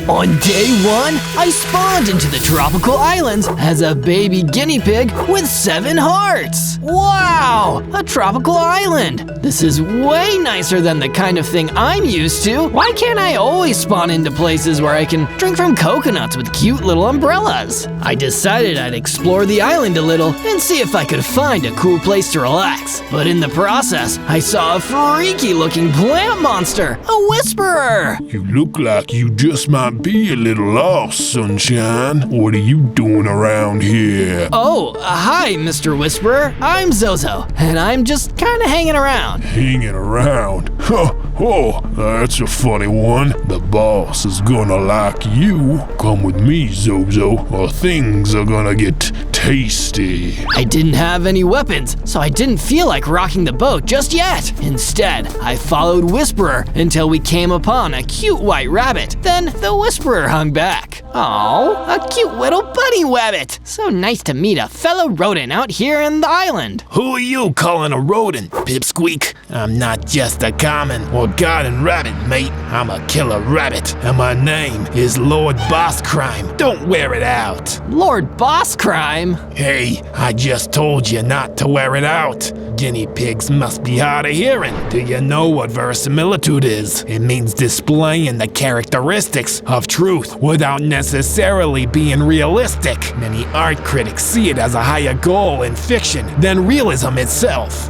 On day 1, I spawned into the tropical islands as a baby guinea pig with 7 hearts. Wow, a tropical island. This is way nicer than the kind of thing I'm used to. Why can't I always spawn into places where I can drink from coconuts with cute little umbrellas? I decided I'd explore the island a little and see if I could find a cool place to relax. But in the process, I saw a freaky looking plant monster, a whisperer. You look like you just might be a little lost, sunshine. What are you doing around here? Oh, hi, Mr. Whisperer. I'm Zozo, and I'm just kind of hanging around. Hanging around? Oh, that's a funny one. The boss is gonna like you. Come with me, Zozo, or things are gonna get tasty. I didn't have any weapons, so I didn't feel like rocking the boat just yet. Instead, I followed Whisperer until we came upon a cute white rabbit. Then the Whisperer hung back. Aw, a cute little bunny wabbit. So nice to meet a fellow rodent out here in the island. Who are you calling a rodent, Pipsqueak? I'm not just a common or garden rabbit, mate. I'm a killer rabbit, and my name is Lord Boss Crime. Don't wear it out. Lord Boss Crime? Hey, I just told you not to wear it out. Guinea pigs must be hard of hearing. Do you know what verisimilitude is? It means displaying the characteristics of truth without necessarily being realistic. Many art critics see it as a higher goal in fiction than realism itself.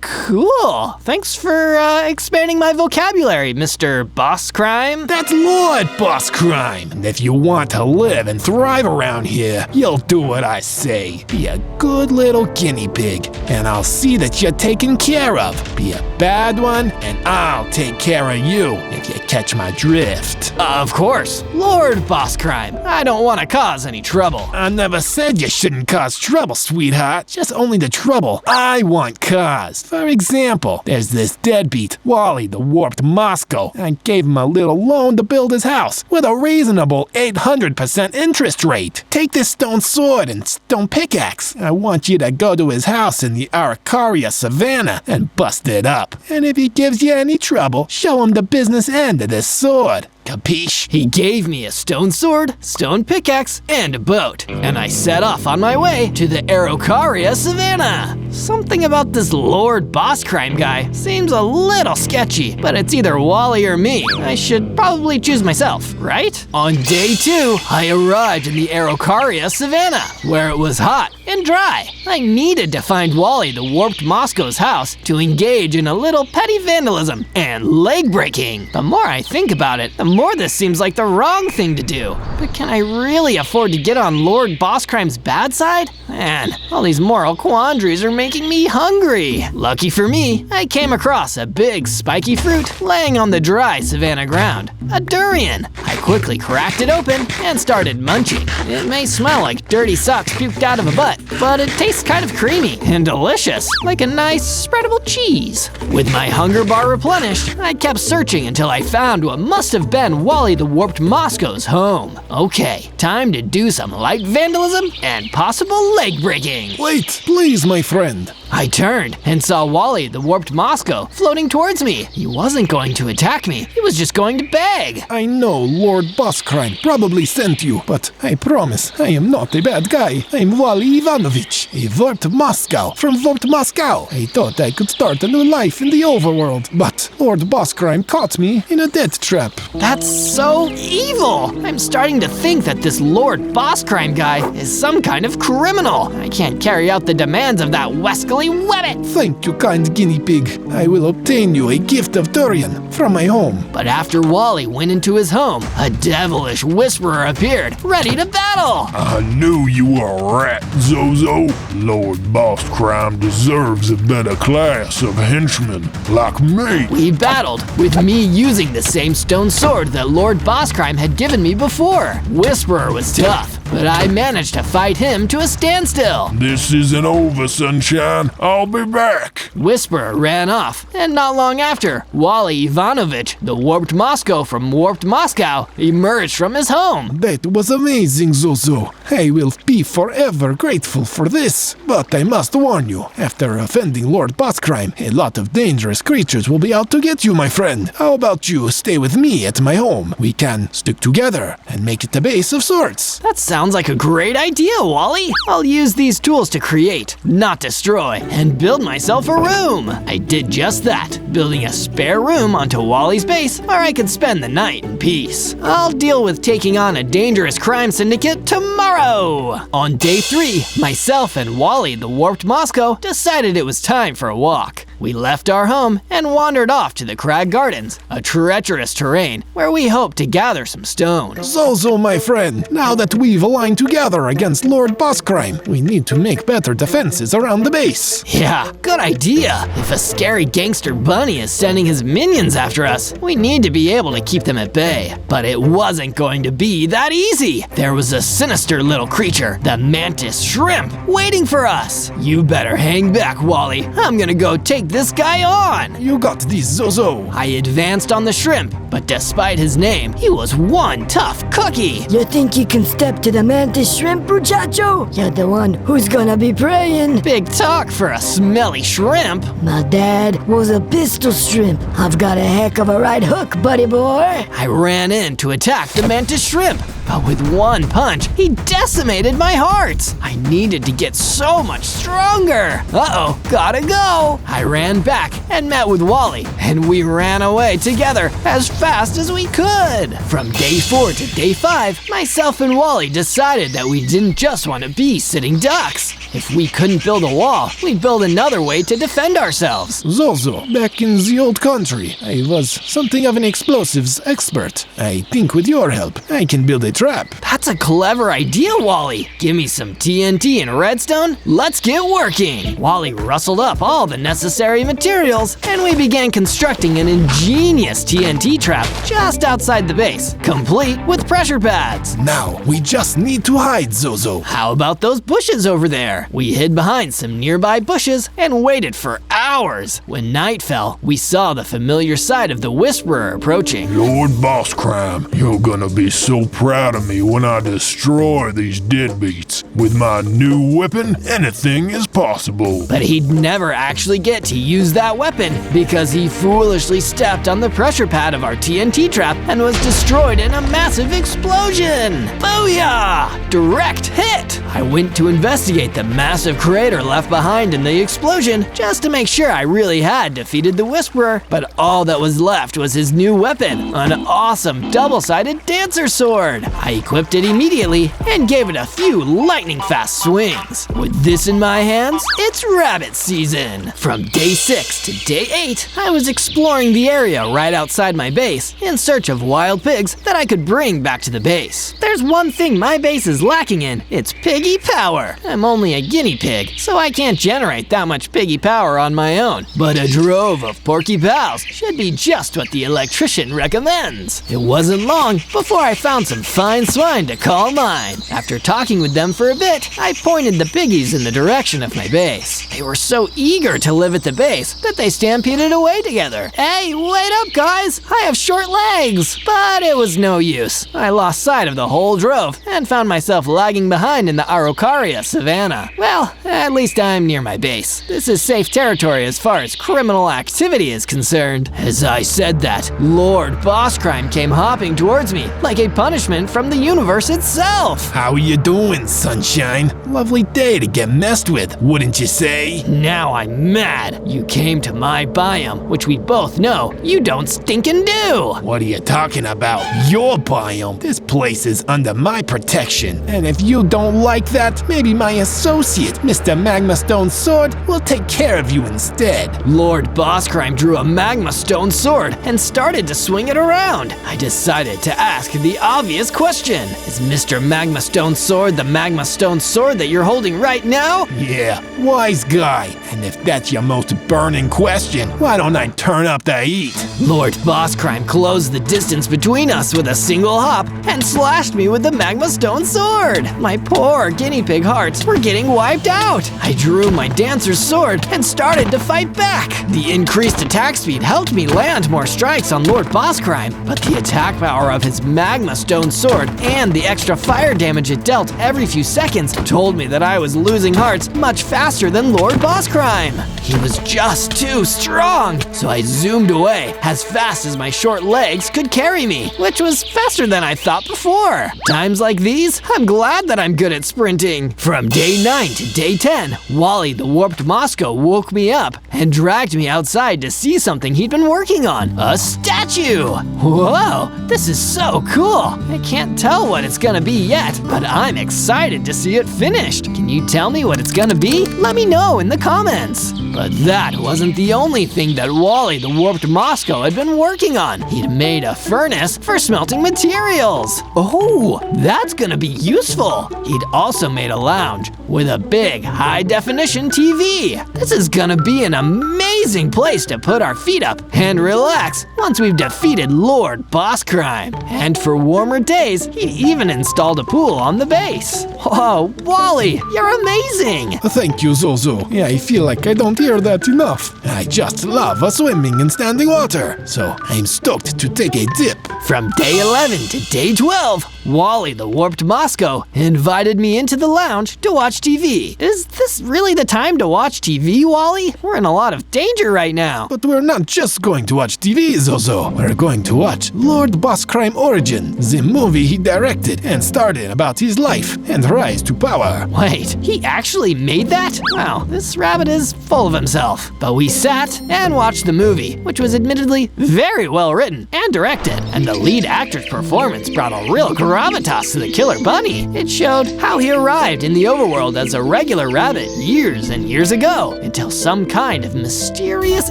Cool. Thanks for expanding my vocabulary, Mr. Boss Crime. That's Lord Boss Crime. And if you want to live and thrive around here, you'll do what I say. Be a good little guinea pig, and I'll see that you're taken care of. Be a bad one, and I'll take care of you, if you catch my drift. Of course, Lord Boss Crime. I don't want to cause any trouble. I never said you shouldn't cause trouble, sweetheart. Just only the trouble I want caused. For example, there's this deadbeat, Wally the Warped Moscow. I gave him a little loan to build his house with a reasonable 800% interest rate. Take this stone sword and stone pickaxe. I want you to go to his house in the Araucaria Savannah and bust it up. And if he gives you any trouble, show him the business end of this sword. Capiche? He gave me a stone sword, stone pickaxe, and a boat, and I set off on my way to the Araucaria Savannah. Something about this Lord Boss Crime guy seems a little sketchy, but it's either Wally or me. I should probably choose myself, right? On day 2, I arrived in the Araucaria Savannah, where it was hot and dry. I needed to find Wally the Warped Moscow's house to engage in a little petty vandalism and leg breaking. The more I think about it, the more this seems like the wrong thing to do. But can I really afford to get on Lord Boss Crime's bad side? Man, all these moral quandaries are making me hungry. Lucky for me, I came across a big spiky fruit laying on the dry savannah ground. A durian. I quickly cracked it open and started munching. It may smell like dirty socks puked out of a butt, but it tastes kind of creamy and delicious, like a nice spreadable cheese. With my hunger bar replenished, I kept searching until I found what must have been Wally the Warped Moscow's home. Okay, time to do some light vandalism and possible leg breaking. Wait, please, my friend. I turned and saw Wally the Warped Moscow floating towards me. He wasn't going to attack me, he was just going to beg. I know Lord Boss Crime probably sent you, but I promise I am not a bad guy. I'm Wally Ivanovich, a Warped Moscow from Warped Moscow. I thought I could start a new life in the overworld, but Lord Boss Crime caught me in a death trap. That's so evil! I'm starting to think that this Lord Boss Crime guy is some kind of criminal. I can't carry out the demands of that wascally wabbit. Thank you, kind guinea pig. I will obtain you a gift of durian from my home. But after Wally went into his home, a devilish whisperer appeared, ready to battle. I knew you were a rat, Zozo. Lord Boss Crime deserves a better class of henchmen like me. We battled, with me using the same stone sword that Lord Boss Crime had given me before. Whisperer was tough, but I managed to fight him to a standstill. This isn't over, Sunshine. I'll be back. Whisperer ran off, and not long after, Wally Ivanovich, the warped Moscow from warped Moscow, emerged from his home. That was amazing, Zozo. I will be forever grateful for this. But I must warn you, after offending Lord Bosscrime, a lot of dangerous creatures will be out to get you, my friend. How about you stay with me at my home? We can stick together and make it a base of sorts. That sounds like a great idea, Wally. I'll use these tools to create, not destroy, and build myself a room. I did just that, building a spare room onto Wally's base where I could spend the night in peace. I'll deal with taking on a dangerous crime syndicate tomorrow. On day 3, myself and Wally the warped Moscow decided it was time for a walk. We left our home and wandered off to the Crag Gardens, a treacherous terrain where we hoped to gather some stones. Zozo, my friend, now that we've aligned together against Lord Bosscrime, we need to make better defenses around the base. Yeah, good idea. If a scary gangster bunny is sending his minions after us, we need to be able to keep them at bay. But it wasn't going to be that easy. There was a sinister little creature, the mantis shrimp, waiting for us. You better hang back, Wally. I'm gonna go take this guy on. You got this, Zozo. I advanced on the shrimp, but despite his name, he was one tough cookie. You think you can step to the mantis shrimp, muchacho? You're the one who's gonna be praying. Big talk for a smelly shrimp. My dad was a pistol shrimp. I've got a heck of a right hook, buddy boy. I ran in to attack the mantis shrimp, but with one punch, he decimated my hearts. I needed to get so much stronger. Uh-oh, gotta go. I ran back and met with Wally, and we ran away together as fast as we could. From day 4 to day 5, myself and Wally decided that we didn't just want to be sitting ducks. If we couldn't build a wall, we'd build another way to defend ourselves. Zozo, back in the old country, I was something of an explosives expert. I think with your help, I can build a trap. That's a clever idea, Wally. Give me some TNT and redstone. Let's get working. Wally rustled up all the necessary materials, and we began constructing an ingenious TNT trap just outside the base, complete with pressure pads. Now, we just need to hide, Zozo. How about those bushes over there? We hid behind some nearby bushes and waited for hours. When night fell, we saw the familiar sight of the Whisperer approaching. Lord Bosscrime, you're gonna be so proud of me when I destroy these deadbeats. With my new weapon, anything is possible. But he'd never actually get to use that weapon because he foolishly stepped on the pressure pad of our TNT trap and was destroyed in a massive explosion. Booyah! Direct hit! I went to investigate the massive crater left behind in the explosion just to make sure I really had defeated the Whisperer, but all that was left was his new weapon, an awesome double-sided dancer sword. I equipped it immediately and gave it a few lightning-fast swings. With this in my hands, it's rabbit season. From day 6 to day 8, I was exploring the area right outside my base in search of wild pigs that I could bring back to the base. There's one thing my base is lacking in, it's piggy power. I'm only a guinea pig, so I can't generate that much piggy power on my own. But a drove of porky pals should be just what the electrician recommends. It wasn't long before I found some fine swine to call mine. After talking with them for a bit, I pointed the piggies in the direction of my base. They were so eager to live at the base that they stampeded away together. Hey, wait up guys, I have short legs! But it was no use. I lost sight of the whole drove and found myself lagging behind in the Araucaria savannah. Well, at least I'm near my base. This is safe territory as far as criminal activity is concerned. As I said that, Lord Bosscrime came hopping towards me like a punishment from the universe itself. How you doing, Sunshine? Lovely day to get messed with, wouldn't you say? Now I'm mad. You came to my biome, which we both know you don't stinkin' do. What are you talking about? Your biome? This place is under my protection. And if you don't like that, maybe my associate associate, Mr. Magma Stone Sword, will take care of you instead. Lord Bosscrime drew a magma stone sword and started to swing it around. I decided to ask the obvious question. Is Mr. Magma Stone Sword the magma stone sword that you're holding right now? Yeah, wise guy. And if that's your most burning question, why don't I turn up the heat? Lord Bosscrime closed the distance between us with a single hop and slashed me with the magma stone sword. My poor guinea pig hearts were getting wiped out. I drew my dancer's sword and started to fight back. The increased attack speed helped me land more strikes on Lord Bosscrime, but the attack power of his magma stone sword and the extra fire damage it dealt every few seconds told me that I was losing hearts much faster than Lord Bosscrime. He was just too strong, so I zoomed away as fast as my short legs could carry me, which was faster than I thought before. Times like these, I'm glad that I'm good at sprinting. From day 9 to day 10, Wally the Warped Moscow woke me up and dragged me outside to see something he'd been working on, a statue. Whoa, this is so cool. I can't tell what it's gonna be yet, but I'm excited to see it finished. Can you tell me what it's gonna be? Let me know in the comments. But that wasn't the only thing that Wally the Warped Moscow had been working on. He'd made a furnace for smelting materials. Oh, that's gonna be useful. He'd also made a lounge with a big high-definition TV. This is gonna be an amazing place to put our feet up and relax once we've defeated Lord Bosscrime. And for warmer days, he even installed a pool on the base. Whoa, Wally, you're amazing! Thank you, Zozo. Yeah, I feel like I don't hear that enough. I just love swimming in standing water, so I'm stoked to take a dip. From day 11 to day 12, Wally the Warped Moscow invited me into the lounge to watch TV. Is this really the time to watch TV, Wally? We're in a lot of danger right now. But we're not just going to watch TV, Zozo. We're going to watch Lord Bosscrime Origin, the movie he directed and started about his life and rise to power. Wait, he actually made that? Wow, this rabbit is full of himself. But we sat and watched the movie, which was admittedly very well written and directed, and the lead actor's performance brought a real gravitas to the killer bunny. It showed how he arrived in the overworld as a regular rabbit years and years ago, until some kind of mysterious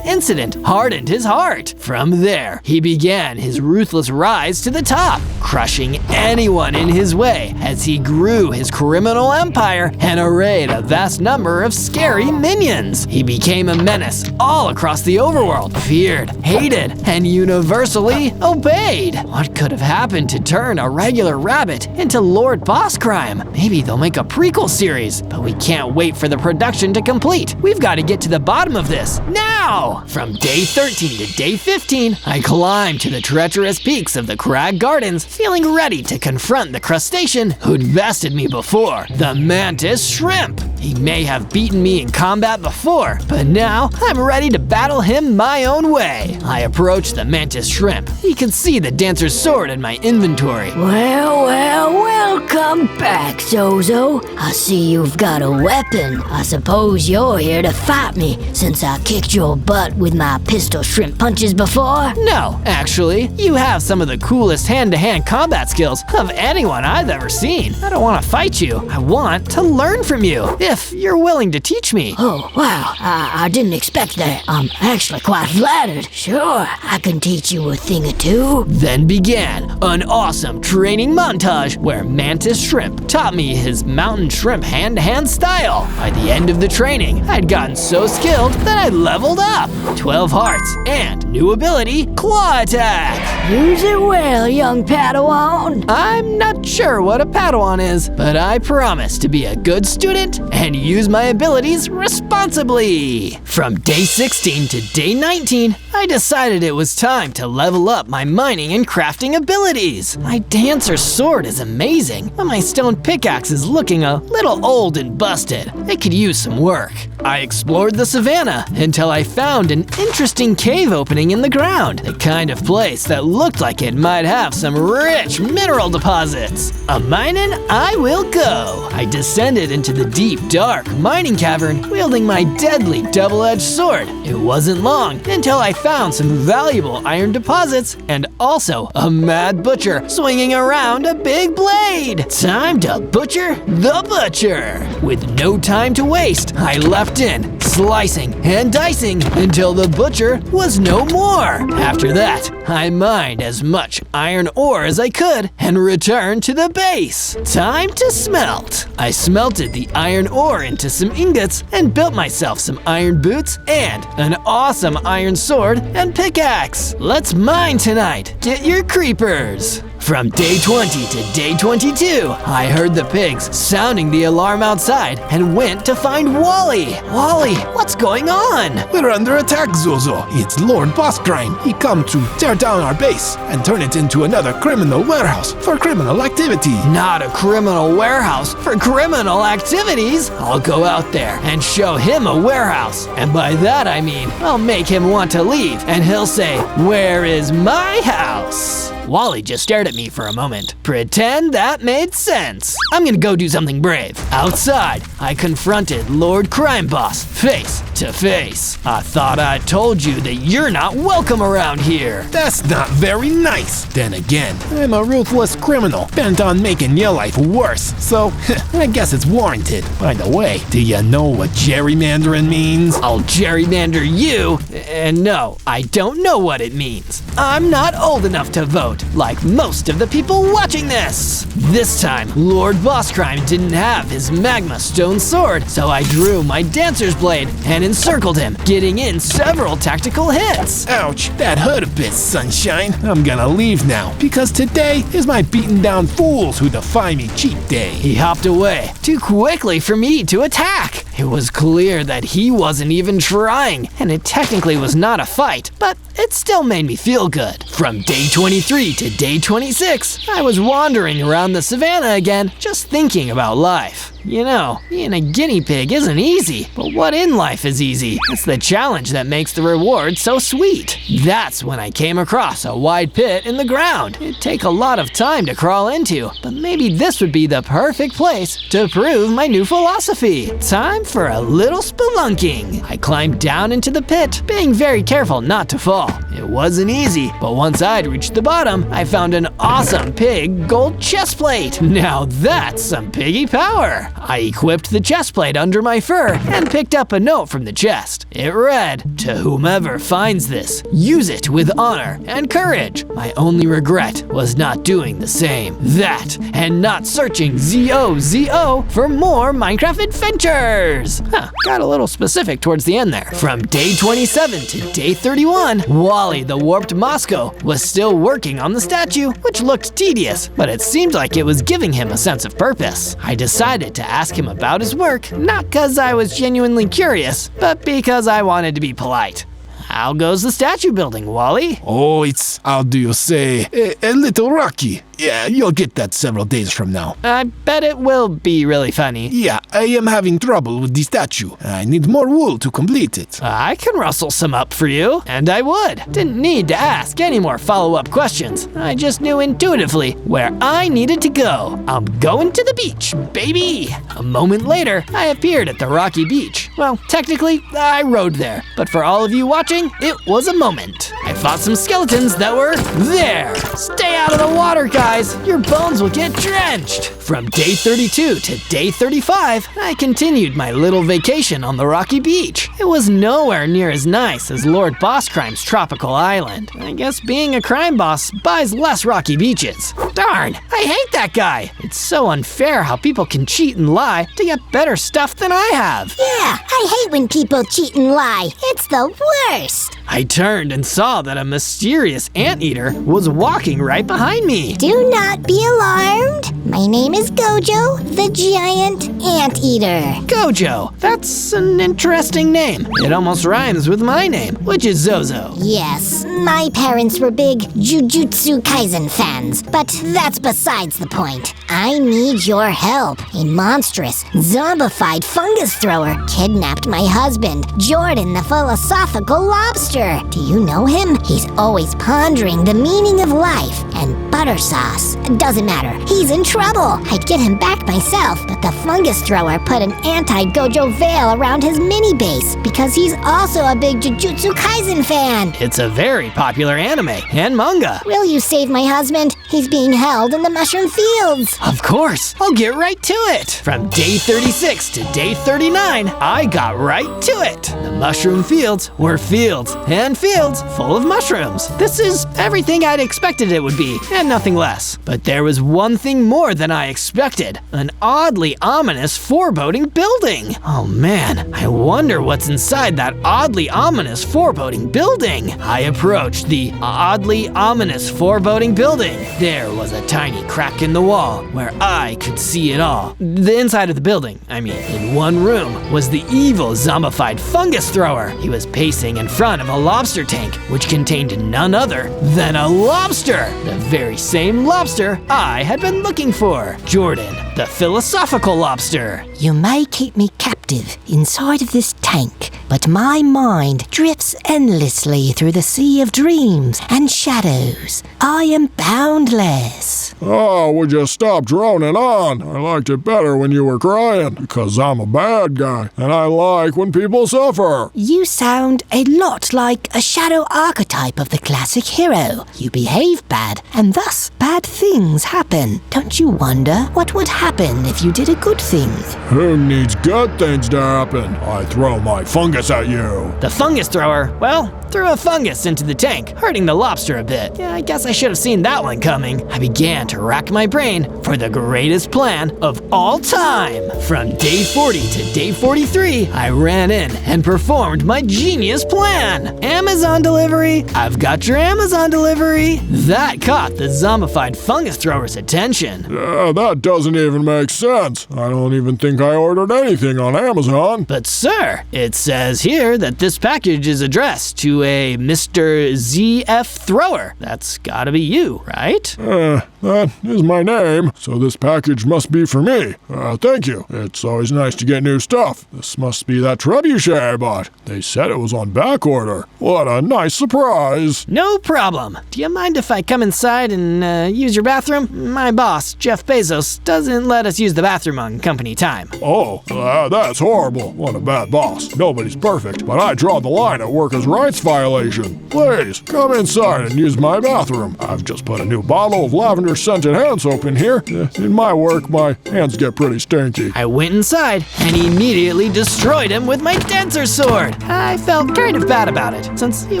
incident hardened his heart. From there, he began his ruthless rise to the top, crushing anyone in his way as he grew his criminal empire and arrayed a vast number of scary minions. He became a menace all across the overworld, feared, hated, and universally obeyed. What could have happened to turn a regular rabbit into Lord Bosscrime? Maybe they'll make a prequel series, but we can't wait for the production to complete. We've got to get to the bottom of this now! From day 13 to day 15, I climbed to the treacherous peaks of the Crag Gardens, feeling ready to confront the crustacean who'd bested me before, the Mantis Shrimp. He may have beaten me in combat before, but now I'm ready to battle him my own way. I approached the Mantis Shrimp. He could see the dancer's sword in my inventory. Well, welcome back, Zozo. I see you've got a weapon. I suppose you're here to fight me, since I kicked your butt with my pistol shrimp punches before? No, actually, you have some of the coolest hand-to-hand combat skills of anyone I've ever seen. I don't want to fight you. I want to learn from you, if you're willing to teach me. Oh, wow, I didn't expect that. I'm actually quite flattered. Sure, I can teach you a thing or two. Then began an awesome training montage where Mantis Shrimp taught me his mountain shrimp hand-to-hand style. By the end of the training, I'd gotten so skilled that I leveled up. 12 hearts and new ability, Claw Attack. Use it well, young Padawan. I'm not sure what a Padawan is, but I promise to be a good student and use my abilities responsibly. From day 16 to day 19, I decided it was time to level up my mining and crafting abilities. My dancer's sword is amazing, but my stone pickaxe is looking a little old and busted. It could use some work. I explored the savannah until I found an interesting cave opening in the ground, the kind of place that looked like it might have some rich mineral deposits. A mining I will go. I descended into the deep, dark mining cavern, wielding my deadly double-edged sword. It wasn't long until I found some valuable iron deposits and also a mad butcher swinging around a big blade. blade! Time to butcher the butcher! With no time to waste, I leapt in, slicing and dicing until the butcher was no more. After that, I mined as much iron ore as I could and returned to the base. Time to smelt. I smelted the iron ore into some ingots and built myself some iron boots and an awesome iron sword and pickaxe. Let's mine tonight. Get your creepers. From day 20 to day 22, I heard the pigs sounding the alarm outside and went to find Wally. Wally, what's going on? We're under attack, Zozo. It's Lord Boss Crime. He come to tear down our base and turn it into another criminal warehouse for criminal activity. Not a criminal warehouse for criminal activities. I'll go out there and show him a warehouse. And by that I mean, I'll make him want to leave and he'll say, "Where is my house?" Wally just stared at me for a moment. Pretend that made sense. I'm gonna go do something brave. Outside, I confronted Lord Crime Boss face to face. I thought I told you that you're not welcome around here. That's not very nice. Then again, I'm a ruthless criminal bent on making your life worse. So, I guess it's warranted. By the way, do you know what gerrymandering means? I'll gerrymander you. And no, I don't know what it means. I'm not old enough to vote, like most of the people watching this. This time, Lord Boss Crime didn't have his magma stone sword, so I drew my dancer's blade and encircled him, getting in several tactical hits. Ouch, that hurt a bit, Sunshine. I'm gonna leave now, because today is my beaten down fools who defy me cheat day. He hopped away too quickly for me to attack. It was clear that he wasn't even trying, and it technically was not a fight, but it still made me feel good. From day 23 to day 26, I was wandering around the savannah again, just thinking about life. You know, being a guinea pig isn't easy, but what in life is easy? It's the challenge that makes the reward so sweet. That's when I came across a wide pit in the ground. It'd take a lot of time to crawl into, but maybe this would be the perfect place to prove my new philosophy. Time for a little spelunking. I climbed down into the pit, being very careful not to fall. It wasn't easy, but once I'd reached the bottom, I found an awesome pig gold chest plate. Now that's some piggy power. I equipped the chest plate under my fur and picked up a note from the chest. It read, "To whomever finds this, use it with honor and courage. My only regret was not doing the same. That, and not searching ZOZO for more Minecraft adventures." Got a little specific towards the end there. From day 27 to day 31, Wally the Warped Moscow was still working on the statue, which looked tedious, but it seemed like it was giving him a sense of purpose. I decided to ask him about his work, not because I was genuinely curious, but because I wanted to be polite. How goes the statue building, Wally? Oh, it's, how do you say, a little rocky. Yeah, you'll get that several days from now. I bet it will be really funny. Yeah, I am having trouble with the statue. I need more wool to complete it. I can rustle some up for you, and I would. Didn't need to ask any more follow-up questions. I just knew intuitively where I needed to go. I'm going to the beach, baby! A moment later, I appeared at the rocky beach. Well, technically, I rode there, but for all of you watching, it was a moment. I fought some skeletons that were there. Stay out of the water, guys. Your bones will get drenched. From day 32 to day 35, I continued my little vacation on the rocky beach. It was nowhere near as nice as Lord Boss Crime's tropical island. I guess being a crime boss buys less rocky beaches. Darn, I hate that guy. It's so unfair how people can cheat and lie to get better stuff than I have. Yeah, I hate when people cheat and lie. It's the worst. I turned and saw that a mysterious anteater was walking right behind me. Do not be alarmed. My name is Gojo, the giant anteater. Gojo, that's an interesting name. It almost rhymes with my name, which is Zozo. Yes, my parents were big Jujutsu Kaisen fans, but that's besides the point. I need your help. A monstrous, zombified fungus thrower kidnapped my husband, Jordan the philosophical lobster. Do you know him? He's always pondering the meaning of life and butter sauce. Doesn't matter, he's in trouble. I'd get him back myself, but the fungus thrower put an anti-Gojo veil around his mini base because he's also a big Jujutsu Kaisen fan. It's a very popular anime and manga. Will you save my husband? He's being held in the mushroom fields. Of course, I'll get right to it. From day 36 to day 39, I got right to it. The mushroom fields were fields and fields full of mushrooms. This is everything I'd expected it would be, and nothing less. But there was one thing more than I expected, an oddly ominous foreboding building. Oh man, I wonder what's inside that oddly ominous foreboding building. I approached the oddly ominous foreboding building. There was a tiny crack in the wall where I could see it all. The inside of the building, I mean. In one room was the evil zombified fungus thrower. He was pacing in front of a lobster tank, which contained none other than a lobster. The very same lobster I had been looking for. Jordan, the philosophical lobster. You may keep me captive inside of this tank, but my mind drifts endlessly through the sea of dreams and shadows. I am boundless. Oh, would you stop droning on? I liked it better when you were crying, because I'm a bad guy, and I like when people suffer. You sound a lot like a shadow archetype of the classic hero. You behave bad, and thus bad things happen. Don't you wonder what would happen if you did a good thing? Who needs good things to happen? I throw my fungus at you. The fungus thrower, well, threw a fungus into the tank, hurting the lobster a bit. Yeah, I guess I should have seen that one coming. I began to rack my brain for the greatest plan of all time. From day 40 to day 43, I ran in and performed my genius plan. Amazon delivery, I've got your Amazon delivery. That caught the zombified fungus thrower's attention. That doesn't even make sense. I don't even think I ordered anything on Amazon. But sir, it says here that this package is addressed to a Mr. ZF Thrower. That's gotta be you, right? That is my name, so this package must be for me. Thank you. It's always nice to get new stuff. This must be that trebuchet I bought. They said it was on back order. What a nice surprise. No problem. Do you mind if I come inside and use your bathroom? My boss, Jeff Bezos, doesn't let us use the bathroom on company time. Oh, that's horrible. What a bad boss. Nobody's perfect, but I draw the line at workers' rights violation. Please, come inside and use my bathroom. I've just put a new bottle of lavender-scented hand soap in here. In my work, my hands get pretty stinky. I went inside and immediately destroyed him with my dancer sword. I felt kind of bad about it, since he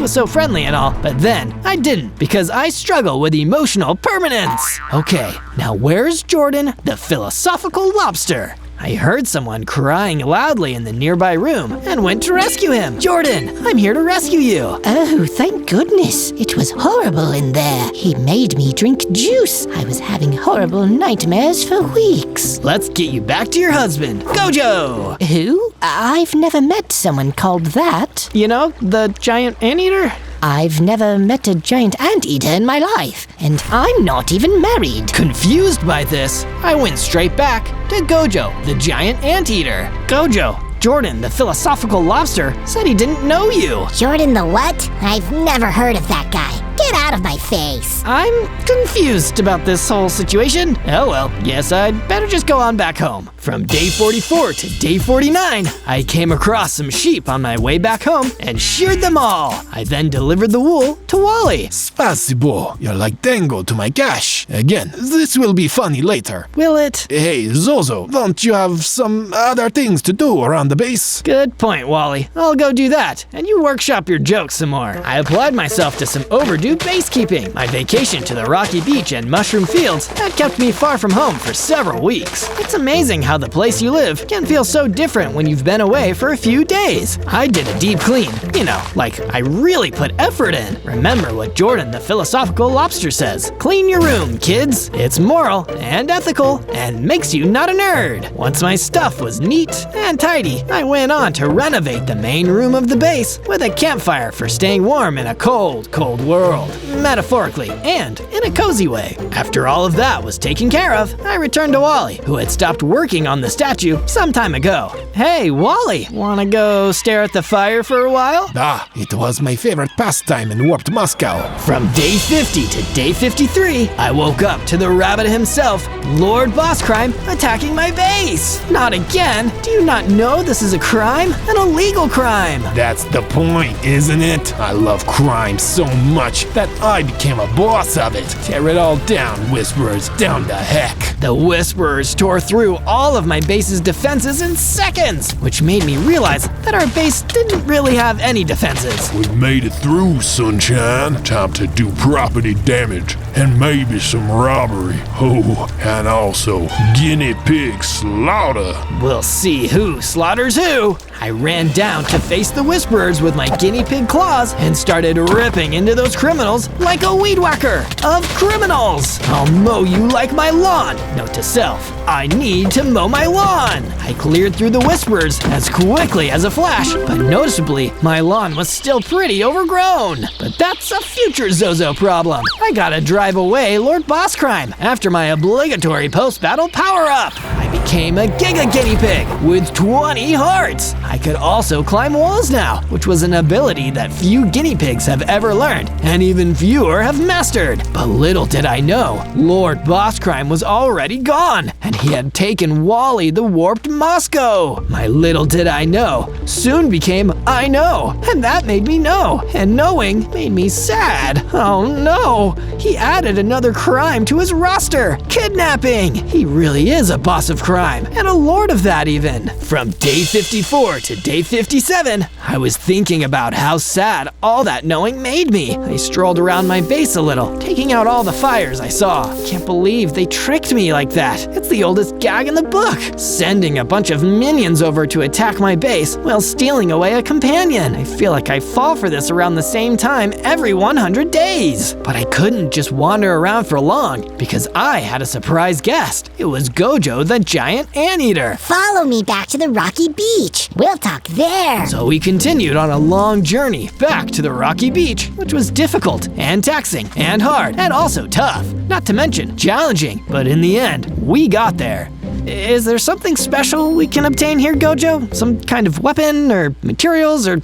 was so friendly and all, but then I didn't, because I struggle with emotional permanence. Okay, now where's Jordan, the philosophical lobster? I heard someone crying loudly in the nearby room and went to rescue him. Jordan, I'm here to rescue you. Oh, thank goodness. It was horrible in there. He made me drink juice. I was having horrible nightmares for weeks. Let's get you back to your husband, Gojo. Who? I've never met someone called that. You know, the giant anteater? I've never met a giant anteater in my life, and I'm not even married. Confused by this, I went straight back to Gojo, the giant anteater. Gojo, Jordan, the philosophical lobster, said he didn't know you. Jordan the what? I've never heard of that guy. Get out of my face. I'm confused about this whole situation. Oh well, guess I'd better just go on back home. From day 44 to day 49, I came across some sheep on my way back home and sheared them all. I then delivered the wool to Wally. Spasibo, you're like Dango to my cash. Again, this will be funny later. Will it? Hey, Zozo, don't you have some other things to do around the base? Good point, Wally. I'll go do that, and you workshop your jokes some more. I applied myself to some overdue base keeping. My vacation to the rocky beach and mushroom fields had kept me far from home for several weeks. It's amazing how the place you live can feel so different when you've been away for a few days. I did a deep clean, you know, like I really put effort in. Remember what Jordan the philosophical lobster says. Clean your room, kids. It's moral and ethical and makes you not a nerd. Once my stuff was neat and tidy, I went on to renovate the main room of the base with a campfire for staying warm in a cold, cold world. world, metaphorically and in a cozy way. After all of that was taken care of, I returned to Wally, who had stopped working on the statue some time ago. Hey, Wally, wanna go stare at the fire for a while? Ah, it was my favorite pastime in warped Moscow. From day 50 to day 53, I woke up to the rabbit himself, Lord Boss Crime, attacking my base. Not again. Do you not know this is a crime? An illegal crime. That's the point, isn't it? I love crime so much that I became a boss of it. Tear it all down, Whisperers, down the heck. The Whisperers tore through all of my base's defenses in seconds, which made me realize that our base didn't really have any defenses. We made it through, sunshine. Time to do property damage and maybe some robbery. Oh, and also guinea pig slaughter. We'll see who slaughters who. I ran down to face the Whisperers with my guinea pig claws and started ripping into those criminals like a weed whacker of criminals. I'll mow you like my lawn. Note to self, I need to mow my lawn. I cleared through the Whisperers as quickly as a flash, but noticeably, my lawn was still pretty overgrown. But that's a future Zozo problem. I gotta drive away Lord Boss Crime after my obligatory post-battle power-up. I became a Giga Guinea Pig with 20 hearts. I could also climb walls now, which was an ability that few guinea pigs have ever learned, and even fewer have mastered. But little did I know, Lord Boss Crime was already gone, and he had taken Wally the warped Moscow. My little did I know soon became I know, and that made me know, and knowing made me sad. Oh no, he added another crime to his roster, kidnapping. He really is a boss of crime, and a lord of that even. From day 54 to day 57, I was thinking about how sad all that knowing made me. I strolled around my base a little, taking out all the fires I saw. Can't believe they tricked me like that. It's the oldest gag in the book. Sending a bunch of minions over to attack my base while stealing away a companion. I feel like I fall for this around the same time every 100 days. But I couldn't just wander around for long because I had a surprise guest. It was Gojo the giant anteater. Follow me back to the rocky beach. We'll talk there. So we continued on a long journey back to the rocky beach, which was difficult and taxing and hard and also tough, not to mention challenging, but in the end, we got there. Is there something special we can obtain here, Gojo? Some kind of weapon or materials or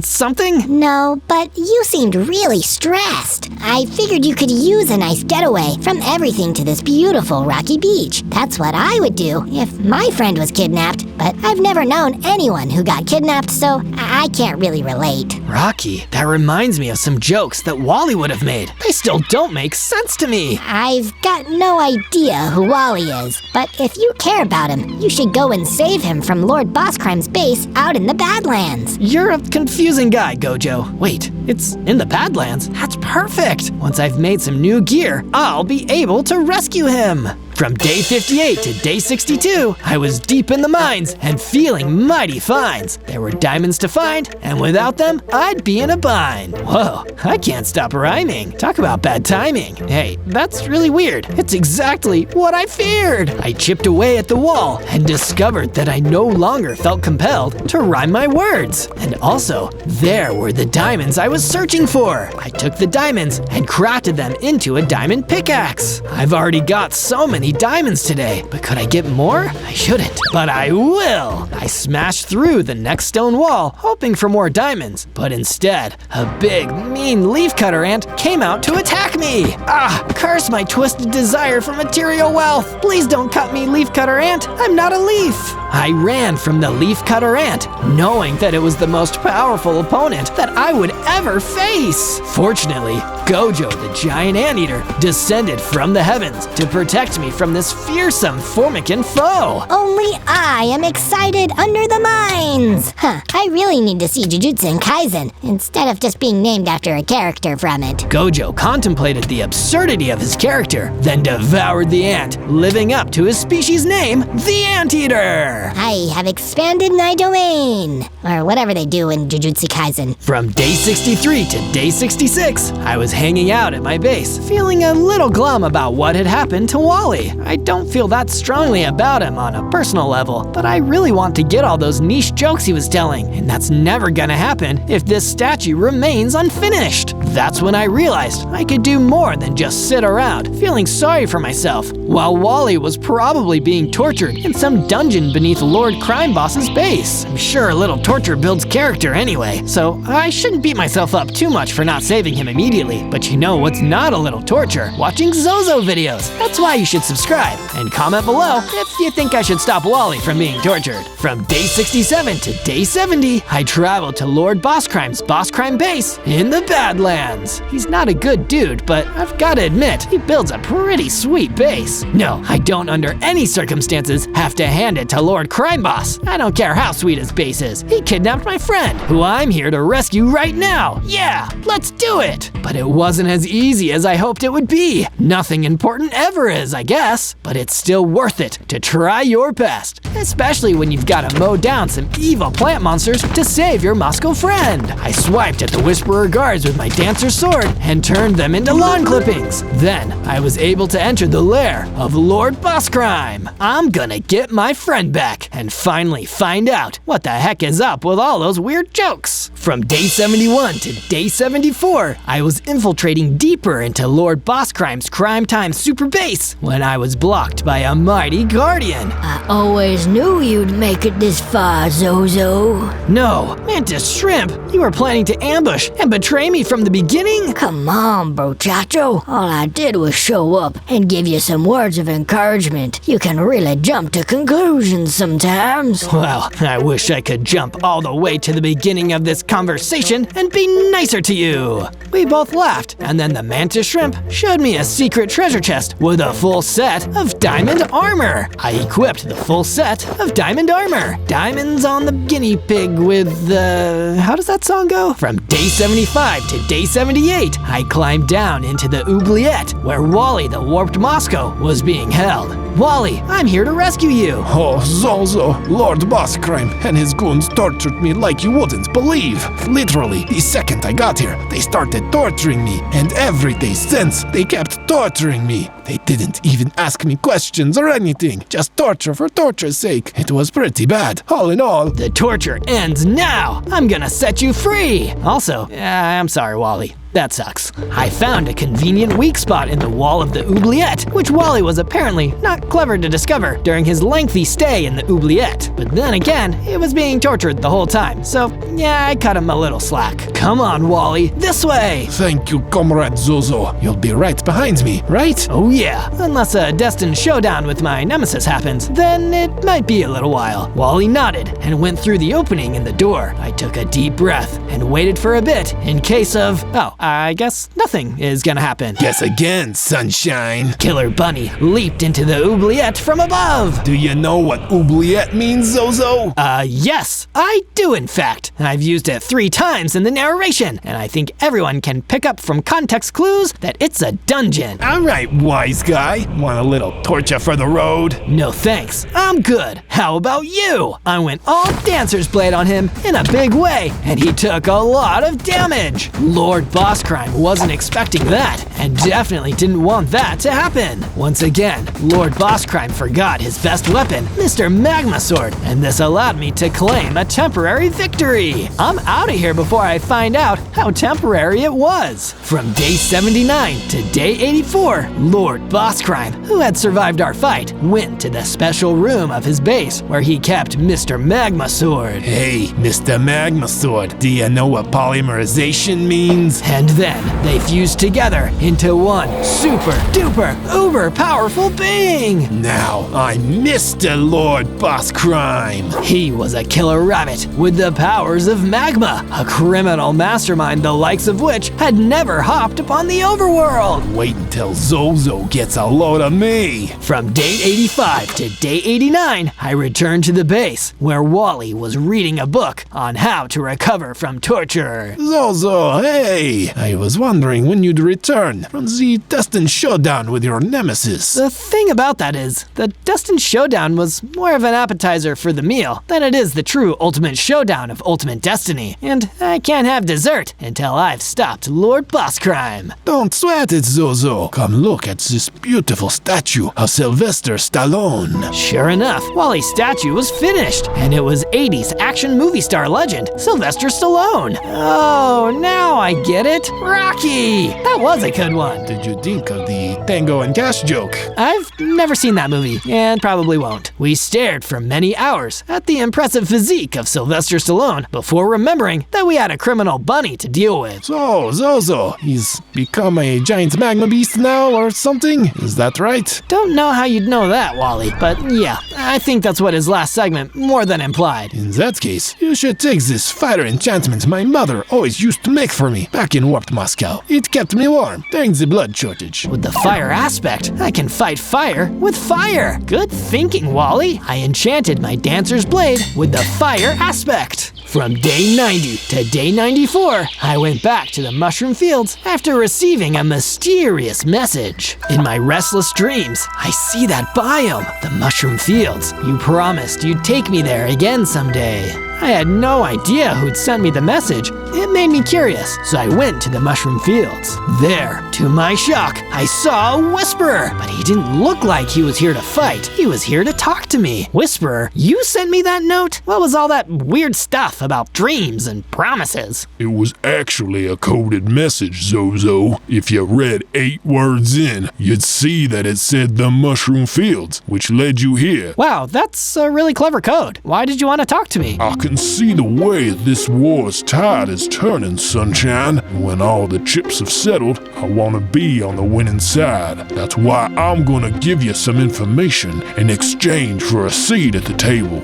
something? No, but you seemed really stressed. I figured you could use a nice getaway from everything to this beautiful rocky beach. That's what I would do if my friend was kidnapped, but I've never known anyone who got kidnapped, so I can't really relate. Rocky, that reminds me of some jokes that Wally would have made. They still don't make sense to me. I've got no idea who Wally is, but if you care about him, you should go and save him from Lord Boss Crime's base out in the Badlands. You're a confusing guy, Gojo. Wait, it's in the Badlands? That's perfect. Once I've made some new gear, I'll be able to rescue him. From day 58 to day 62, I was deep in the mines and feeling mighty fines. There were diamonds to find, and without them, I'd be in a bind. Whoa, I can't stop rhyming. Talk about bad timing. Hey, that's really weird. It's exactly what I feared. I chipped away at the wall and discovered that I no longer felt compelled to rhyme my words. And also, there were the diamonds I was searching for. I took the diamonds and crafted them into a diamond pickaxe. I've already got so many diamonds today, but could I get more? I shouldn't, but I will. I smashed through the next stone wall, hoping for more diamonds, but instead, a big, mean leafcutter ant came out to attack me. Ah, curse my twisted desire for material wealth. Please don't cut me, leafcutter ant. I'm not a leaf. I ran from the leafcutter ant, knowing that it was the most powerful opponent that I would ever face. Fortunately, Gojo the giant anteater descended from the heavens to protect me from this fearsome Formican foe. Only I am excited under the mines. I really need to see Jujutsu Kaisen instead of just being named after a character from it. Gojo contemplated the absurdity of his character, then devoured the ant, living up to his species name, the Anteater. armor. I have expanded my domain. Or whatever they do in Jujutsu Kaisen. From day 63 to day 66, I was hanging out at my base, feeling a little glum about what had happened to Wally. I don't feel that strongly about him on a personal level, but I really want to get all those niche jokes he was telling, and that's never gonna happen if this statue remains unfinished. That's when I realized I could do more than just sit around, feeling sorry for myself, while Wally was probably being tortured in some dungeon beneath Lord Crime Boss's base. I'm sure a little torture builds character anyway, so I shouldn't beat myself up too much for not saving him immediately. But you know what's not a little torture? Watching Zozo videos. That's why you should subscribe, and comment below if you think I should stop Wally from being tortured. From day 67 to day 70, I traveled to Lord Boss Crime's Boss Crime base in the Badlands. He's not a good dude, but I've gotta admit, he builds a pretty sweet base. No, I don't under any circumstances have to hand it to Lord Crime Boss. I don't care how sweet his base is. He kidnapped my friend, who I'm here to rescue right now. Yeah, let's do it. But it wasn't as easy as I hoped it would be. Nothing important ever is, I guess, but it's still worth it to try your best, especially when you've gotta mow down some evil plant monsters to save your Moscow friend. I swiped at the Whisperer guards with my dancer sword and turned them into lawn clippings. Then I was able to enter the lair of Lord Boss Crime. I'm gonna get my friend back and finally find out what the heck is up with all those weird jokes. From day 71 to day 74, I was infiltrating deeper into Lord Boss Crime's Crime Time super base when I was blocked by a mighty guardian. I always knew you'd make it this far, Zozo. No, Mantis Shrimp, you were planning to ambush and betray me from the beginning? Come on, brochacho. All I did was show up and give you some words of encouragement. You can really jump to conclusions sometimes. Well, I wish I could jump all the way to the beginning of this conversation and be nicer to you. We both laughed, and then the Mantis Shrimp showed me a secret treasure chest with a full set of diamond armor. I equipped the full set of diamond armor. Diamonds on the guinea pig with the... how does that song go? From day 75 to day 78, I climbed down into the oubliette where Wally the Warped Moscow was being held. Wally, I'm here to rescue you. Oh, Zozo, Lord Boss Crime and his goons tortured me like you wouldn't believe. Literally, the second I got here, they started torturing me, and every day since, they kept torturing me. They didn't even ask me questions or anything, just torture for torture's sake. It was pretty bad, all in all. The torture ends now. I'm gonna set you free. Also, I'm sorry, Wally. That sucks. I found a convenient weak spot in the wall of the oubliette, which Wally was apparently not clever to discover during his lengthy stay in the oubliette. But then again, he was being tortured the whole time, so yeah, I cut him a little slack. Come on, Wally, this way! Thank you, Comrade Zozo. You'll be right behind me, right? Oh yeah, unless a destined showdown with my nemesis happens, then it might be a little while. Wally nodded and went through the opening in the door. I took a deep breath and waited for a bit in case of, I guess nothing is gonna happen. Guess again, sunshine. Killer Bunny leaped into the oubliette from above. Do you know what oubliette means, Zozo? Yes, I do in fact. I've used it 3 times in the narration, and I think everyone can pick up from context clues that it's a dungeon. All right, wise guy. Want a little torture for the road? No thanks, I'm good. How about you? I went all Dancer's Blade on him in a big way, and he took a lot of damage. Lord Boss Crime wasn't expecting that, and definitely didn't want that to happen. Once again, Lord Boss Crime forgot his best weapon, Mr. Magma Sword, and this allowed me to claim a temporary victory. I'm out of here before I find out how temporary it was. From day 79 to day 84, Lord Boss Crime, who had survived our fight, went to the special room of his base where he kept Mr. Magma Sword. Hey, Mr. Magma Sword, do you know what polymerization means? And then they fused together into one super duper uber powerful being. Now I'm Mr. Lord Boss Crime. He was a killer rabbit with the powers layers of magma, a criminal mastermind the likes of which had never hopped upon the overworld. Wait until Zozo gets a load of me. From day 85 to day 89, I returned to the base, where Wally was reading a book on how to recover from torture. Zozo, hey! I was wondering when you'd return from the destined showdown with your nemesis. The thing about that is, the destined showdown was more of an appetizer for the meal than it is the true ultimate showdown of Ultimate Destiny, and I can't have dessert until I've stopped Lord Boss Crime. Don't sweat it, Zozo. Come look at this beautiful statue of Sylvester Stallone. Sure enough, Wally's statue was finished, and it was 80s action movie star legend Sylvester Stallone. Oh, now I get it. Rocky! That was a good one. Did you think of the Tango and Cash joke? I've never seen that movie, and probably won't. We stared for many hours at the impressive physique of Sylvester Stallone before remembering that we had a criminal bunny to deal with. So, Zozo, he's become a giant magma beast now or something? Is that right? Don't know how you'd know that, Wally, but yeah, I think that's what his last segment more than implied. In that case, you should take this fire enchantment my mother always used to make for me back in warped Moscow. It kept me warm during the blood shortage. With the fire aspect, I can fight fire with fire. Good thinking, Wally. I enchanted my dancer's blade with the fire aspect. From day 90 to day 94, I went back to the mushroom fields after receiving a mysterious message. In my restless dreams, I see that biome, the mushroom fields. You promised you'd take me there again someday. I had no idea who'd sent me the message. It made me curious, so I went to the mushroom fields. There, to my shock, I saw a Whisperer, but he didn't look like he was here to fight. He was here to talk to me. Whisperer, you sent me that note? What was all that weird stuff about dreams and promises? It was actually a coded message, Zozo. If you read 8 words in, you'd see that it said the mushroom fields, which led you here. Wow, that's a really clever code. Why did you want to talk to me? I can see the way this war's tide is turning, Sunshine. When all the chips have settled, I want to be on the winning side. That's why I'm gonna give you some information in exchange for a seat at the table.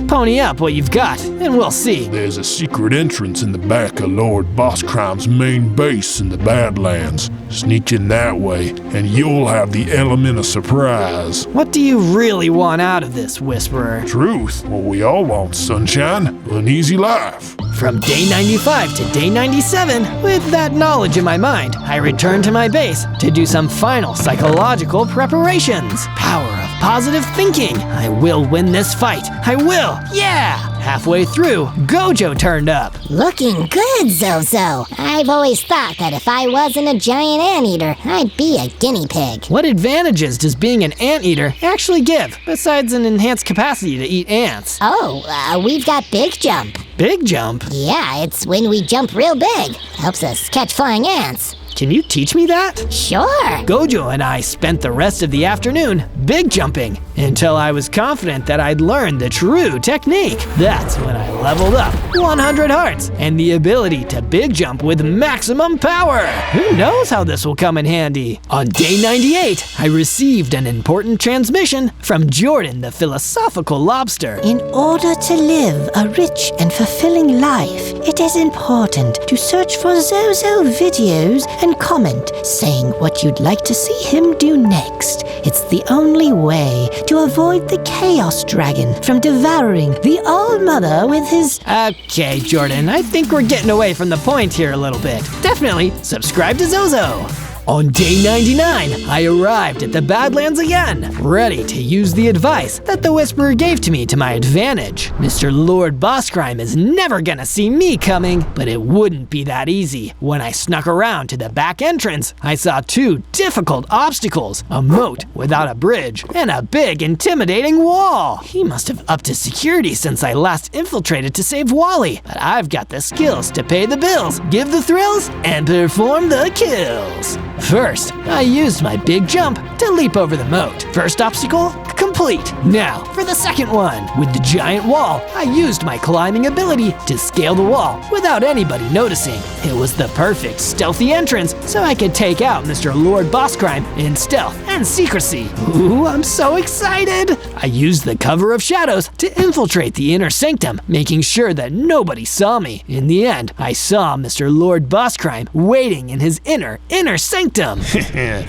Pony up what you've got, and we'll see. There's a secret entrance in the back of Lord Boss Crime's main base in the Badlands. Sneak in that way, and you'll have the element of surprise. What do you really want out of this, Whisperer? Truth, what we all want, Sunshine. An easy life. From day 95 to day 97, with that knowledge in my mind, I returned to my base to do some final psychological preparations. Power of positive thinking. I will win this fight. I will. Yeah! Halfway through, Gojo turned up. Looking good, Zozo. I've always thought that if I wasn't a giant anteater, I'd be a guinea pig. What advantages does being an anteater actually give, besides an enhanced capacity to eat ants? Oh, we've got Big Jump. Big Jump? Yeah, it's when we jump real big. Helps us catch flying ants. Can you teach me that? Sure. Gojo and I spent the rest of the afternoon big jumping until I was confident that I'd learned the true technique. That's when I leveled up 100 hearts and the ability to big jump with maximum power. Who knows how this will come in handy? On day 98, I received an important transmission from Jordan the philosophical lobster. In order to live a rich and fulfilling life, it is important to search for Zozo videos and comment saying what you'd like to see him do next. It's the only way to avoid the Chaos Dragon from devouring the All-Mother with his... Okay, Jordan, I think we're getting away from the point here a little bit. Definitely subscribe to Zozo. On day 99, I arrived at the Badlands again, ready to use the advice that the Whisperer gave to me to my advantage. Mr. Lord Boss Crime is never gonna see me coming, but it wouldn't be that easy. When I snuck around to the back entrance, I saw 2 difficult obstacles, a moat without a bridge, and a big intimidating wall. He must have upped his security since I last infiltrated to save Wally, but I've got the skills to pay the bills, give the thrills, and perform the kills. First, I used my big jump to leap over the moat. First obstacle complete. complete. Now, for the second one. With the giant wall, I used my climbing ability to scale the wall without anybody noticing. It was the perfect stealthy entrance so I could take out Mr. Lord Boss Crime in stealth and secrecy. Ooh, I'm so excited! I used the cover of shadows to infiltrate the inner sanctum, making sure that nobody saw me. In the end, I saw Mr. Lord Boss Crime waiting in his inner sanctum.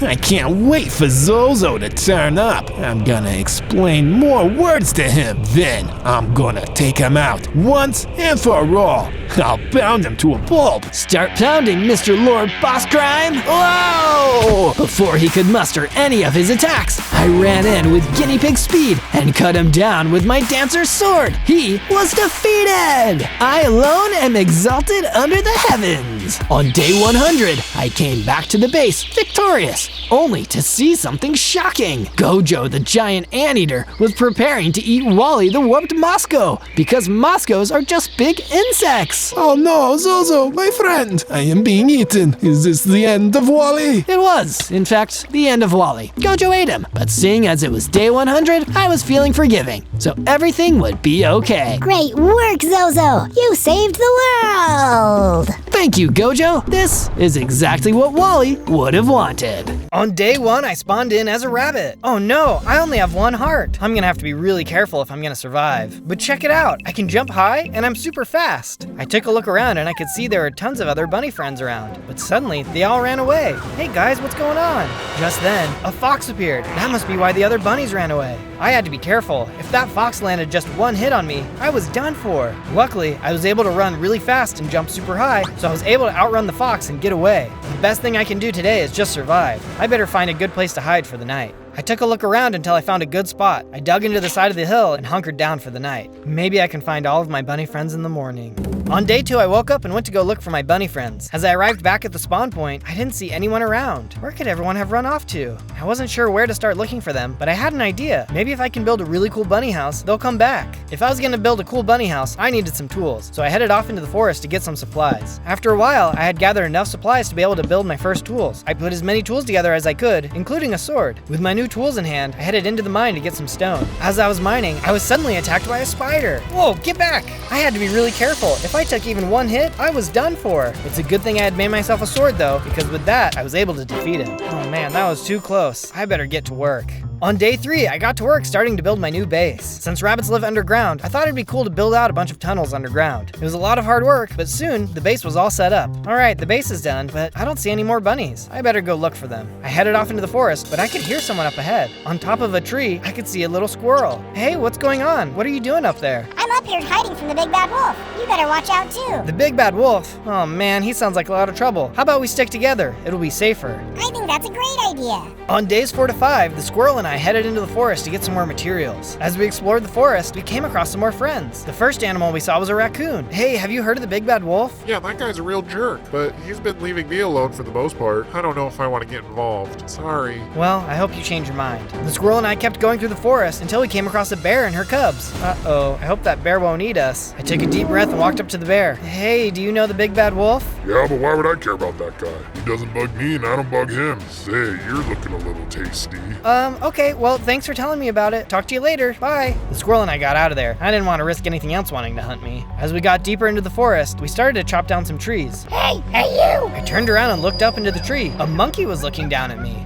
I can't wait for Zozo to turn up. I'm gonna explain more words to him. Then I'm gonna take him out once and for all. I'll bound him to a bulb. Start pounding, Mr. Lord Boss Crime! Whoa! Before he could muster any of his attacks, I ran in with guinea pig speed and cut him down with my dancer's sword. He was defeated! I alone am exalted under the heavens. On day 100, I came back to the base victorious, only to see something shocking. Gojo, the giant anteater, was preparing to eat Wally, the warped Moscow, because Moscows are just big insects. Oh no, Zozo, my friend! I am being eaten. Is this the end of Wally? It was, in fact, the end of Wally. Gojo ate him, but seeing as it was day 100, I was feeling forgiving, so everything would be okay. Great work, Zozo! You saved the world! Thank you, Gojo. This is exactly what Wally would have wanted. On day 1, I spawned in as a rabbit. Oh no, I only have 1 heart. I'm gonna have to be really careful if I'm gonna survive. But check it out, I can jump high and I'm super fast. I took a look around and I could see there were tons of other bunny friends around. But suddenly, they all ran away. Hey guys, what's going on? Just then, a fox appeared. That must be why the other bunnies ran away. I had to be careful. If that fox landed just 1 hit on me, I was done for. Luckily, I was able to run really fast and jump super high, so I was able to outrun the fox and get away. The best thing I can do today is just survive. I better find a good place to hide for the night. I took a look around until I found a good spot. I dug into the side of the hill and hunkered down for the night. Maybe I can find all of my bunny friends in the morning. On day 2, I woke up and went to go look for my bunny friends. As I arrived back at the spawn point, I didn't see anyone around. Where could everyone have run off to? I wasn't sure where to start looking for them, but I had an idea. Maybe if I can build a really cool bunny house, they'll come back. If I was gonna build a cool bunny house, I needed some tools, so I headed off into the forest to get some supplies. After a while, I had gathered enough supplies to be able to build my first tools. I put as many tools together as I could, including a sword. With my new tools in hand, I headed into the mine to get some stone. As I was mining, I was suddenly attacked by a spider. Whoa, get back! I had to be really careful. If I took even 1 hit, I was done for. It's a good thing I had made myself a sword though, because with that, I was able to defeat him. Oh man, that was too close. I better get to work. On day 3, I got to work starting to build my new base. Since rabbits live underground, I thought it'd be cool to build out a bunch of tunnels underground. It was a lot of hard work, but soon the base was all set up. Alright, the base is done, but I don't see any more bunnies. I better go look for them. I headed off into the forest, but I could hear someone up ahead. On top of a tree, I could see a little squirrel. Hey, what's going on? What are you doing up there? I'm up here hiding from the big bad wolf. You better watch out too. The big bad wolf? Oh man, he sounds like a lot of trouble. How about we stick together? It'll be safer. I think that's a great idea. On days 4 to 5, the squirrel and I headed into the forest to get some more materials. As we explored the forest, we came across some more friends. The first animal we saw was a raccoon. Hey, have you heard of the big bad wolf? Yeah, that guy's a real jerk, but he's been leaving me alone for the most part. I don't know if I want to get involved. Sorry. Well, I hope you change your mind. The squirrel and I kept going through the forest until we came across a bear and her cubs. Uh-oh, I hope that bear won't eat us. I took a deep breath and walked up to the bear. Hey, do you know the big bad wolf? Yeah, but why would I care about that guy? He doesn't bug me and I don't bug him. Say, you're looking a little tasty. Okay, well, thanks for telling me about it. Talk to you later. Bye. The squirrel and I got out of there. I didn't want to risk anything else wanting to hunt me. As we got deeper into the forest, we started to chop down some trees. Hey you! I turned around and looked up into the tree. A monkey was looking down at me.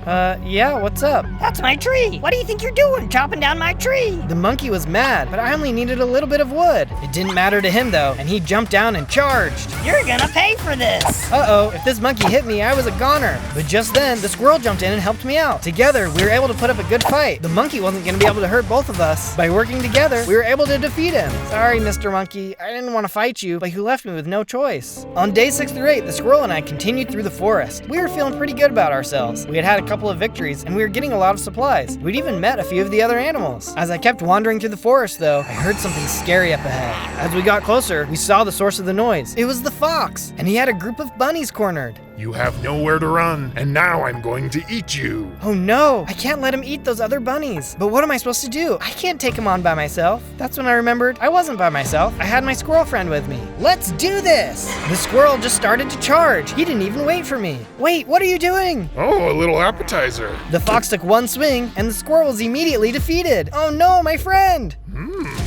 Yeah, what's up? That's my tree. What do you think you're doing, chopping down my tree? The monkey was mad, but I only needed a little bit of wood. It didn't matter to him though, and he jumped down and charged. You're gonna pay for this. Uh-oh, if this monkey hit me, I was a goner. But just then, the squirrel jumped in and helped me out. Together, we were able to put up a good fight. The monkey wasn't gonna be able to hurt both of us. By working together, we were able to defeat him. Sorry, Mr. Monkey, I didn't want to fight you, but you left me with no choice. On day 6 through 8, the squirrel and I continued through the forest. We were feeling pretty good about ourselves. We had had a couple of victories, and we were getting a lot of supplies. We'd even met a few of the other animals. As I kept wandering through the forest, though, I heard something scary scary up ahead. As we got closer, we saw the source of the noise. It was the fox, and he had a group of bunnies cornered. You have nowhere to run, and now I'm going to eat you. Oh no, I can't let him eat those other bunnies. But what am I supposed to do? I can't take him on by myself. That's when I remembered I wasn't by myself. I had my squirrel friend with me. Let's do this! The squirrel just started to charge. He didn't even wait for me. Wait, what are you doing? Oh, a little appetizer. The fox took one swing, and the squirrel was immediately defeated. Oh no, my friend!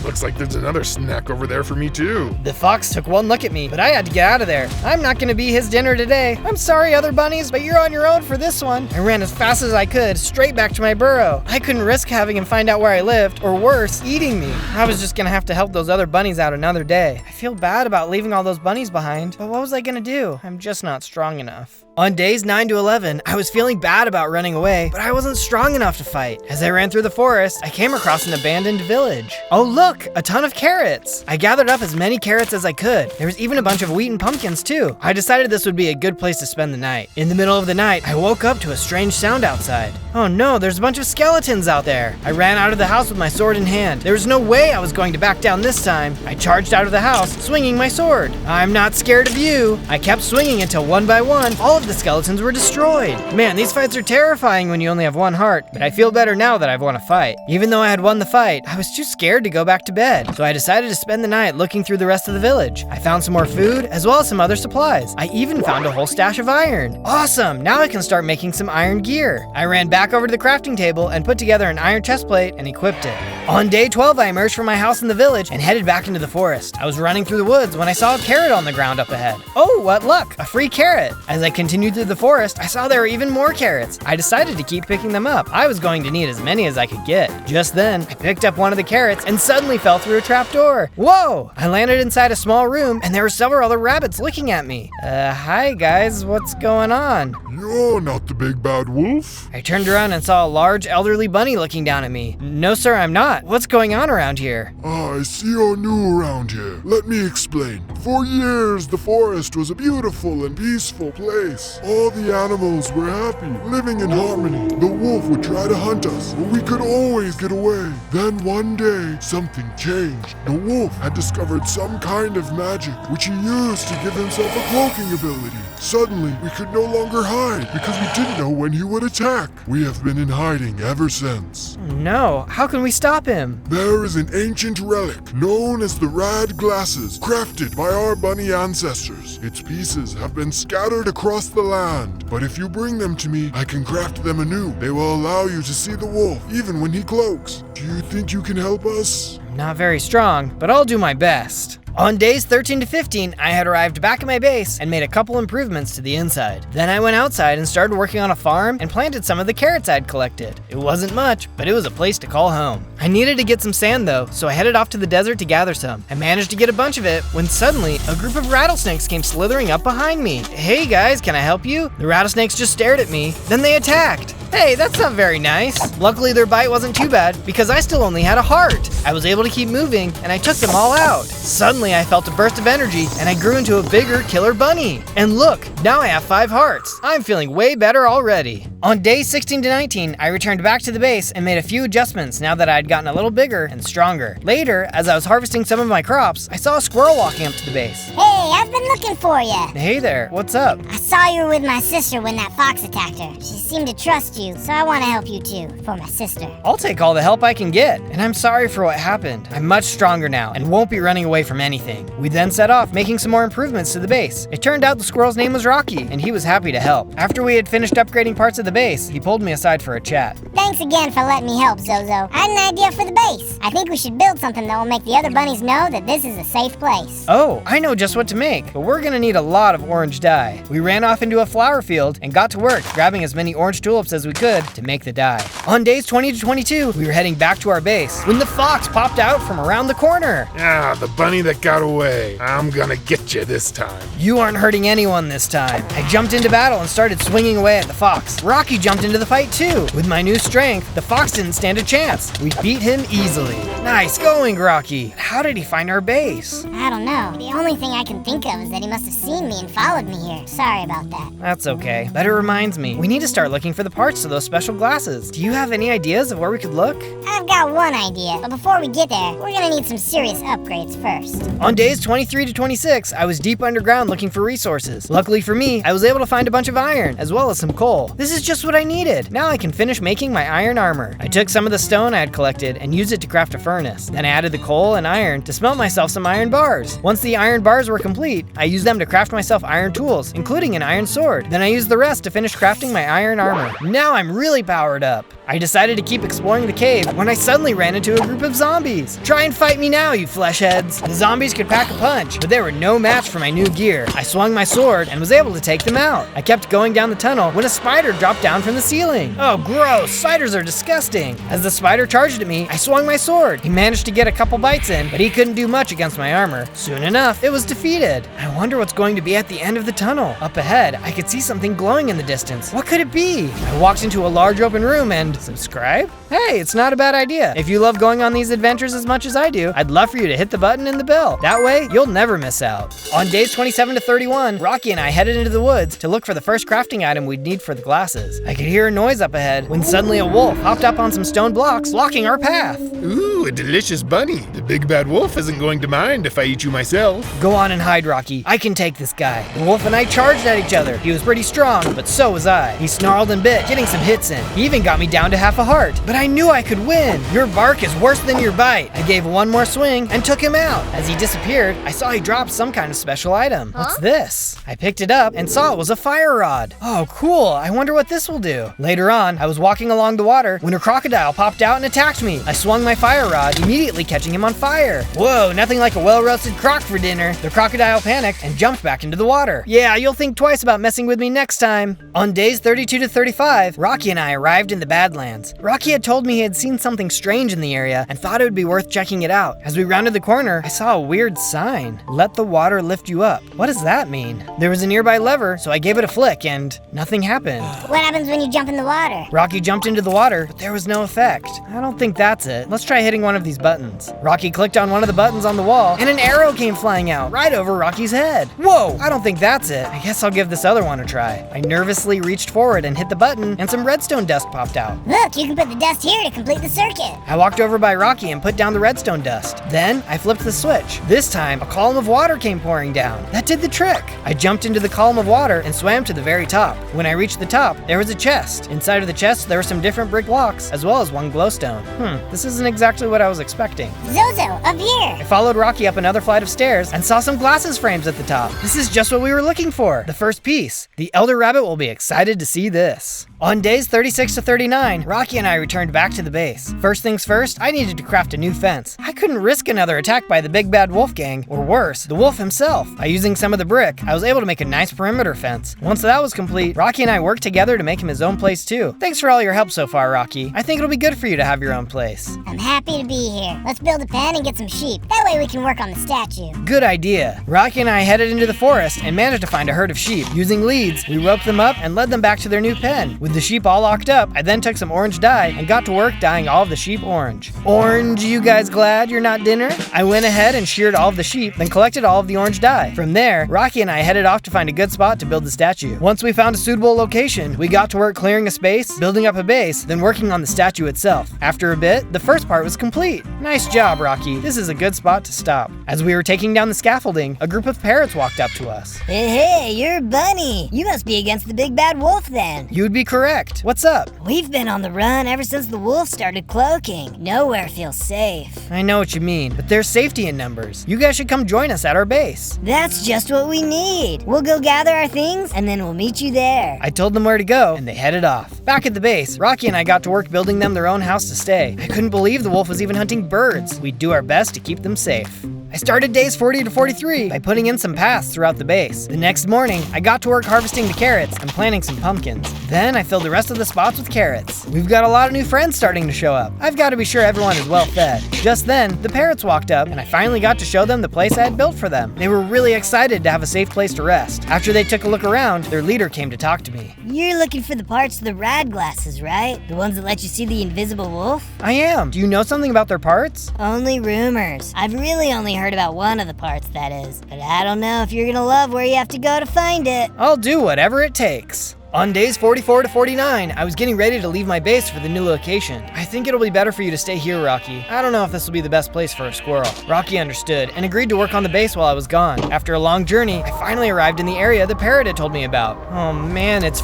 Looks like there's another snack over there for me too. The fox took one look at me, but I had to get out of there. I'm not gonna be his dinner today. I'm sorry, other bunnies, but you're on your own for this one. I ran as fast as I could, straight back to my burrow. I couldn't risk having him find out where I lived, or worse, eating me. I was just gonna have to help those other bunnies out another day. I feel bad about leaving all those bunnies behind, but what was I gonna do? I'm just not strong enough. On days 9 to 11, I was feeling bad about running away, but I wasn't strong enough to fight. As I ran through the forest, I came across an abandoned village. Oh look, a ton of carrots! I gathered up as many carrots as I could. There was even a bunch of wheat and pumpkins too. I decided this would be a good place to spend the night. In the middle of the night, I woke up to a strange sound outside. Oh no, there's a bunch of skeletons out there. I ran out of the house with my sword in hand. There was no way I was going to back down this time. I charged out of the house, swinging my sword. I'm not scared of you. I kept swinging until one by one, all of the skeletons were destroyed. Man, these fights are terrifying when you only have one heart, but I feel better now that I've won a fight. Even though I had won the fight, I was too scared to go back to bed, so I decided to spend the night looking through the rest of the village. I found some more food, as well as some other supplies. I even found a whole stash of iron. Awesome, now I can start making some iron gear. I ran back over to the crafting table and put together an iron chest plate and equipped it. On day 12, I emerged from my house in the village and headed back into the forest. I was running through the woods when I saw a carrot on the ground up ahead. Oh, what luck, a free carrot. As I continued through the forest, I saw there were even more carrots. I decided to keep picking them up. I was going to need as many as I could get. Just then, I picked up one of the carrots and suddenly fell through a trapdoor. Whoa! I landed inside a small room and there were several other rabbits looking at me. Hi guys, what's going on? You're not the big bad wolf. I turned around and saw a large elderly bunny looking down at me. No sir, I'm not. What's going on around here? I see you're new around here. Let me explain. For years, the forest was a beautiful and peaceful place. All the animals were happy, living in harmony. The wolf would try to hunt us, but we could always get away. Then one day, something changed. The wolf had discovered some kind of magic, which he used to give himself a cloaking ability. Suddenly, we could no longer hide because we didn't know when he would attack. We have been in hiding ever since. No, how can we stop him? There is an ancient relic known as the Rad Glasses, crafted by our bunny ancestors. Its pieces have been scattered across the land, but if you bring them to me, I can craft them anew. They will allow you to see the wolf, even when he cloaks. Do you think you can help us? Not very strong, but I'll do my best. On days 13 to 15, I had arrived back at my base and made a couple improvements to the inside. Then I went outside and started working on a farm and planted some of the carrots I'd collected. It wasn't much, but it was a place to call home. I needed to get some sand though, so I headed off to the desert to gather some. I managed to get a bunch of it when suddenly a group of rattlesnakes came slithering up behind me. Hey guys, can I help you? The rattlesnakes just stared at me, then they attacked. Hey, that's not very nice. Luckily their bite wasn't too bad because I still only had a heart. I was able to keep moving and I took them all out. Suddenly I felt a burst of energy and I grew into a bigger killer bunny. And look, now I have 5 hearts. I'm feeling way better already. On days 16 to 19, I returned back to the base and made a few adjustments now that I'd gotten a little bigger and stronger. Later, as I was harvesting some of my crops, I saw a squirrel walking up to the base. Hey, I've been looking for you. Hey there, what's up? I saw you were with my sister when that fox attacked her. She seemed to trust you, so I want to help you too, for my sister. I'll take all the help I can get, and I'm sorry for what happened. I'm much stronger now and won't be running away from anything. We then set off, making some more improvements to the base. It turned out the squirrel's name was Rocky, and he was happy to help. After we had finished upgrading parts of the base, he pulled me aside for a chat. Thanks again for letting me help, Zozo. I had an idea for the base. I think we should build something that will make the other bunnies know that this is a safe place. Oh, I know just what to make, but we're gonna need a lot of orange dye. We ran off into a flower field and got to work, grabbing as many orange tulips as we could to make the dye. On days 20 to 22, we were heading back to our base when the fox popped out from around the corner. Ah, the bunny that got away. I'm gonna get you this time. You aren't hurting anyone this time. I jumped into battle and started swinging away at the fox. Rocky jumped into the fight too. With my new strength, the fox didn't stand a chance. We beat him easily. Nice going, Rocky. How did he find our base? I don't know. The only thing I can think of is that he must have seen me and followed me here. Sorry about that. That's okay. But it reminds me, we need to start looking for the parts to those special glasses. Do you have any ideas of where we could look? I've got one idea, but before we get there, we're gonna need some serious upgrades first. On days 23 to 26, I was deep underground looking for resources. Luckily for me, I was able to find a bunch of iron, as well as some coal. This is just what I needed. Now I can finish making my iron armor. I took some of the stone I had collected and used it to craft a furnace. Then I added the coal and iron to smelt myself some iron bars. Once the iron bars were complete, I used them to craft myself iron tools, including an iron sword. Then I used the rest to finish crafting my iron armor. Now I'm really powered up. I decided to keep exploring the cave when I suddenly ran into a group of zombies. Try and fight me now, you flesh heads. The zombies could pack a punch, but they were no match for my new gear. I swung my sword and was able to take them out. I kept going down the tunnel when a spider dropped down from the ceiling. Oh, gross, spiders are disgusting. As the spider charged at me, I swung my sword. He managed to get a couple bites in, but he couldn't do much against my armor. Soon enough, it was defeated. I wonder what's going to be at the end of the tunnel. Up ahead, I could see something glowing in the distance. What could it be? I walked into a large open room and subscribe? Hey, it's not a bad idea. If you love going on these adventures as much as I do, I'd love for you to hit the button and the bell. That way, you'll never miss out. On days 27 to 31, Rocky and I headed into the woods to look for the first crafting item we'd need for the glasses. I could hear a noise up ahead when suddenly a wolf hopped up on some stone blocks, blocking our path. Ooh, a delicious bunny. The big bad wolf isn't going to mind if I eat you myself. Go on and hide, Rocky. I can take this guy. The wolf and I charged at each other. He was pretty strong, but so was I. He snarled and bit, getting some hits in. He even got me down to half a heart. But I knew I could win. Your bark is worse than your bite. I gave one more swing and took him out. As he disappeared, I saw he dropped some kind of special item. What's this? I picked it up and saw it was a fire rod. Oh, cool. I wonder what this will do. Later on, I was walking along the water when a crocodile popped out and attacked me. I swung my fire rod, immediately catching him on fire. Whoa, nothing like a well-roasted croc for dinner. The crocodile panicked and jumped back into the water. Yeah, you'll think twice about messing with me next time. On days 32 to 35, Rocky and I arrived in the Badlands. Rocky had told me he had seen something strange in the area and thought it would be worth checking it out. As we rounded the corner, I saw a weird sign. Let the water lift you up. What does that mean? There was a nearby lever, so I gave it a flick and nothing happened. What happens when you jump in the water? Rocky jumped into the water, but there was no effect. I don't think that's it. Let's try hitting one of these buttons. Rocky clicked on one of the buttons on the wall and an arrow came flying out right over Rocky's head. Whoa, I don't think that's it. I guess I'll give this other one a try. I nervously reached forward and hit the button and some redstone dust popped out. Look, you can put the dust here to complete the circuit. I walked over by Rocky and put down the redstone dust. Then I flipped the switch. This time, a column of water came pouring down. That did the trick. I jumped into the column of water and swam to the very top. When I reached the top, there was a chest. Inside of the chest, there were some different brick blocks, as well as one glowstone. This isn't exactly what I was expecting. Zozo, up here. I followed Rocky up another flight of stairs and saw some glasses frames at the top. This is just what we were looking for. The first piece. The Elder Rabbit will be excited to see this. On days 36 to 39, Rocky and I returned back to the base. First things first, I needed to craft a new fence. I couldn't risk another attack by the big bad wolf gang, or worse, the wolf himself. By using some of the brick, I was able to make a nice perimeter fence. Once that was complete, Rocky and I worked together to make him his own place too. Thanks for all your help so far, Rocky. I think it'll be good for you to have your own place. I'm happy to be here. Let's build a pen and get some sheep. That way we can work on the statue. Good idea. Rocky and I headed into the forest and managed to find a herd of sheep. Using leads, we roped them up and led them back to their new pen. With the sheep all locked up, I then took some orange dye and got to work dyeing all of the sheep orange. Orange, you guys glad you're not dinner? I went ahead and sheared all of the sheep, then collected all of the orange dye. From there, Rocky and I headed off to find a good spot to build the statue. Once we found a suitable location, we got to work clearing a space, building up a base, then working on the statue itself. After a bit, the first part was complete. Nice job, Rocky. This is a good spot to stop. As we were taking down the scaffolding, a group of parrots walked up to us. Hey, you're a bunny. You must be against the big bad wolf then. You'd be correct. What's up? We've been on the run ever since the wolf started cloaking. Nowhere feels safe. I know what you mean, but there's safety in numbers. You guys should come join us at our base. That's just what we need. We'll go gather our things and then we'll meet you there. I told them where to go, and they headed off. Back at the base, Rocky and I got to work building them their own house to stay. I couldn't believe the wolf was even hunting birds. We'd do our best to keep them safe. I started days 40 to 43 by putting in some paths throughout the base. The next morning, I got to work harvesting the carrots and planting some pumpkins. Then I filled the rest of the spots with carrots. We've got a lot of new friends starting to show up. I've got to be sure everyone is well fed. Just then, the parrots walked up, and I finally got to show them the place I had built for them. They were really excited to have a safe place to rest. After they took a look around, their leader came to talk to me. You're looking for the parts of the rad glasses, right? The ones that let you see the invisible wolf? I am. Do you know something about their parts? Only rumors. I've really only heard about one of the parts, that is. But I don't know if you're gonna love where you have to go to find it. I'll do whatever it takes. On days 44 to 49, I was getting ready to leave my base for the new location. I think it'll be better for you to stay here, Rocky. I don't know if this will be the best place for a squirrel. Rocky understood and agreed to work on the base while I was gone. After a long journey, I finally arrived in the area the parrot had told me about. Oh man, it's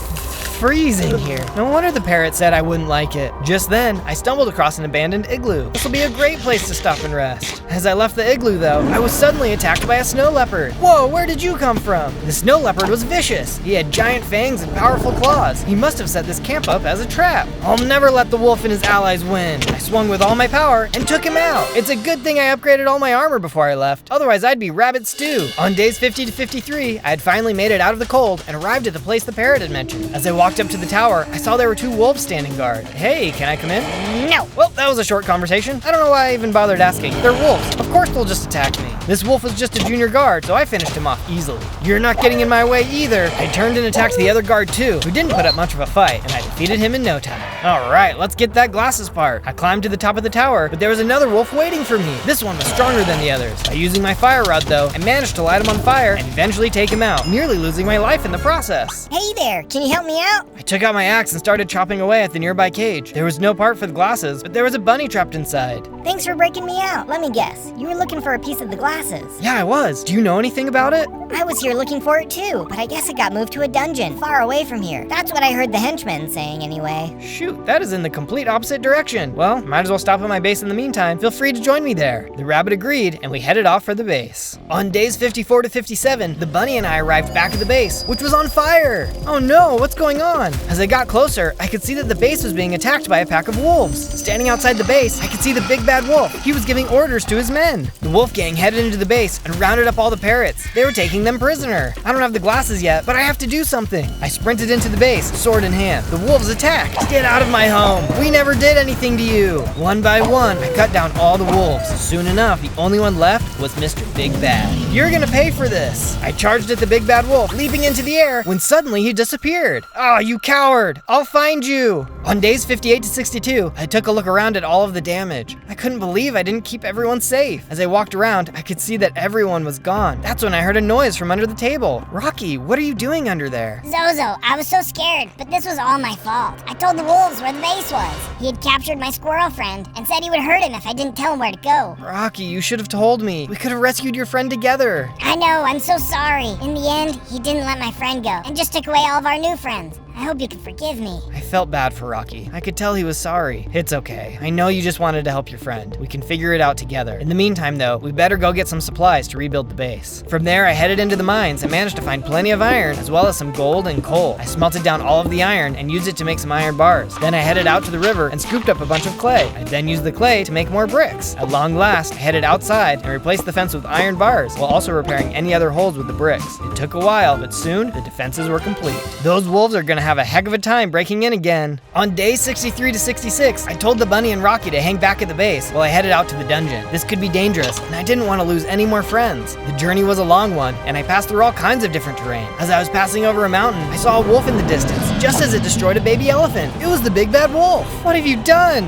freezing here. No wonder the parrot said I wouldn't like it. Just then, I stumbled across an abandoned igloo. This will be a great place to stop and rest. As I left the igloo though, I was suddenly attacked by a snow leopard. Whoa, where did you come from? The snow leopard was vicious. He had giant fangs and powerful claws. He must have set this camp up as a trap. I'll never let the wolf and his allies win. I swung with all my power and took him out. It's a good thing I upgraded all my armor before I left. Otherwise, I'd be rabbit stew. On days 50 to 53, I had finally made it out of the cold and arrived at the place the parrot had mentioned. As I walked up to the tower, I saw there were 2 wolves standing guard. Hey, can I come in? No. Well, that was a short conversation. I don't know why I even bothered asking. They're wolves. Of course they'll just attack me. This wolf was just a junior guard, so I finished him off easily. You're not getting in my way either. I turned and attacked the other guard too, who didn't put up much of a fight, and I defeated him in no time. All right, let's get that glasses part. I climbed to the top of the tower, but there was another wolf waiting for me. This one was stronger than the others. By using my fire rod though, I managed to light him on fire and eventually take him out, nearly losing my life in the process. Hey there, can you help me out? I took out my axe and started chopping away at the nearby cage. There was no part for the glasses, but there was a bunny trapped inside. Thanks for breaking me out. Let me guess, you were looking for a piece of the glasses. Yeah, I was. Do you know anything about it? I was here looking for it too, but I guess it got moved to a dungeon far away from here. That's what I heard the henchmen saying anyway. Shoot, that is in the complete opposite direction. Well, might as well stop at my base in the meantime. Feel free to join me there. The rabbit agreed, and we headed off for the base. On days 54 to 57, the bunny and I arrived back at the base, which was on fire. Oh no, what's going on? As I got closer, I could see that the base was being attacked by a pack of wolves. Standing outside the base, I could see the big bad wolf. He was giving orders to his men. The wolf gang headed into the base and rounded up all the parrots. They were taking them prisoner. I don't have the glasses yet, but I have to do something. I sprinted into the base, sword in hand. The wolves attacked. Get out of my home. We never did anything to you. One by one, I cut down all the wolves. Soon enough, the only one left was Mr. Big Bad. You're gonna pay for this. I charged at the big bad wolf, leaping into the air, when suddenly he disappeared. Oh, you coward. I'll find you. On days 58 to 62, I took a look around at all of the damage. I couldn't believe I didn't keep everyone safe. As I walked around, I could see that everyone was gone. That's when I heard a noise from under the table. Rocky, what are you doing under there? Zozo, I was so scared, but this was all my fault. I told the wolves where the base was. He had captured my squirrel friend and said he would hurt him if I didn't tell him where to go. Rocky, you should have told me. We could have rescued your friend together. I know, I'm so sorry. In the end, he didn't let my friend go and just took away all of our new friends. I hope you can forgive me. I felt bad for Rocky. I could tell he was sorry. It's okay. I know you just wanted to help your friend. We can figure it out together. In the meantime, though, we better go get some supplies to rebuild the base. From there, I headed into the mines and managed to find plenty of iron, as well as some gold and coal. I smelted down all of the iron and used it to make some iron bars. Then I headed out to the river and scooped up a bunch of clay. I then used the clay to make more bricks. At long last, I headed outside and replaced the fence with iron bars, while also repairing any other holes with the bricks. It took a while, but soon the defenses were complete. Those wolves are gonna have a heck of a time breaking in again. On day 63 to 66, I told the bunny and Rocky to hang back at the base while I headed out to the dungeon. This could be dangerous, and I didn't want to lose any more friends. The journey was a long one, and I passed through all kinds of different terrain. As I was passing over a mountain, I saw a wolf in the distance, just as it destroyed a baby elephant. It was the big bad wolf. What have you done?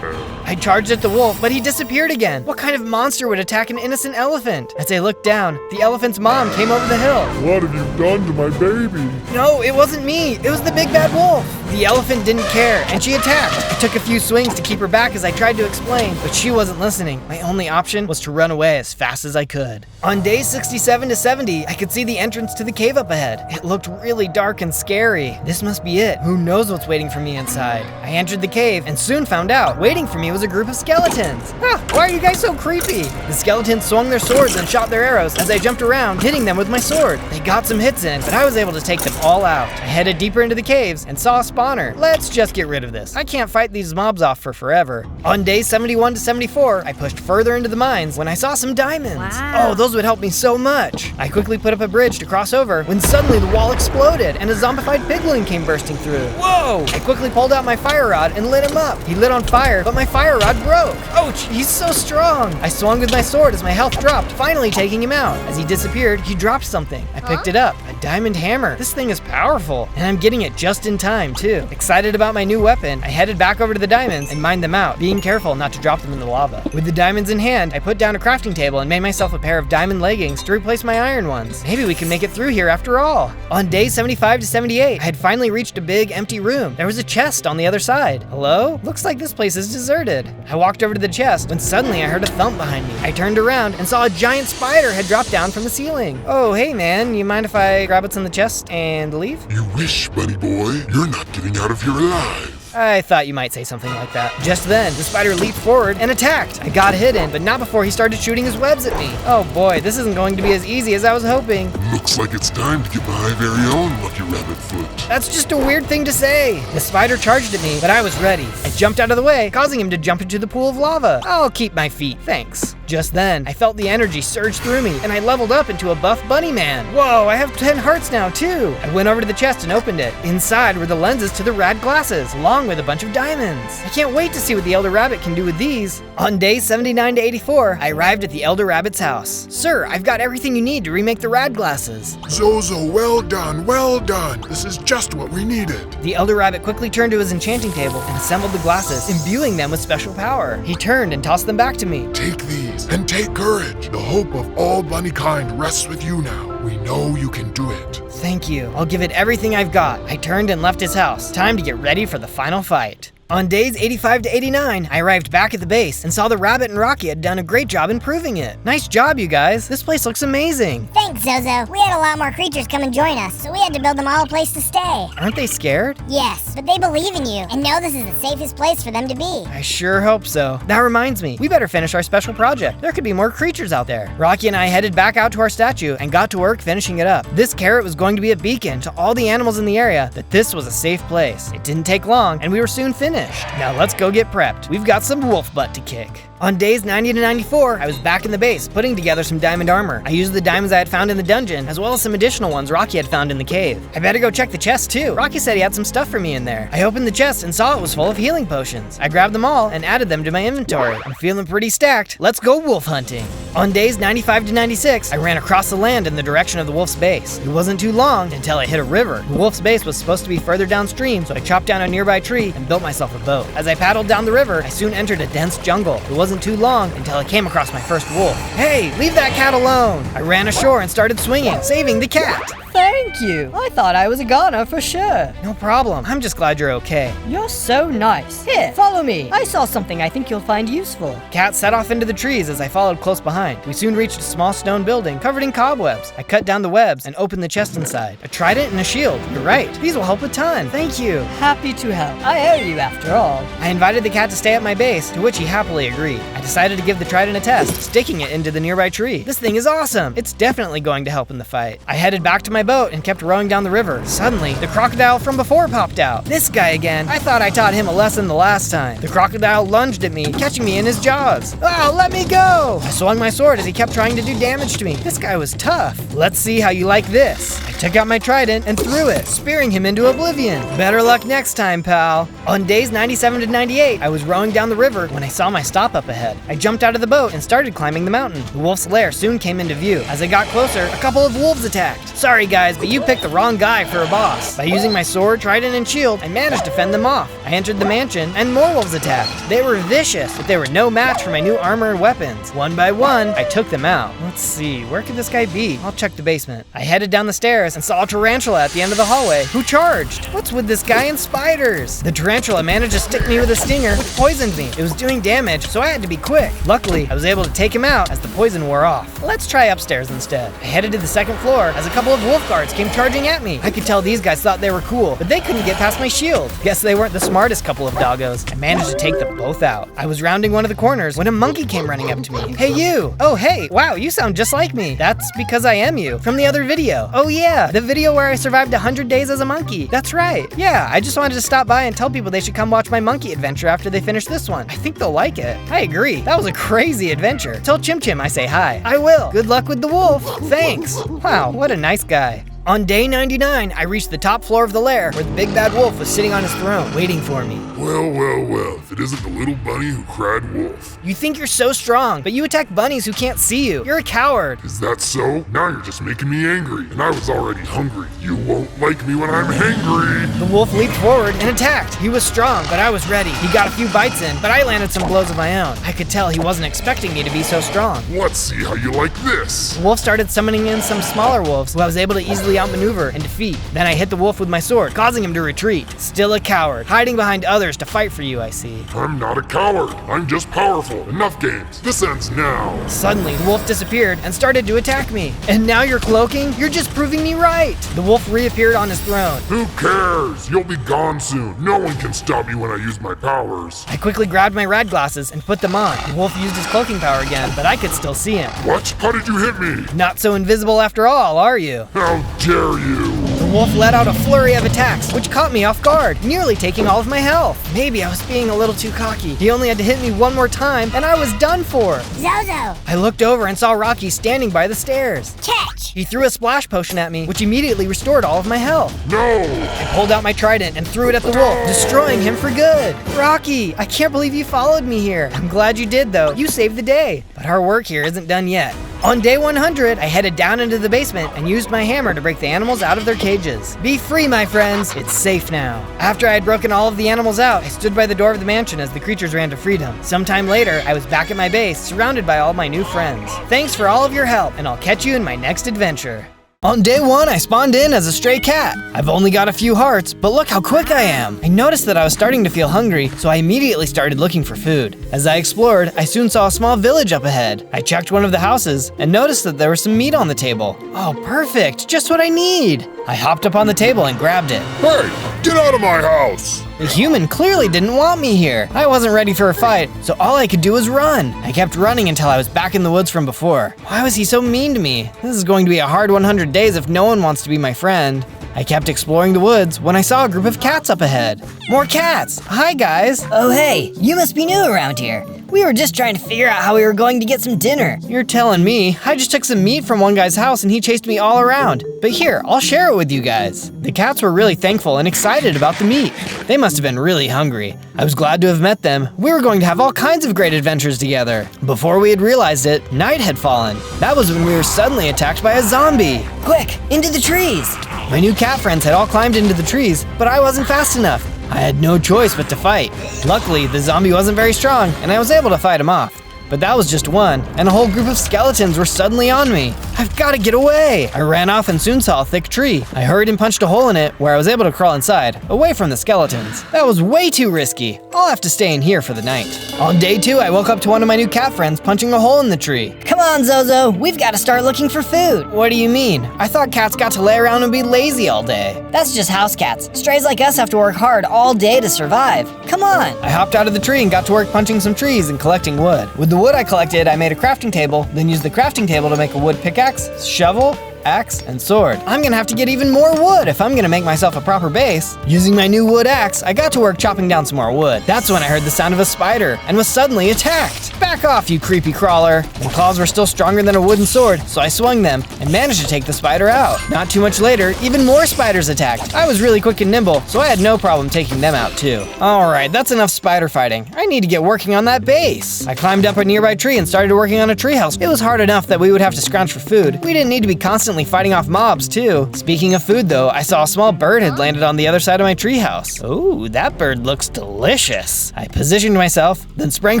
I charged at the wolf, but he disappeared again. What kind of monster would attack an innocent elephant? As I looked down, the elephant's mom came over the hill. What have you done to my baby? No, it wasn't me. It was the big bad wolf. The elephant didn't care, and she attacked. I took a few swings to keep her back as I tried to explain, but she wasn't listening. My only option was to run away as fast as I could. On days 67 to 70, I could see the entrance to the cave up ahead. It looked really dark and scary. This must be it. Who knows what's waiting for me inside? I entered the cave and soon found out. Waiting for me was was a group of skeletons. Ah, why are you guys so creepy? The skeletons swung their swords and shot their arrows as I jumped around, hitting them with my sword. They got some hits in, but I was able to take them all out. I headed deeper into the caves and saw a spawner. Let's just get rid of this. I can't fight these mobs off for forever. On days 71 to 74, I pushed further into the mines when I saw some diamonds. Wow. Oh, those would help me so much. I quickly put up a bridge to cross over when suddenly the wall exploded and a zombified piglin came bursting through. Whoa! I quickly pulled out my fire rod and lit him up. He lit on fire, but my fire rod broke. Ouch, he's so strong. I swung with my sword as my health dropped, finally taking him out. As he disappeared, he dropped something. I picked it up, a diamond hammer. This thing is powerful, and I'm getting it just in time too. Excited about my new weapon, I headed back over to the diamonds and mined them out, being careful not to drop them in the lava. With the diamonds in hand, I put down a crafting table and made myself a pair of diamond leggings to replace my iron ones. Maybe we can make it through here after all. On days 75 to 78, I had finally reached a big empty room. There was a chest on the other side. Hello? Looks like this place is deserted. I walked over to the chest when suddenly I heard a thump behind me. I turned around and saw a giant spider had dropped down from the ceiling. Oh, hey man, you mind if I grab what's in the chest and leave? You wish, buddy boy. You're not getting out of here alive. I thought you might say something like that. Just then, the spider leaped forward and attacked. I got hidden, but not before he started shooting his webs at me. Oh boy, this isn't going to be as easy as I was hoping. Looks like it's time to get my very own lucky rabbit foot. That's just a weird thing to say. The spider charged at me, but I was ready. I jumped out of the way, causing him to jump into the pool of lava. I'll keep my feet, thanks. Just then, I felt the energy surge through me, and I leveled up into a buff bunny man. Whoa, I have 10 hearts now too. I went over to the chest and opened it. Inside were the lenses to the rad glasses, along with a bunch of diamonds. I can't wait to see what the Elder Rabbit can do with these. On days 79 to 84, I arrived at the Elder Rabbit's house. Sir, I've got everything you need to remake the rad glasses. Zozo, well done, well done. This is just what we needed. The Elder Rabbit quickly turned to his enchanting table and assembled the glasses, imbuing them with special power. He turned and tossed them back to me. Take these and take courage. The hope of all bunny kind rests with you now. We know you can do it. Thank you. I'll give it everything I've got. I turned and left his house. Time to get ready for the final fight. On days 85 to 89, I arrived back at the base and saw the rabbit and Rocky had done a great job improving it. Nice job, you guys. This place looks amazing. Thanks, Zozo. We had a lot more creatures come and join us, so we had to build them all a place to stay. Aren't they scared? Yes, but they believe in you and know this is the safest place for them to be. I sure hope so. That reminds me, we better finish our special project. There could be more creatures out there. Rocky and I headed back out to our statue and got to work finishing it up. This carrot was going to be a beacon to all the animals in the area that this was a safe place. It didn't take long, and we were soon finished. Now let's go get prepped. We've got some wolf butt to kick. On days 90 to 94, I was back in the base, putting together some diamond armor. I used the diamonds I had found in the dungeon, as well as some additional ones Rocky had found in the cave. I better go check the chest too. Rocky said he had some stuff for me in there. I opened the chest and saw it was full of healing potions. I grabbed them all and added them to my inventory. I'm feeling pretty stacked. Let's go wolf hunting. On days 95 to 96, I ran across the land in the direction of the wolf's base. It wasn't too long until I hit a river. The wolf's base was supposed to be further downstream, so I chopped down a nearby tree and built myself a boat. As I paddled down the river, I soon entered a dense jungle. It wasn't too long until I came across my first wolf. Hey, leave that cat alone! I ran ashore and started swinging, saving the cat. Thank you. I thought I was a goner for sure. No problem. I'm just glad you're okay. You're so nice. Here, follow me. I saw something I think you'll find useful. Cat set off into the trees as I followed close behind. We soon reached a small stone building covered in cobwebs. I cut down the webs and opened the chest inside. A trident and a shield. You're right. These will help a ton. Thank you. Happy to help. I owe you after all. I invited the cat to stay at my base, to which he happily agreed. I decided to give the trident a test, sticking it into the nearby tree. This thing is awesome. It's definitely going to help in the fight. I headed back to my boat and kept rowing down the river. Suddenly, the crocodile from before popped out. This guy again. I thought I taught him a lesson the last time. The crocodile lunged at me, catching me in his jaws. Oh, let me go! I swung my sword as he kept trying to do damage to me. This guy was tough. Let's see how you like this. I took out my trident and threw it, spearing him into oblivion. Better luck next time, pal. On days 97 to 98, I was rowing down the river when I saw my stop up ahead. I jumped out of the boat and started climbing the mountain. The wolf's lair soon came into view. As I got closer, a couple of wolves attacked. Sorry guys, but you picked the wrong guy for a boss. By using my sword, trident, and shield, I managed to fend them off. I entered the mansion, and more wolves attacked. They were vicious, but they were no match for my new armor and weapons. One by one, I took them out. Let's see, where could this guy be? I'll check the basement. I headed down the stairs stairs and saw a tarantula at the end of the hallway, who charged. What's with this guy and spiders? The tarantula managed to stick me with a stinger, which poisoned me. It was doing damage, so I had to be quick. Luckily, I was able to take him out as the poison wore off. Let's try upstairs instead. I headed to the second floor as a couple of wolf guards came charging at me. I could tell these guys thought they were cool, but they couldn't get past my shield. Guess they weren't the smartest couple of doggos. I managed to take them both out. I was rounding one of the corners when a monkey came running up to me. Hey you! Oh hey, wow, you sound just like me. That's because I am you, from the other video. Oh yeah, the video where I survived 100 days as a monkey. That's right. Yeah, I just wanted to stop by and tell people they should come watch my monkey adventure after they finish this one. I think they'll like it. I agree. That was a crazy adventure. Tell Chim Chim I say hi. I will. Good luck with the wolf. Thanks. Wow, what a nice guy. On day 99, I reached the top floor of the lair where the big bad wolf was sitting on his throne, waiting for me. Well, if it isn't the little bunny who cried wolf. You think you're so strong, but you attack bunnies who can't see you. You're a coward. Is that so? Now you're just making me angry, and I was already hungry. You won't like me when I'm hangry. The wolf leaped forward and attacked. He was strong, but I was ready. He got a few bites in, but I landed some blows of my own. I could tell he wasn't expecting me to be so strong. Let's see how you like this. The wolf started summoning in some smaller wolves who I was able to easily outmaneuver and defeat. Then I hit the wolf with my sword, causing him to retreat. Still a coward, hiding behind others to fight for you, I see. I'm not a coward. I'm just powerful. Enough games. This ends now. Suddenly, the wolf disappeared and started to attack me. And now you're cloaking? You're just proving me right. The wolf reappeared on his throne. Who cares? You'll be gone soon. No one can stop me when I use my powers. I quickly grabbed my rad glasses and put them on. The wolf used his cloaking power again, but I could still see him. What? How did you hit me? Not so invisible after all, are you? How dare you? The wolf let out a flurry of attacks, which caught me off guard, nearly taking all of my health. Maybe I was being a little too cocky. He only had to hit me one more time, and I was done for. Zozo! I looked over and saw Rocky standing by the stairs. Catch! He threw a splash potion at me, which immediately restored all of my health. No! I pulled out my trident and threw it at the wolf, destroying him for good. Rocky, I can't believe you followed me here. I'm glad you did, though. You saved the day. But our work here isn't done yet. On day 100, I headed down into the basement and used my hammer to break the animals out of their cages. Be free, my friends. It's safe now. After I had broken all of the animals out, I stood by the door of the mansion as the creatures ran to freedom. Sometime later, I was back at my base, surrounded by all my new friends. Thanks for all of your help, and I'll catch you in my next adventure. On day 1, I spawned in as a stray cat. I've only got a few hearts, but look how quick I am. I noticed that I was starting to feel hungry, so I immediately started looking for food. As I explored, I soon saw a small village up ahead. I checked one of the houses and noticed that there was some meat on the table. Oh, perfect, just what I need. I hopped up on the table and grabbed it. Hey, get out of my house! The human clearly didn't want me here. I wasn't ready for a fight, so all I could do was run. I kept running until I was back in the woods from before. Why was he so mean to me? This is going to be a hard 100 days if no one wants to be my friend. I kept exploring the woods when I saw a group of cats up ahead. More cats! Hi guys! Oh hey, you must be new around here. We were just trying to figure out how we were going to get some dinner. You're telling me? I just took some meat from one guy's house and he chased me all around. But here, I'll share it with you guys. The cats were really thankful and excited about the meat. They must have been really hungry. I was glad to have met them. We were going to have all kinds of great adventures together. Before we had realized it, night had fallen. That was when we were suddenly attacked by a zombie. Quick, into the trees! My new cat friends had all climbed into the trees, but I wasn't fast enough. I had no choice but to fight. Luckily, the zombie wasn't very strong, and I was able to fight him off. But that was just one, and a whole group of skeletons were suddenly on me. I've got to get away! I ran off and soon saw a thick tree. I hurried and punched a hole in it where I was able to crawl inside, away from the skeletons. That was way too risky. I'll have to stay in here for the night. On day 2, I woke up to one of my new cat friends punching a hole in the tree. Come on, Zozo, we've got to start looking for food. What do you mean? I thought cats got to lay around and be lazy all day. That's just house cats. Strays like us have to work hard all day to survive. Come on. I hopped out of the tree and got to work punching some trees and collecting wood. With the wood I collected, I made a crafting table, then used the crafting table to make a wood pickaxe, shovel, axe, and sword. I'm gonna have to get even more wood if I'm gonna make myself a proper base. Using my new wood axe, I got to work chopping down some more wood. That's when I heard the sound of a spider and was suddenly attacked. Back off, you creepy crawler. The claws were still stronger than a wooden sword, so I swung them and managed to take the spider out. Not too much later, even more spiders attacked. I was really quick and nimble, so I had no problem taking them out too. Alright, that's enough spider fighting. I need to get working on that base. I climbed up a nearby tree and started working on a treehouse. It was hard enough that we would have to scrounge for food. We didn't need to be constantly constantly fighting off mobs too. Speaking of food though, I saw a small bird had landed on the other side of my treehouse. Ooh, that bird looks delicious. I positioned myself, then sprang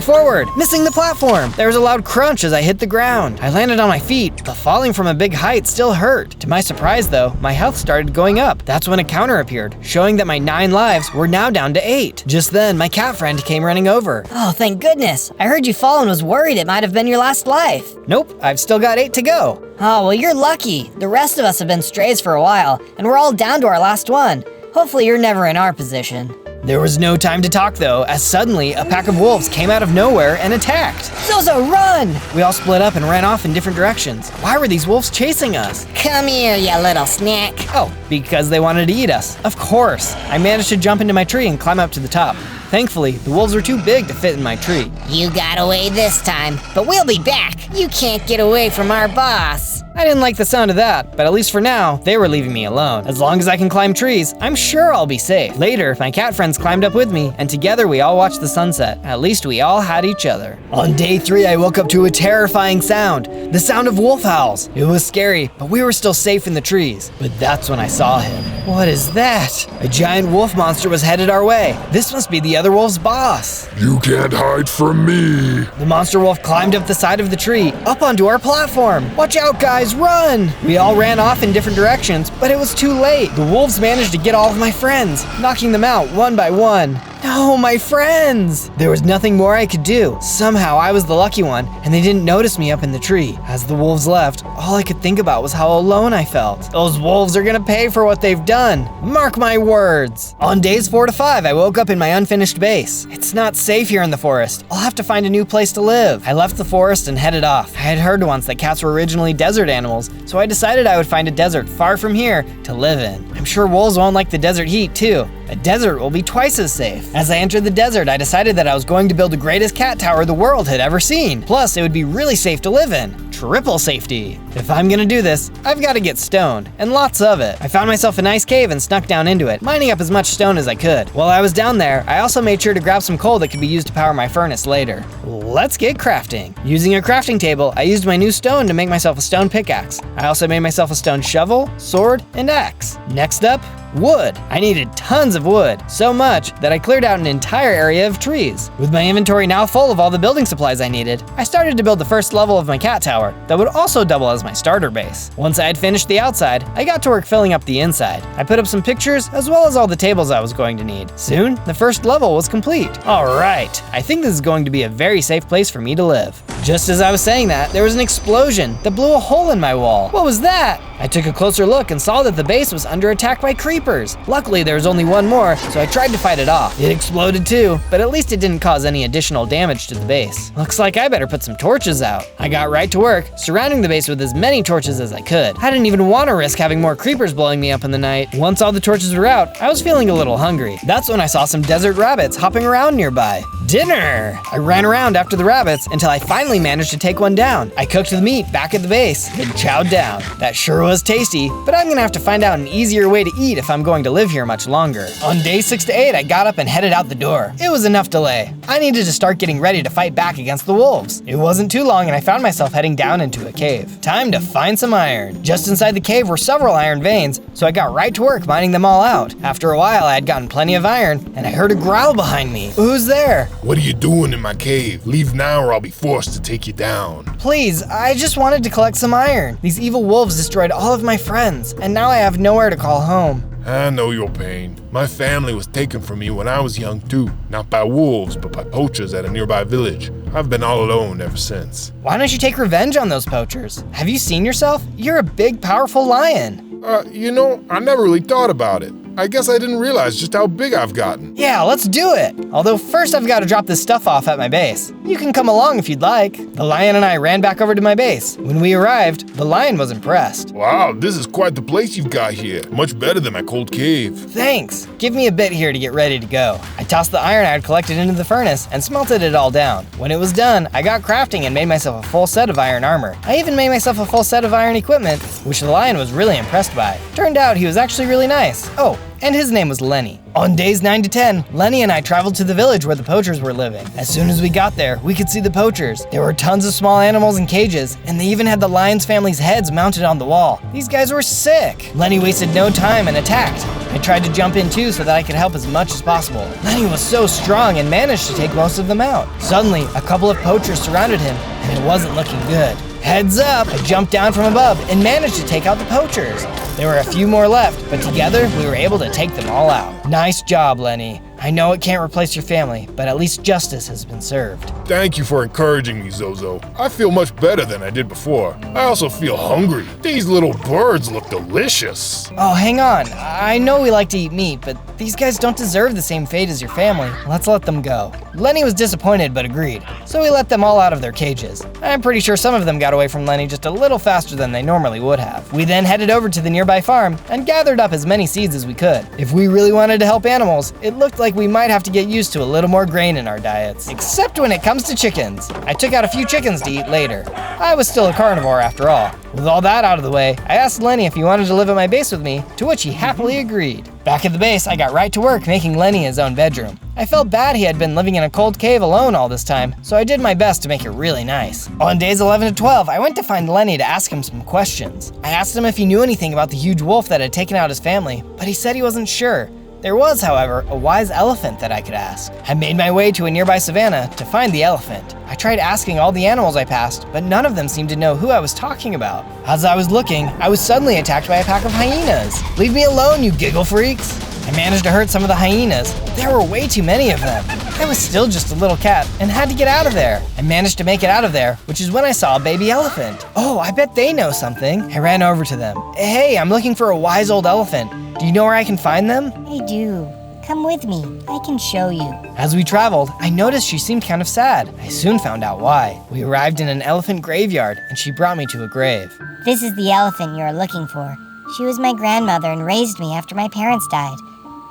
forward, missing the platform. There was a loud crunch as I hit the ground. I landed on my feet, but falling from a big height still hurt. To my surprise though, my health started going up. That's when a counter appeared, showing that my 9 lives were now down to 8. Just then, my cat friend came running over. Oh, thank goodness. I heard you fall and was worried it might have been your last life. Nope, I've still got 8 to go. Oh, well, you're lucky. The rest of us have been strays for a while, and we're all down to our last one. Hopefully you're never in our position. There was no time to talk though, as suddenly a pack of wolves came out of nowhere and attacked. Zozo, run! We all split up and ran off in different directions. Why were these wolves chasing us? Come here, you little snack. Oh, because they wanted to eat us. Of course. I managed to jump into my tree and climb up to the top. Thankfully, the wolves were too big to fit in my tree. You got away this time, but we'll be back. You can't get away from our boss. I didn't like the sound of that, but at least for now, they were leaving me alone. As long as I can climb trees, I'm sure I'll be safe. Later, my cat friends climbed up with me, and together we all watched the sunset. At least we all had each other. On day 3, I woke up to a terrifying sound. The sound of wolf howls. It was scary, but we were still safe in the trees. But that's when I saw him. What is that? A giant wolf monster was headed our way. This must be the other wolf's boss. You can't hide from me. The monster wolf climbed up the side of the tree, up onto our platform. Watch out, guys, run! We all ran off in different directions, but it was too late. The wolves managed to get all of my friends, knocking them out one by one. No, my friends! There was nothing more I could do. Somehow I was the lucky one, and they didn't notice me up in the tree. As the wolves left, all I could think about was how alone I felt. Those wolves are gonna pay for what they've done. Mark my words. On days 4 to 5, I woke up in my unfinished base. It's not safe here in the forest. I'll have to find a new place to live. I left the forest and headed off. I had heard once that cats were originally desert animals, so I decided I would find a desert far from here to live in. I'm sure wolves won't like the desert heat too. A desert will be twice as safe. As I entered the desert, I decided that I was going to build the greatest cat tower the world had ever seen. Plus, it would be really safe to live in. Triple safety. If I'm gonna do this, I've gotta get stoned, and lots of it. I found myself a nice cave and snuck down into it, mining up as much stone as I could. While I was down there, I also made sure to grab some coal that could be used to power my furnace later. Let's get crafting. Using a crafting table, I used my new stone to make myself a stone pickaxe. I also made myself a stone shovel, sword, and axe. Next up, wood. I needed tons of wood, so much that I cleared out an entire area of trees. With my inventory now full of all the building supplies I needed, I started to build the first level of my cat tower that would also double as my starter base. Once I had finished the outside, I got to work filling up the inside. I put up some pictures as well as all the tables I was going to need. Soon, the first level was complete. All right, I think this is going to be a very safe place for me to live. Just as I was saying that, there was an explosion that blew a hole in my wall. What was that? I took a closer look and saw that the base was under attack by creepers. Luckily, there was only one more, so I tried to fight it off. It exploded too, but at least it didn't cause any additional damage to the base. Looks like I better put some torches out. I got right to work, surrounding the base with as many torches as I could. I didn't even want to risk having more creepers blowing me up in the night. Once all the torches were out, I was feeling a little hungry. That's when I saw some desert rabbits hopping around nearby. Dinner! I ran around after the rabbits until I finally managed to take one down. I cooked the meat back at the base, then chowed down. That sure was tasty, but I'm gonna have to find out an easier way to eat if I'm going to live here much longer. On day 6 to 8, I got up and headed out the door. It was enough delay. I needed to start getting ready to fight back against the wolves. It wasn't too long and I found myself heading down into a cave. Time to find some iron. Just inside the cave were several iron veins, so I got right to work mining them all out. After a while, I had gotten plenty of iron, and I heard a growl behind me. Who's there? What are you doing in my cave? Leave now or I'll be forced to take you down. Please, I just wanted to collect some iron. These evil wolves destroyed all of my friends, and now I have nowhere to call home. I know your pain. My family was taken from me when I was young too. Not by wolves, but by poachers at a nearby village. I've been all alone ever since. Why don't you take revenge on those poachers? Have you seen yourself? You're a big, powerful lion. I never really thought about it. I guess I didn't realize just how big I've gotten. Yeah, let's do it. Although first I've got to drop this stuff off at my base. You can come along if you'd like. The lion and I ran back over to my base. When we arrived, the lion was impressed. Wow, this is quite the place you've got here. Much better than my cold cave. Thanks. Give me a bit here to get ready to go. I tossed the iron I had collected into the furnace and smelted it all down. When it was done, I got crafting and made myself a full set of iron armor. I even made myself a full set of iron equipment, which the lion was really impressed by. Turned out he was actually really nice. Oh, and his name was Lenny. On days 9 to 10, Lenny and I traveled to the village where the poachers were living. As soon as we got there, we could see the poachers. There were tons of small animals in cages, and they even had the lion's family's heads mounted on the wall. These guys were sick. Lenny wasted no time and attacked. I tried to jump in too so that I could help as much as possible. Lenny was so strong and managed to take most of them out. Suddenly, a couple of poachers surrounded him, and it wasn't looking good. Heads up! I jumped down from above and managed to take out the poachers. There were a few more left, but together we were able to take them all out. Nice job, Lenny. I know it can't replace your family, but at least justice has been served. Thank you for encouraging me, Zozo. I feel much better than I did before. I also feel hungry. These little birds look delicious. Oh, hang on. I know we like to eat meat, but these guys don't deserve the same fate as your family. Let's let them go. Lenny was disappointed but agreed, so we let them all out of their cages. I'm pretty sure some of them got away from Lenny just a little faster than they normally would have. We then headed over to the nearby farm and gathered up as many seeds as we could. If we really wanted to help animals, it looked like we might have to get used to a little more grain in our diets. Except when it comes to chickens. I took out a few chickens to eat later. I was still a carnivore after all. With all that out of the way, I asked Lenny if he wanted to live at my base with me, to which he happily agreed. Back at the base, I got right to work making Lenny his own bedroom. I felt bad he had been living in a cold cave alone all this time, so I did my best to make it really nice. On days 11 to 12, I went to find Lenny to ask him some questions. I asked him if he knew anything about the huge wolf that had taken out his family, but he said he wasn't sure. There was, however, a wise elephant that I could ask. I made my way to a nearby savanna to find the elephant. I tried asking all the animals I passed, but none of them seemed to know who I was talking about. As I was looking, I was suddenly attacked by a pack of hyenas. Leave me alone, you giggle freaks! I managed to hurt some of the hyenas, but there were way too many of them. I was still just a little cat and had to get out of there. I managed to make it out of there, which is when I saw a baby elephant. Oh, I bet they know something. I ran over to them. Hey, I'm looking for a wise old elephant. Do you know where I can find them? I do. Come with me. I can show you. As we traveled, I noticed she seemed kind of sad. I soon found out why. We arrived in an elephant graveyard, and she brought me to a grave. This is the elephant you're looking for. She was my grandmother and raised me after my parents died.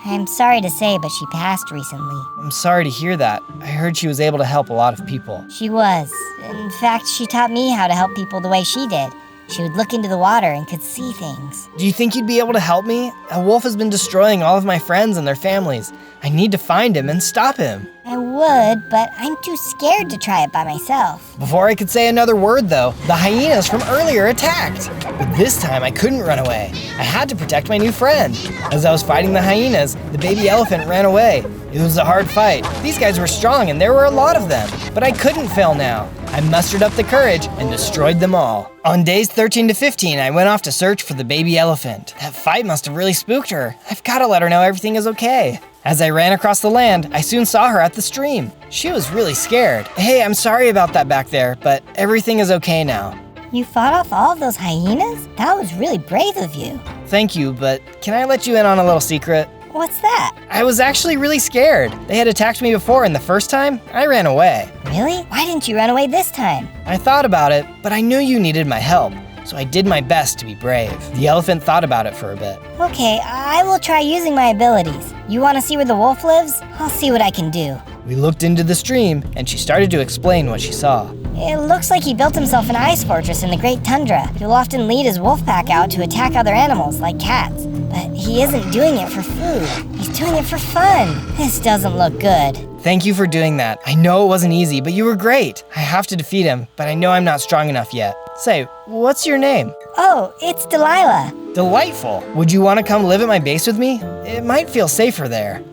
I'm sorry to say, but she passed recently. I'm sorry to hear that. I heard she was able to help a lot of people. She was. In fact, she taught me how to help people the way she did. She would look into the water and could see things. Do you think you'd be able to help me? A wolf has been destroying all of my friends and their families. I need to find him and stop him. I would, but I'm too scared to try it by myself. Before I could say another word, though, the hyenas from earlier attacked. But this time I couldn't run away. I had to protect my new friend. As I was fighting the hyenas, the baby elephant ran away. It was a hard fight. These guys were strong and there were a lot of them. But I couldn't fail now. I mustered up the courage and destroyed them all. On days 13 to 15, I went off to search for the baby elephant. That fight must have really spooked her. I've got to let her know everything is okay. As I ran across the land, I soon saw her at the stream. She was really scared. Hey, I'm sorry about that back there, but everything is okay now. You fought off all of those hyenas? That was really brave of you. Thank you, but can I let you in on a little secret? What's that? I was actually really scared. They had attacked me before, and the first time, I ran away. Really? Why didn't you run away this time? I thought about it, but I knew you needed my help, so I did my best to be brave. The elephant thought about it for a bit. Okay, I will try using my abilities. You want to see where the wolf lives? I'll see what I can do. We looked into the stream, and she started to explain what she saw. It looks like he built himself an ice fortress in the Great Tundra. He'll often lead his wolf pack out to attack other animals, like cats. But he isn't doing it for food. He's doing it for fun. This doesn't look good. Thank you for doing that. I know it wasn't easy, but you were great. I have to defeat him, but I know I'm not strong enough yet. Say, what's your name? Oh, it's Delilah. Delightful. Would you want to come live at my base with me? It might feel safer there.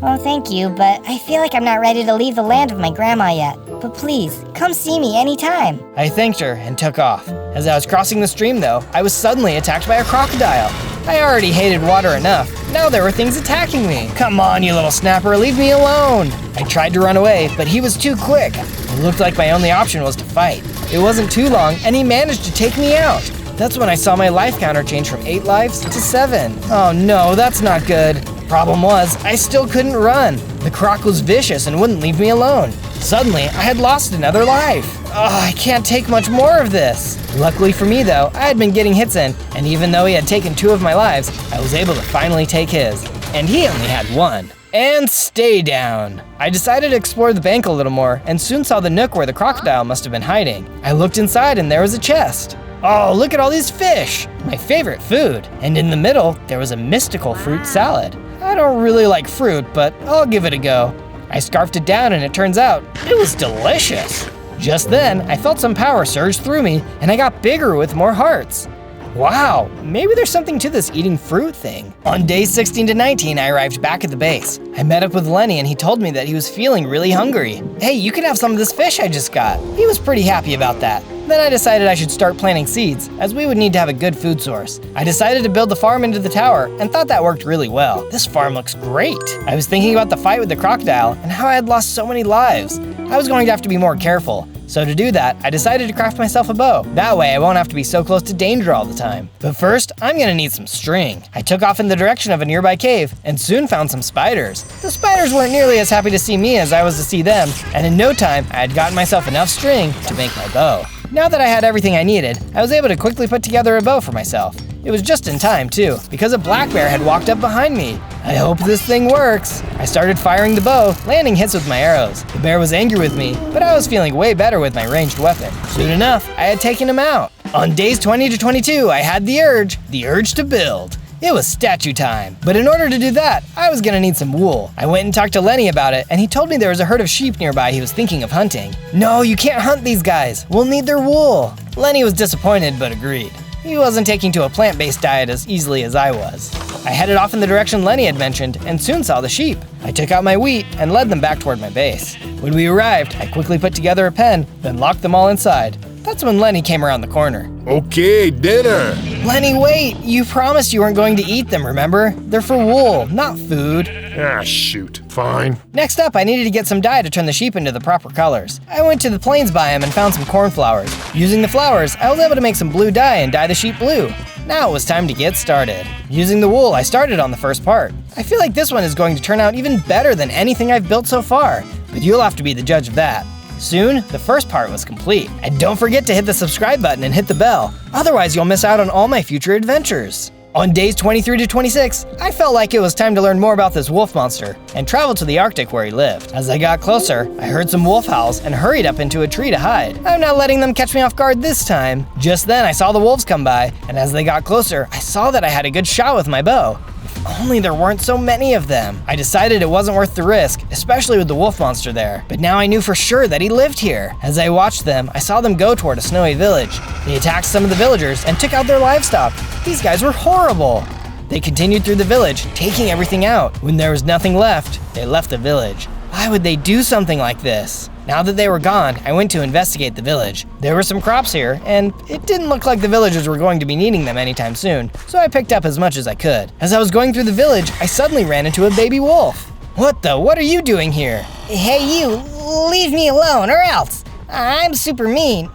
Oh, thank you, but I feel like I'm not ready to leave the land of my grandma yet. But please, come see me anytime. I thanked her and took off. As I was crossing the stream, though, I was suddenly attacked by a crocodile. I already hated water enough. Now there were things attacking me. Come on, you little snapper, leave me alone. I tried to run away, but he was too quick. It looked like my only option was to fight. It wasn't too long, and he managed to take me out. That's when I saw my life counter change from 8 lives to 7. Oh no, that's not good. Problem was, I still couldn't run. The croc was vicious and wouldn't leave me alone. Suddenly, I had lost another life. Oh, I can't take much more of this. Luckily for me though, I had been getting hits in, and even though he had taken 2 of my lives, I was able to finally take his. And he only had 1. And stay down. I decided to explore the bank a little more, and soon saw the nook where the crocodile must have been hiding. I looked inside and there was a chest. Oh, look at all these fish! My favorite food. And in the middle, there was a mystical fruit salad. I don't really like fruit, but I'll give it a go. I scarfed it down and it turns out it was delicious. Just then, I felt some power surge through me and I got bigger with more hearts. Wow, maybe there's something to this eating fruit thing. On days 16 to 19, I arrived back at the base. I met up with Lenny and he told me that he was feeling really hungry. Hey, you can have some of this fish I just got. He was pretty happy about that. Then I decided I should start planting seeds, as we would need to have a good food source. I decided to build the farm into the tower and thought that worked really well. This farm looks great. I was thinking about the fight with the crocodile and how I had lost so many lives. I was going to have to be more careful. So to do that, I decided to craft myself a bow. That way I won't have to be so close to danger all the time. But first, I'm gonna need some string. I took off in the direction of a nearby cave and soon found some spiders. The spiders weren't nearly as happy to see me as I was to see them, and in no time, I had gotten myself enough string to make my bow. Now that I had everything I needed, I was able to quickly put together a bow for myself. It was just in time too, because a black bear had walked up behind me. I hope this thing works. I started firing the bow, landing hits with my arrows. The bear was angry with me, but I was feeling way better with my ranged weapon. Soon enough, I had taken him out. On days 20 to 22, I had the urge to build. It was statue time, but in order to do that, I was gonna need some wool. I went and talked to Lenny about it, and he told me there was a herd of sheep nearby he was thinking of hunting. No, you can't hunt these guys. We'll need their wool. Lenny was disappointed, but agreed. He wasn't taking to a plant-based diet as easily as I was. I headed off in the direction Lenny had mentioned and soon saw the sheep. I took out my wheat and led them back toward my base. When we arrived, I quickly put together a pen, then locked them all inside. That's when Lenny came around the corner. Okay, dinner. Lenny, wait! You promised you weren't going to eat them, remember? They're for wool, not food. Ah, shoot. Fine. Next up, I needed to get some dye to turn the sheep into the proper colors. I went to the plains biome and found some cornflowers. Using the flowers, I was able to make some blue dye and dye the sheep blue. Now it was time to get started. Using the wool, I started on the first part. I feel like this one is going to turn out even better than anything I've built so far, but you'll have to be the judge of that. Soon, the first part was complete. And don't forget to hit the subscribe button and hit the bell, otherwise you'll miss out on all my future adventures. On days 23 to 26, I felt like it was time to learn more about this wolf monster and travel to the Arctic where he lived. As I got closer, I heard some wolf howls and hurried up into a tree to hide. I'm not letting them catch me off guard this time. Just then, I saw the wolves come by, and as they got closer, I saw that I had a good shot with my bow. If only there weren't so many of them. I decided it wasn't worth the risk, especially with the wolf monster there. But now I knew for sure that he lived here. As I watched them, I saw them go toward a snowy village. They attacked some of the villagers and took out their livestock. These guys were horrible. They continued through the village, taking everything out. When there was nothing left, they left the village. Why would they do something like this? Now that they were gone, I went to investigate the village. There were some crops here, and it didn't look like the villagers were going to be needing them anytime soon, so I picked up as much as I could. As I was going through the village, I suddenly ran into a baby wolf. What are you doing here? Hey you, leave me alone or else. I'm super mean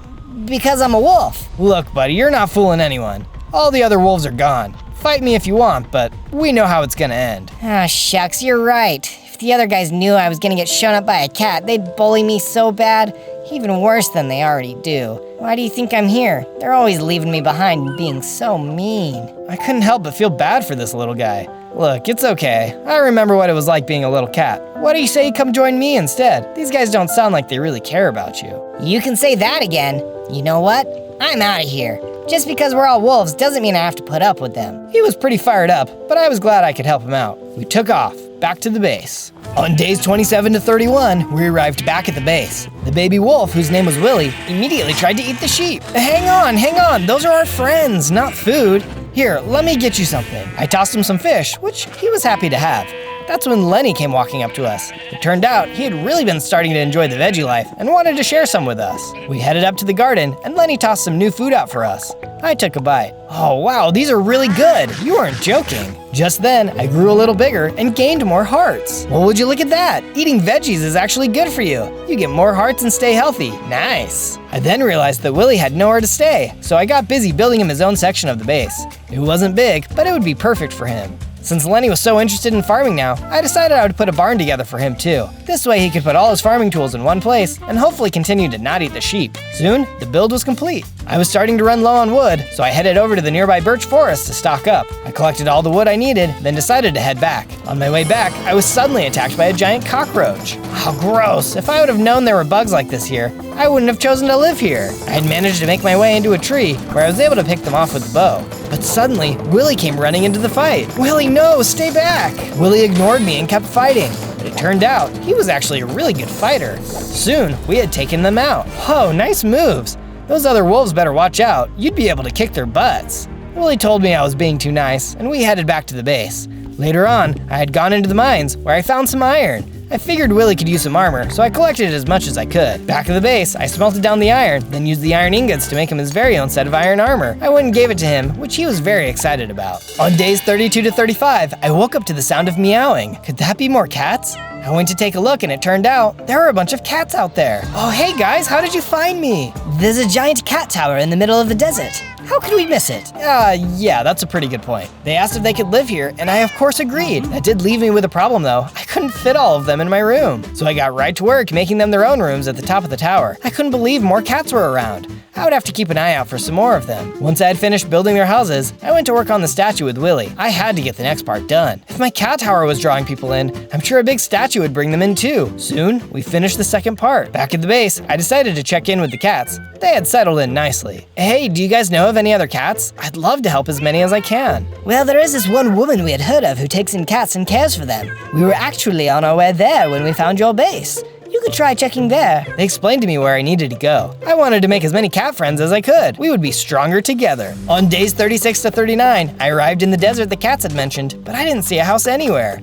because I'm a wolf. Look, buddy, you're not fooling anyone. All the other wolves are gone. Fight me if you want, but we know how it's gonna end. Ah, shucks, you're right. If the other guys knew I was gonna get shown up by a cat, they'd bully me so bad, even worse than they already do. Why do you think I'm here? They're always leaving me behind and being so mean. I couldn't help but feel bad for this little guy. Look, it's okay. I remember what it was like being a little cat. Why do you say you come join me instead? These guys don't sound like they really care about you. You can say that again. You know what? I'm out of here. Just because we're all wolves doesn't mean I have to put up with them. He was pretty fired up, but I was glad I could help him out. We took off, back to the base. On days 27 to 31, we arrived back at the base. The baby wolf, whose name was Willie, immediately tried to eat the sheep. Hang on, those are our friends, not food. Here, let me get you something. I tossed him some fish, which he was happy to have. That's when Lenny came walking up to us. It turned out he had really been starting to enjoy the veggie life and wanted to share some with us. We headed up to the garden and Lenny tossed some new food out for us. I took a bite. Oh wow, these are really good. You weren't joking. Just then, I grew a little bigger and gained more hearts. Well, would you look at that? Eating veggies is actually good for you. You get more hearts and stay healthy. Nice. I then realized that Willie had nowhere to stay, so I got busy building him his own section of the base. It wasn't big, but it would be perfect for him. Since Lenny was so interested in farming now, I decided I would put a barn together for him too. This way he could put all his farming tools in one place and hopefully continue to not eat the sheep. Soon, the build was complete. I was starting to run low on wood, so I headed over to the nearby birch forest to stock up. I collected all the wood I needed, then decided to head back. On my way back, I was suddenly attacked by a giant cockroach. How gross. If I would have known there were bugs like this here, I wouldn't have chosen to live here. I had managed to make my way into a tree where I was able to pick them off with the bow. But suddenly, Willie came running into the fight. Willie, no, stay back. Willie ignored me and kept fighting. But it turned out, he was actually a really good fighter. Soon, we had taken them out. Whoa, nice moves. Those other wolves better watch out. You'd be able to kick their butts. Willie told me I was being too nice, and we headed back to the base. Later on, I had gone into the mines where I found some iron. I figured Willie could use some armor, so I collected as much as I could. Back at the base, I smelted down the iron, then used the iron ingots to make him his very own set of iron armor. I went and gave it to him, which he was very excited about. On days 32 to 35, I woke up to the sound of meowing. Could that be more cats? I went to take a look and it turned out there were a bunch of cats out there. Oh, hey guys, how did you find me? There's a giant cat tower in the middle of the desert. How could we miss it? Yeah, that's a pretty good point. They asked if they could live here, and I of course agreed. That did leave me with a problem though. I couldn't fit all of them in my room. So I got right to work making them their own rooms at the top of the tower. I couldn't believe more cats were around. I would have to keep an eye out for some more of them. Once I had finished building their houses, I went to work on the statue with Willie. I had to get the next part done. If my cat tower was drawing people in, I'm sure a big statue would bring them in too. Soon, we finished the second part. Back at the base, I decided to check in with the cats. They had settled in nicely. Hey, do you guys know of any other cats? I'd love to help as many as I can. Well, there is this one woman we had heard of who takes in cats and cares for them. We were actually on our way there when we found your base. You could try checking there. They explained to me where I needed to go. I wanted to make as many cat friends as I could. We would be stronger together. On days 36 to 39, I arrived in the desert the cats had mentioned, but I didn't see a house anywhere.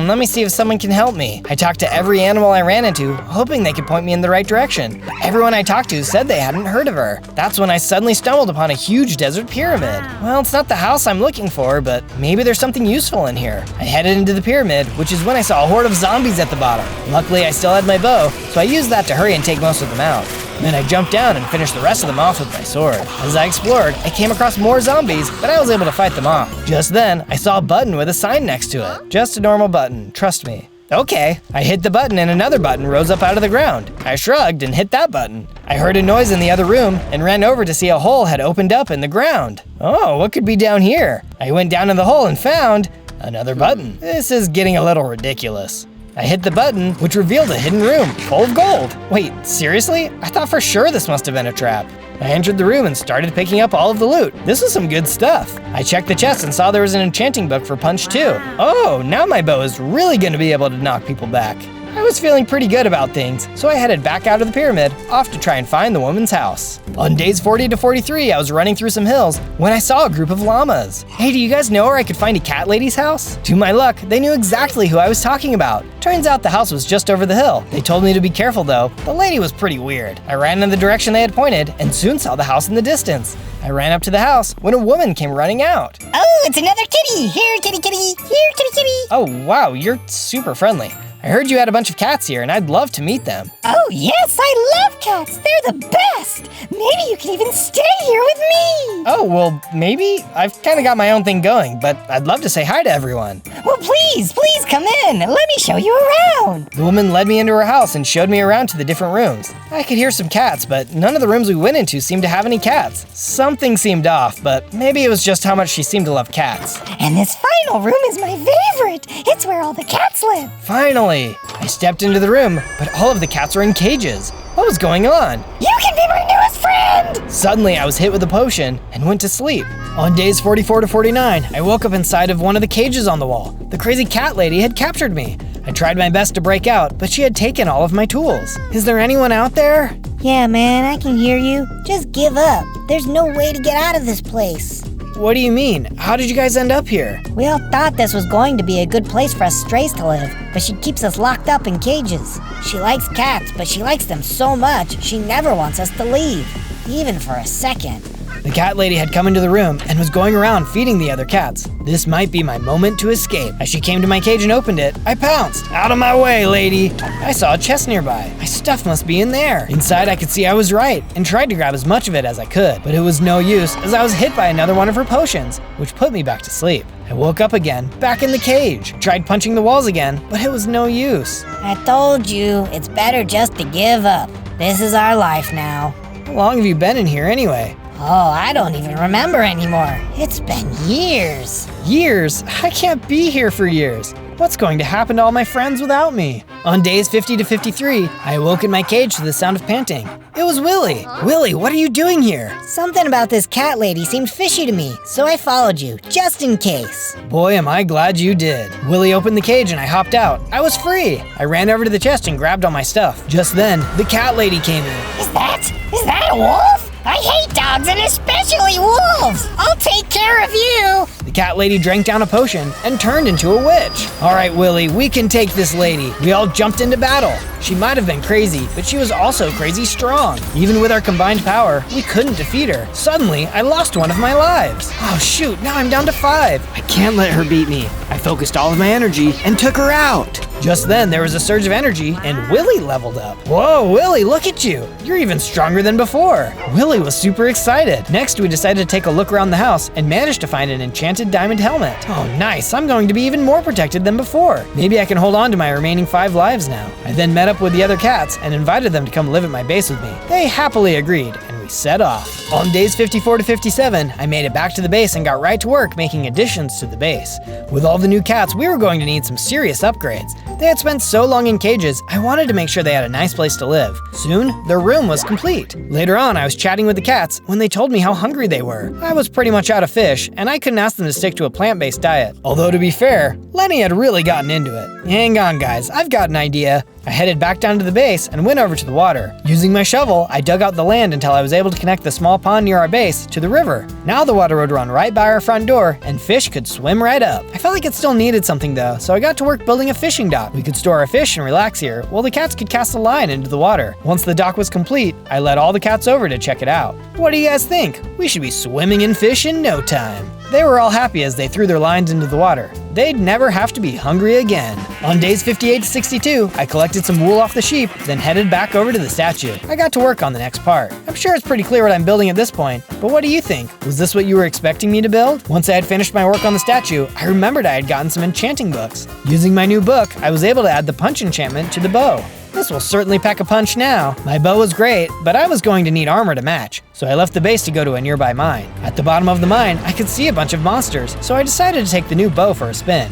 Let me see if someone can help me. I talked to every animal I ran into, hoping they could point me in the right direction. But everyone I talked to said they hadn't heard of her. That's when I suddenly stumbled upon a huge desert pyramid. Well, it's not the house I'm looking for, but maybe there's something useful in here. I headed into the pyramid, which is when I saw a horde of zombies at the bottom. Luckily, I still had my bow, so I used that to hurry and take most of them out. Then I jumped down and finished the rest of them off with my sword. As I explored, I came across more zombies, but I was able to fight them off. Just then, I saw a button with a sign next to it. Just a normal button, trust me. Okay, I hit the button and another button rose up out of the ground. I shrugged and hit that button. I heard a noise in the other room and ran over to see a hole had opened up in the ground. Oh, what could be down here? I went down in the hole and found another button. This is getting a little ridiculous. I hit the button, which revealed a hidden room full of gold. Wait, seriously? I thought for sure this must have been a trap. I entered the room and started picking up all of the loot. This was some good stuff. I checked the chest and saw there was an enchanting book for Punch 2. Oh, now my bow is really gonna be able to knock people back. I was feeling pretty good about things, so I headed back out of the pyramid, off to try and find the woman's house. On days 40 to 43, I was running through some hills when I saw a group of llamas. Hey, do you guys know where I could find a cat lady's house? To my luck, they knew exactly who I was talking about. Turns out the house was just over the hill. They told me to be careful though. The lady was pretty weird. I ran in the direction they had pointed and soon saw the house in the distance. I ran up to the house when a woman came running out. Oh, it's another kitty! Here, kitty kitty! Here, kitty kitty! Oh wow, you're super friendly. I heard you had a bunch of cats here and I'd love to meet them. Oh yes, I love cats! They're the best! Maybe you can even stay here with me! Oh, well, maybe? I've kind of got my own thing going, but I'd love to say hi to everyone. Well, please come in. Let me show you around. The woman led me into her house and showed me around to the different rooms. I could hear some cats, but none of the rooms we went into seemed to have any cats. Something seemed off, but maybe it was just how much she seemed to love cats. And this final room is my favorite. It's where all the cats live. Finally! I stepped into the room, but all of the cats were in cages. What was going on? You can be my newest friend! Suddenly, I was hit with a potion and went to sleep. On days 44 to 49, I woke up inside of one of the cages on the wall. The crazy cat lady had captured me. I tried my best to break out, but she had taken all of my tools. Is there anyone out there? Yeah, man, I can hear you. Just give up. There's no way to get out of this place. What do you mean? How did you guys end up here? We all thought this was going to be a good place for us strays to live, but she keeps us locked up in cages. She likes cats, but she likes them so much, she never wants us to leave, even for a second. The cat lady had come into the room and was going around feeding the other cats. This might be my moment to escape. As she came to my cage and opened it, I pounced. Out of my way, lady! I saw a chest nearby. My stuff must be in there. Inside, I could see I was right and tried to grab as much of it as I could, but it was no use as I was hit by another one of her potions, which put me back to sleep. I woke up again, back in the cage. Tried punching the walls again, but it was no use. I told you, it's better just to give up. This is our life now. How long have you been in here anyway? Oh, I don't even remember anymore. It's been years. Years? I can't be here for years. What's going to happen to all my friends without me? On days 50 to 53, I awoke in my cage to the sound of panting. It was Willy. Willy, what are you doing here? Something about this cat lady seemed fishy to me, so I followed you, just in case. Boy, am I glad you did. Willy opened the cage and I hopped out. I was free. I ran over to the chest and grabbed all my stuff. Just then, the cat lady came in. Is that a wolf? I hate dogs and especially wolves. I'll take care of you. The cat lady drank down a potion and turned into a witch. All right, Willy, we can take this lady. We all jumped into battle. She might have been crazy, but she was also crazy strong. Even with our combined power, we couldn't defeat her. Suddenly, I lost one of my lives. Oh shoot, now I'm down to 5. I can't let her beat me. I focused all of my energy and took her out. Just then, there was a surge of energy, and Willy leveled up. Whoa, Willy, look at you! You're even stronger than before! Willy was super excited. Next, we decided to take a look around the house and managed to find an enchanted diamond helmet. Oh, nice! I'm going to be even more protected than before. Maybe I can hold on to my remaining 5 lives now. I then met up with the other cats and invited them to come live at my base with me. They happily agreed, and we set off. On days 54 to 57, I made it back to the base and got right to work making additions to the base. With all the new cats, we were going to need some serious upgrades. They had spent so long in cages, I wanted to make sure they had a nice place to live. Soon, their room was complete. Later on, I was chatting with the cats when they told me how hungry they were. I was pretty much out of fish, and I couldn't ask them to stick to a plant-based diet. Although to be fair, Lenny had really gotten into it. Hang on, guys, I've got an idea. I headed back down to the base and went over to the water. Using my shovel, I dug out the land until I was able to connect the small pond near our base to the river. Now the water would run right by our front door, and fish could swim right up. I felt like it still needed something though, so I got to work building a fishing dock. We could store our fish and relax here, while the cats could cast a line into the water. Once the dock was complete, I led all the cats over to check it out. What do you guys think? We should be swimming in fish in no time. They were all happy as they threw their lines into the water. They'd never have to be hungry again. On days 58 to 62, I collected some wool off the sheep, then headed back over to the statue. I got to work on the next part. I'm sure it's pretty clear what I'm building at this point, but what do you think? Was this what you were expecting me to build? Once I had finished my work on the statue, I remembered I had gotten some enchanting books. Using my new book, I was able to add the punch enchantment to the bow. This will certainly pack a punch now. My bow was great, but I was going to need armor to match, so I left the base to go to a nearby mine. At the bottom of the mine, I could see a bunch of monsters, so I decided to take the new bow for a spin.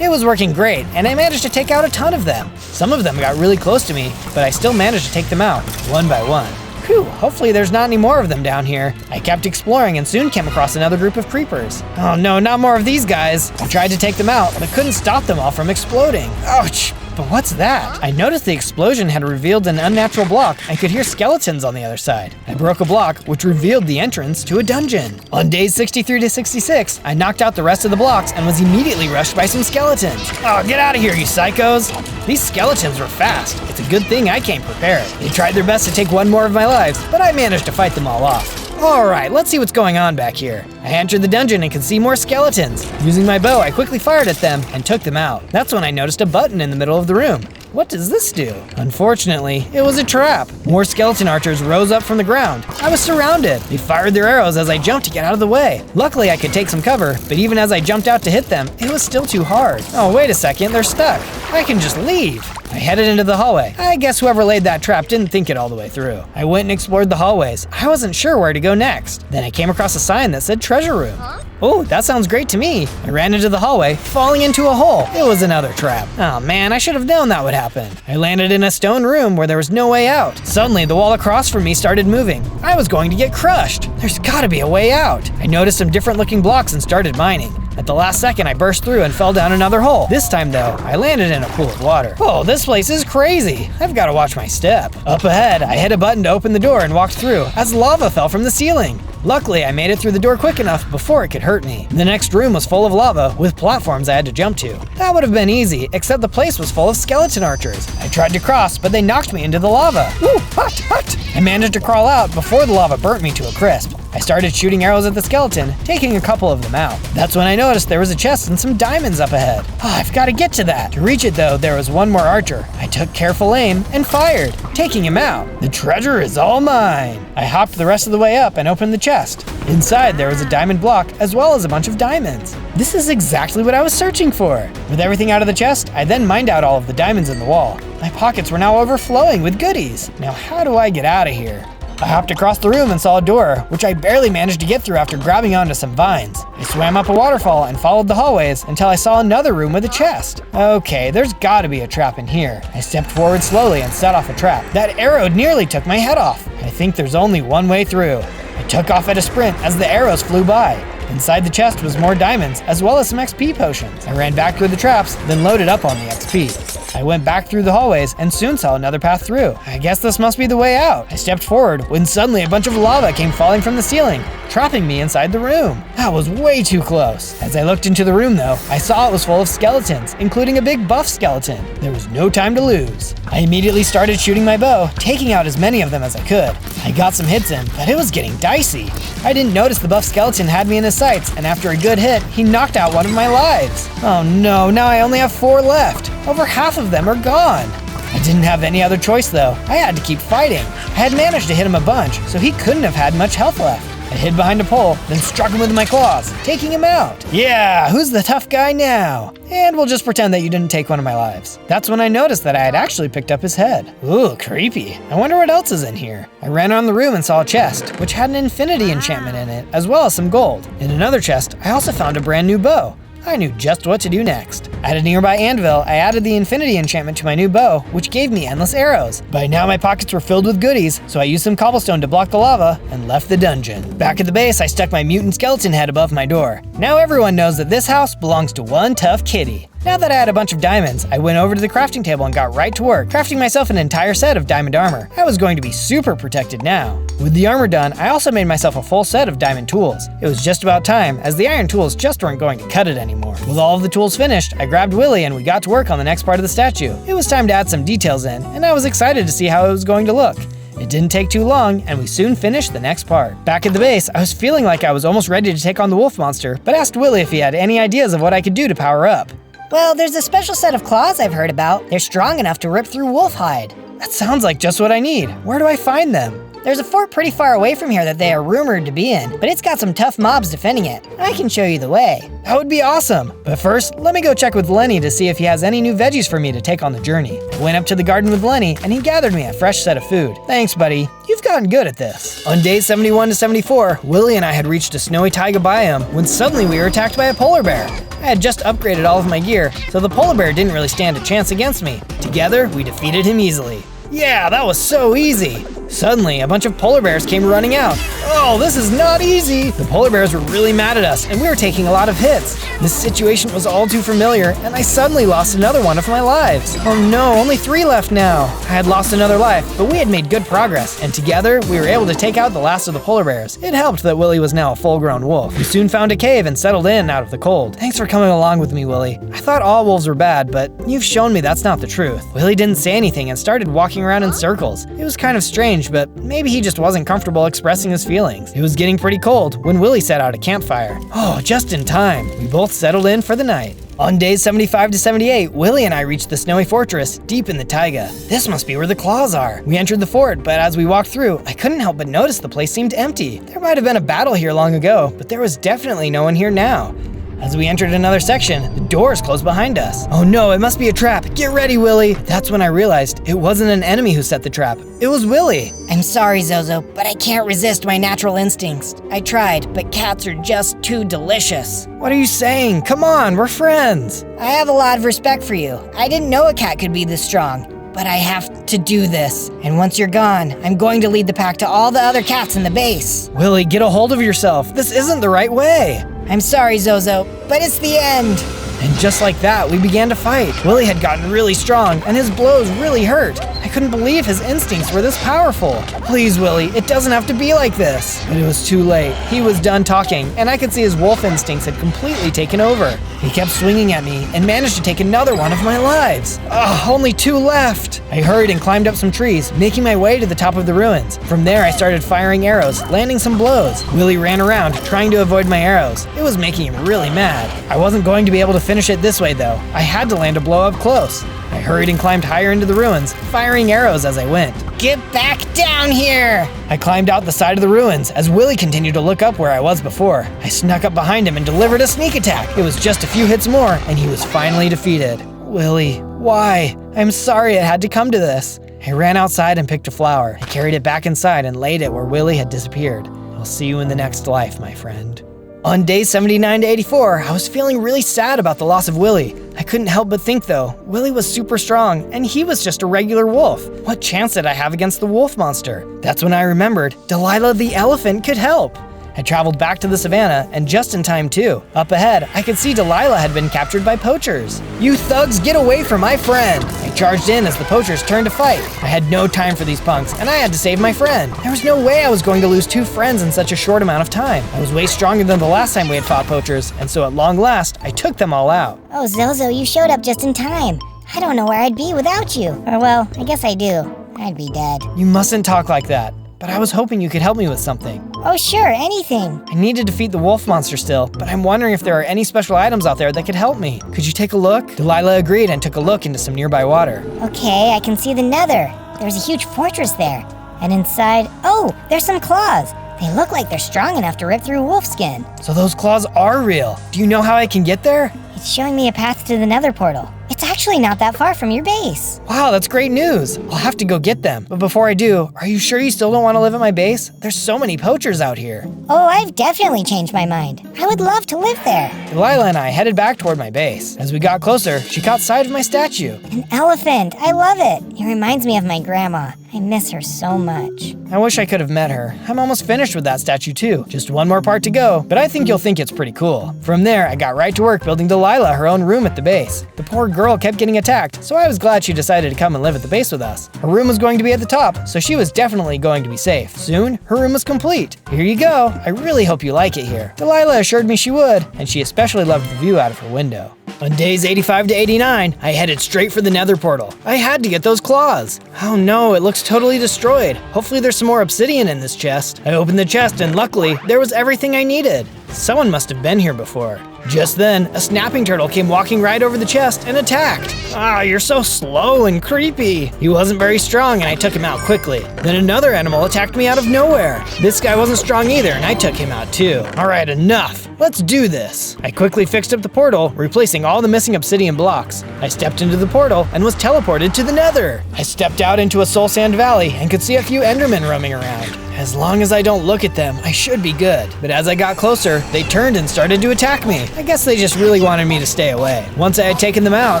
It was working great, and I managed to take out a ton of them. Some of them got really close to me, but I still managed to take them out, one by one. Whew, hopefully there's not any more of them down here. I kept exploring and soon came across another group of creepers. Oh no, not more of these guys. I tried to take them out, but couldn't stop them all from exploding. Ouch! But what's that? I noticed the explosion had revealed an unnatural block and could hear skeletons on the other side. I broke a block, which revealed the entrance to a dungeon. On days 63 to 66, I knocked out the rest of the blocks and was immediately rushed by some skeletons. Oh, get out of here, you psychos! These skeletons were fast. It's a good thing I came prepared. They tried their best to take one more of my lives, but I managed to fight them all off. Alright, let's see what's going on back here. I entered the dungeon and could see more skeletons. Using my bow, I quickly fired at them and took them out. That's when I noticed a button in the middle of the room. What does this do? Unfortunately, it was a trap. More skeleton archers rose up from the ground. I was surrounded. They fired their arrows as I jumped to get out of the way. Luckily, I could take some cover, but even as I jumped out to hit them, it was still too hard. Oh, wait a second, they're stuck. I can just leave. I headed into the hallway. I guess whoever laid that trap didn't think it all the way through. I went and explored the hallways. I wasn't sure where to go next. Then I came across a sign that said treasure room. Oh, that sounds great to me. I ran into the hallway, falling into a hole. It was another trap. Oh man, I should have known that would happen. I landed in a stone room where there was no way out. Suddenly, the wall across from me started moving. I was going to get crushed. There's gotta be a way out. I noticed some different looking blocks and started mining. At the last second, I burst through and fell down another hole. This time though, I landed in a pool of water. Oh, this place is crazy. I've gotta watch my step. Up ahead, I hit a button to open the door and walked through as lava fell from the ceiling. Luckily, I made it through the door quick enough before it could hurt me. The next room was full of lava with platforms I had to jump to. That would have been easy, except the place was full of skeleton archers. I tried to cross, but they knocked me into the lava. Ooh, hot, hot! I managed to crawl out before the lava burnt me to a crisp. I started shooting arrows at the skeleton, taking a couple of them out. That's when I noticed there was a chest and some diamonds up ahead. Oh, I've got to get to that. To reach it though, there was one more archer. I took careful aim and fired, taking him out. The treasure is all mine. I hopped the rest of the way up and opened the chest. Inside there was a diamond block as well as a bunch of diamonds. This is exactly what I was searching for. With everything out of the chest, I then mined out all of the diamonds in the wall. My pockets were now overflowing with goodies. Now how do I get out of here? I hopped across the room and saw a door, which I barely managed to get through after grabbing onto some vines. I swam up a waterfall and followed the hallways until I saw another room with a chest. Okay, there's gotta be a trap in here. I stepped forward slowly and set off a trap. That arrow nearly took my head off. I think there's only one way through. I took off at a sprint as the arrows flew by. Inside the chest was more diamonds, as well as some XP potions. I ran back through the traps, then loaded up on the XP. I went back through the hallways and soon saw another path through. I guess this must be the way out. I stepped forward when suddenly a bunch of lava came falling from the ceiling, trapping me inside the room. That was way too close. As I looked into the room though, I saw it was full of skeletons, including a big buff skeleton. There was no time to lose. I immediately started shooting my bow, taking out as many of them as I could. I got some hits in, but it was getting dicey. I didn't notice the buff skeleton had me in his sights, and after a good hit, he knocked out one of my lives. Oh no, now I only have 4 left. Over half of them are gone. I didn't have any other choice though. I had to keep fighting. I had managed to hit him a bunch, so he couldn't have had much health left. I hid behind a pole, then struck him with my claws, taking him out. Yeah, who's the tough guy now? And we'll just pretend that you didn't take one of my lives. That's when I noticed that I had actually picked up his head. Ooh, creepy. I wonder what else is in here. I ran around the room and saw a chest, which had an infinity enchantment in it, as well as some gold. In another chest, I also found a brand new bow. I knew just what to do next. At a nearby anvil, I added the infinity enchantment to my new bow, which gave me endless arrows. By now my pockets were filled with goodies, so I used some cobblestone to block the lava and left the dungeon. Back at the base, I stuck my mutant skeleton head above my door. Now everyone knows that this house belongs to one tough kitty. Now that I had a bunch of diamonds, I went over to the crafting table and got right to work, crafting myself an entire set of diamond armor. I was going to be super protected now. With the armor done, I also made myself a full set of diamond tools. It was just about time, as the iron tools just weren't going to cut it anymore. With all of the tools finished, I grabbed Willy and we got to work on the next part of the statue. It was time to add some details in, and I was excited to see how it was going to look. It didn't take too long, and we soon finished the next part. Back at the base, I was feeling like I was almost ready to take on the wolf monster, but asked Willy if he had any ideas of what I could do to power up. Well, there's a special set of claws I've heard about. They're strong enough to rip through wolf hide. That sounds like just what I need. Where do I find them? There's a fort pretty far away from here that they are rumored to be in, but it's got some tough mobs defending it. I can show you the way. That would be awesome. But first, let me go check with Lenny to see if he has any new veggies for me to take on the journey. I went up to the garden with Lenny, and he gathered me a fresh set of food. Thanks, buddy. You've gotten good at this. On days 71 to 74, Willy and I had reached a snowy taiga biome when suddenly we were attacked by a polar bear. I had just upgraded all of my gear, so the polar bear didn't really stand a chance against me. Together, we defeated him easily. Yeah, that was so easy. Suddenly, a bunch of polar bears came running out. Oh, this is not easy. The polar bears were really mad at us, and we were taking a lot of hits. This situation was all too familiar, and I suddenly lost another one of my lives. Oh no, only 3 left now. I had lost another life, but we had made good progress, and together, we were able to take out the last of the polar bears. It helped that Willy was now a full-grown wolf. We soon found a cave and settled in out of the cold. Thanks for coming along with me, Willy. I thought all wolves were bad, but you've shown me that's not the truth. Willy didn't say anything and started walking around in circles. It was kind of strange, but maybe he just wasn't comfortable expressing his feelings. It was getting pretty cold when Willy set out a campfire. Oh, just in time. We both settled in for the night. On days 75 to 78, Willy and I reached the snowy fortress deep in the taiga. This must be where the claws are. We entered the fort, but as we walked through, I couldn't help but notice the place seemed empty. There might have been a battle here long ago, but there was definitely no one here now. As we entered another section, the doors closed behind us. Oh no, it must be a trap. Get ready, Willy. That's when I realized it wasn't an enemy who set the trap. It was Willy. I'm sorry, Zozo, but I can't resist my natural instincts. I tried, but cats are just too delicious. What are you saying? Come on, we're friends. I have a lot of respect for you. I didn't know a cat could be this strong. But I have to do this. And once you're gone, I'm going to lead the pack to all the other cats in the base. Willy, get a hold of yourself. This isn't the right way. I'm sorry, Zozo, but it's the end. And just like that, we began to fight. Willy had gotten really strong, and his blows really hurt. I couldn't believe his instincts were this powerful. Please, Willy, it doesn't have to be like this. But it was too late. He was done talking, and I could see his wolf instincts had completely taken over. He kept swinging at me and managed to take another one of my lives. Ugh, only 2 left. I hurried and climbed up some trees, making my way to the top of the ruins. From there, I started firing arrows, landing some blows. Willy ran around, trying to avoid my arrows. It was making him really mad. I wasn't going to be able to finish it this way, though. I had to land a blow up close. I hurried and climbed higher into the ruins, firing arrows as I went. Get back down here! I climbed out the side of the ruins as Willy continued to look up where I was before. I snuck up behind him and delivered a sneak attack. It was just a few hits more, and he was finally defeated. Willy, why? I'm sorry it had to come to this. I ran outside and picked a flower. I carried it back inside and laid it where Willie had disappeared. I'll see you in the next life, my friend. On days 79 to 84, I was feeling really sad about the loss of Willie. I couldn't help but think though, Willie was super strong and he was just a regular wolf. What chance did I have against the wolf monster? That's when I remembered Delilah the elephant could help. I traveled back to the savannah, and just in time too. Up ahead, I could see Delilah had been captured by poachers. You thugs, get away from my friend! I charged in as the poachers turned to fight. I had no time for these punks, and I had to save my friend. There was no way I was going to lose 2 friends in such a short amount of time. I was way stronger than the last time we had fought poachers, and so at long last, I took them all out. Oh, Zozo, you showed up just in time. I don't know where I'd be without you. Or well, I guess I do. I'd be dead. You mustn't talk like that. But I was hoping you could help me with something. Oh sure, anything. I need to defeat the wolf monster still, but I'm wondering if there are any special items out there that could help me. Could you take a look? Delilah agreed and took a look into some nearby water. Okay, I can see the nether. There's a huge fortress there. And inside, oh, there's some claws. They look like they're strong enough to rip through wolf skin. So those claws are real. Do you know how I can get there? It's showing me a path to the nether portal. It's actually not that far from your base. Wow, that's great news. I'll have to go get them. But before I do, are you sure you still don't want to live at my base? There's so many poachers out here. Oh, I've definitely changed my mind. I would love to live there. Delilah and I headed back toward my base. As we got closer, she caught sight of my statue. An elephant. I love it. It reminds me of my grandma. I miss her so much. I wish I could have met her. I'm almost finished with that statue too. Just one more part to go, but I think you'll think it's pretty cool. From there, I got right to work building Delilah her own room at the base. The poor girl kept getting attacked, so I was glad she decided to come and live at the base with us. Her room was going to be at the top, so she was definitely going to be safe. Soon, her room was complete. Here you go. I really hope you like it here. Delilah assured me she would, and she especially loved the view out of her window. On days 85 to 89, I headed straight for the nether portal. I had to get those claws. Oh no, it looks totally destroyed. Hopefully there's some more obsidian in this chest. I opened the chest and luckily, there was everything I needed. Someone must have been here before. Just then, a snapping turtle came walking right over the chest and attacked. Ah, you're so slow and creepy. He wasn't very strong and I took him out quickly. Then another animal attacked me out of nowhere. This guy wasn't strong either and I took him out too. All right, enough. Let's do this. I quickly fixed up the portal, replacing all the missing obsidian blocks. I stepped into the portal and was teleported to the nether. I stepped out into a soul sand valley and could see a few endermen roaming around. As long as I don't look at them, I should be good. But as I got closer, they turned and started to attack me. I guess they just really wanted me to stay away. Once I had taken them out,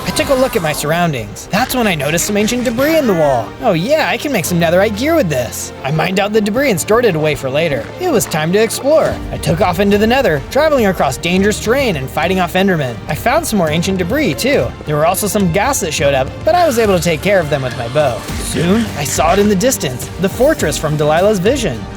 I took a look at my surroundings. That's when I noticed some ancient debris in the wall. Oh yeah, I can make some netherite gear with this. I mined out the debris and stored it away for later. It was time to explore. I took off into the nether, traveling across dangerous terrain and fighting off endermen. I found some more ancient debris too. There were also some ghast that showed up, but I was able to take care of them with my bow. Soon, I saw it in the distance, the fortress from Delilah's vision.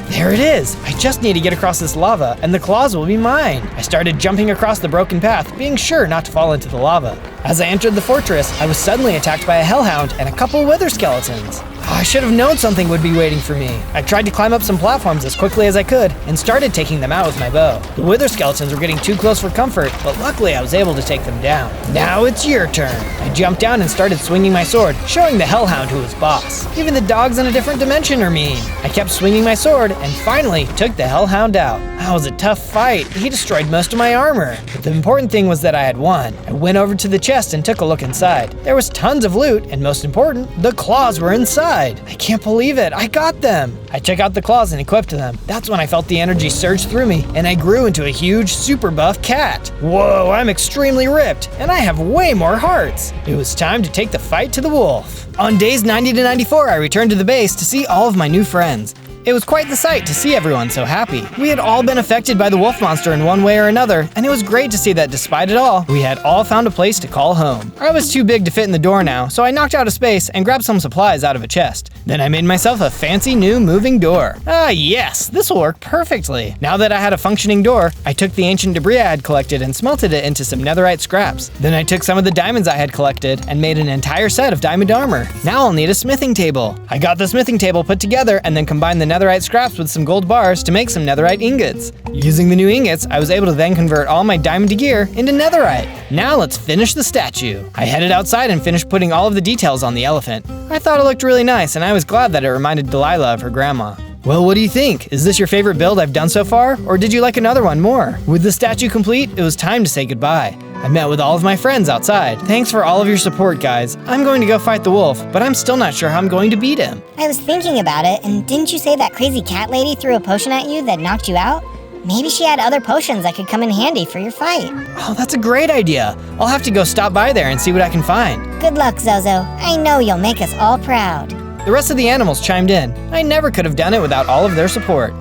There it is! I just need to get across this lava, and the claws will be mine. I started jumping across the broken path, being sure not to fall into the lava. As I entered the fortress, I was suddenly attacked by a hellhound and a couple wither skeletons. I should have known something would be waiting for me. I tried to climb up some platforms as quickly as I could and started taking them out with my bow. The wither skeletons were getting too close for comfort, but luckily I was able to take them down. Now it's your turn. I jumped down and started swinging my sword, showing the hellhound who was boss. Even the dogs in a different dimension are mean. I kept swinging my sword and finally took the hellhound out. That was a tough fight. He destroyed most of my armor. But the important thing was that I had won. I went over to the chest and took a look inside. There was tons of loot, and most important, the claws were inside. I can't believe it, I got them! I took out the claws and equipped them. That's when I felt the energy surge through me, and I grew into a huge, super buff cat. Whoa, I'm extremely ripped, and I have way more hearts. It was time to take the fight to the wolf. On days 90 to 94, I returned to the base to see all of my new friends. It was quite the sight to see everyone so happy. We had all been affected by the wolf monster in one way or another, and it was great to see that despite it all, we had all found a place to call home. I was too big to fit in the door now, so I knocked out a space and grabbed some supplies out of a chest. Then I made myself a fancy new moving door. Ah yes, this will work perfectly. Now that I had a functioning door, I took the ancient debris I had collected and smelted it into some netherite scraps. Then I took some of the diamonds I had collected and made an entire set of diamond armor. Now I'll need a smithing table. I got the smithing table put together and then combined the netherite scraps with some gold bars to make some netherite ingots. Using the new ingots, I was able to then convert all my diamond gear into netherite. Now let's finish the statue. I headed outside and finished putting all of the details on the elephant. I thought it looked really nice and I was glad that it reminded Delilah of her grandma. Well, what do you think? Is this your favorite build I've done so far, or did you like another one more? With the statue complete, it was time to say goodbye. I met with all of my friends outside. Thanks for all of your support, guys. I'm going to go fight the wolf, but I'm still not sure how I'm going to beat him. I was thinking about it, and didn't you say that crazy cat lady threw a potion at you that knocked you out? Maybe she had other potions that could come in handy for your fight. Oh, that's a great idea. I'll have to go stop by there and see what I can find. Good luck, Zozo. I know you'll make us all proud. The rest of the animals chimed in. I never could have done it without all of their support.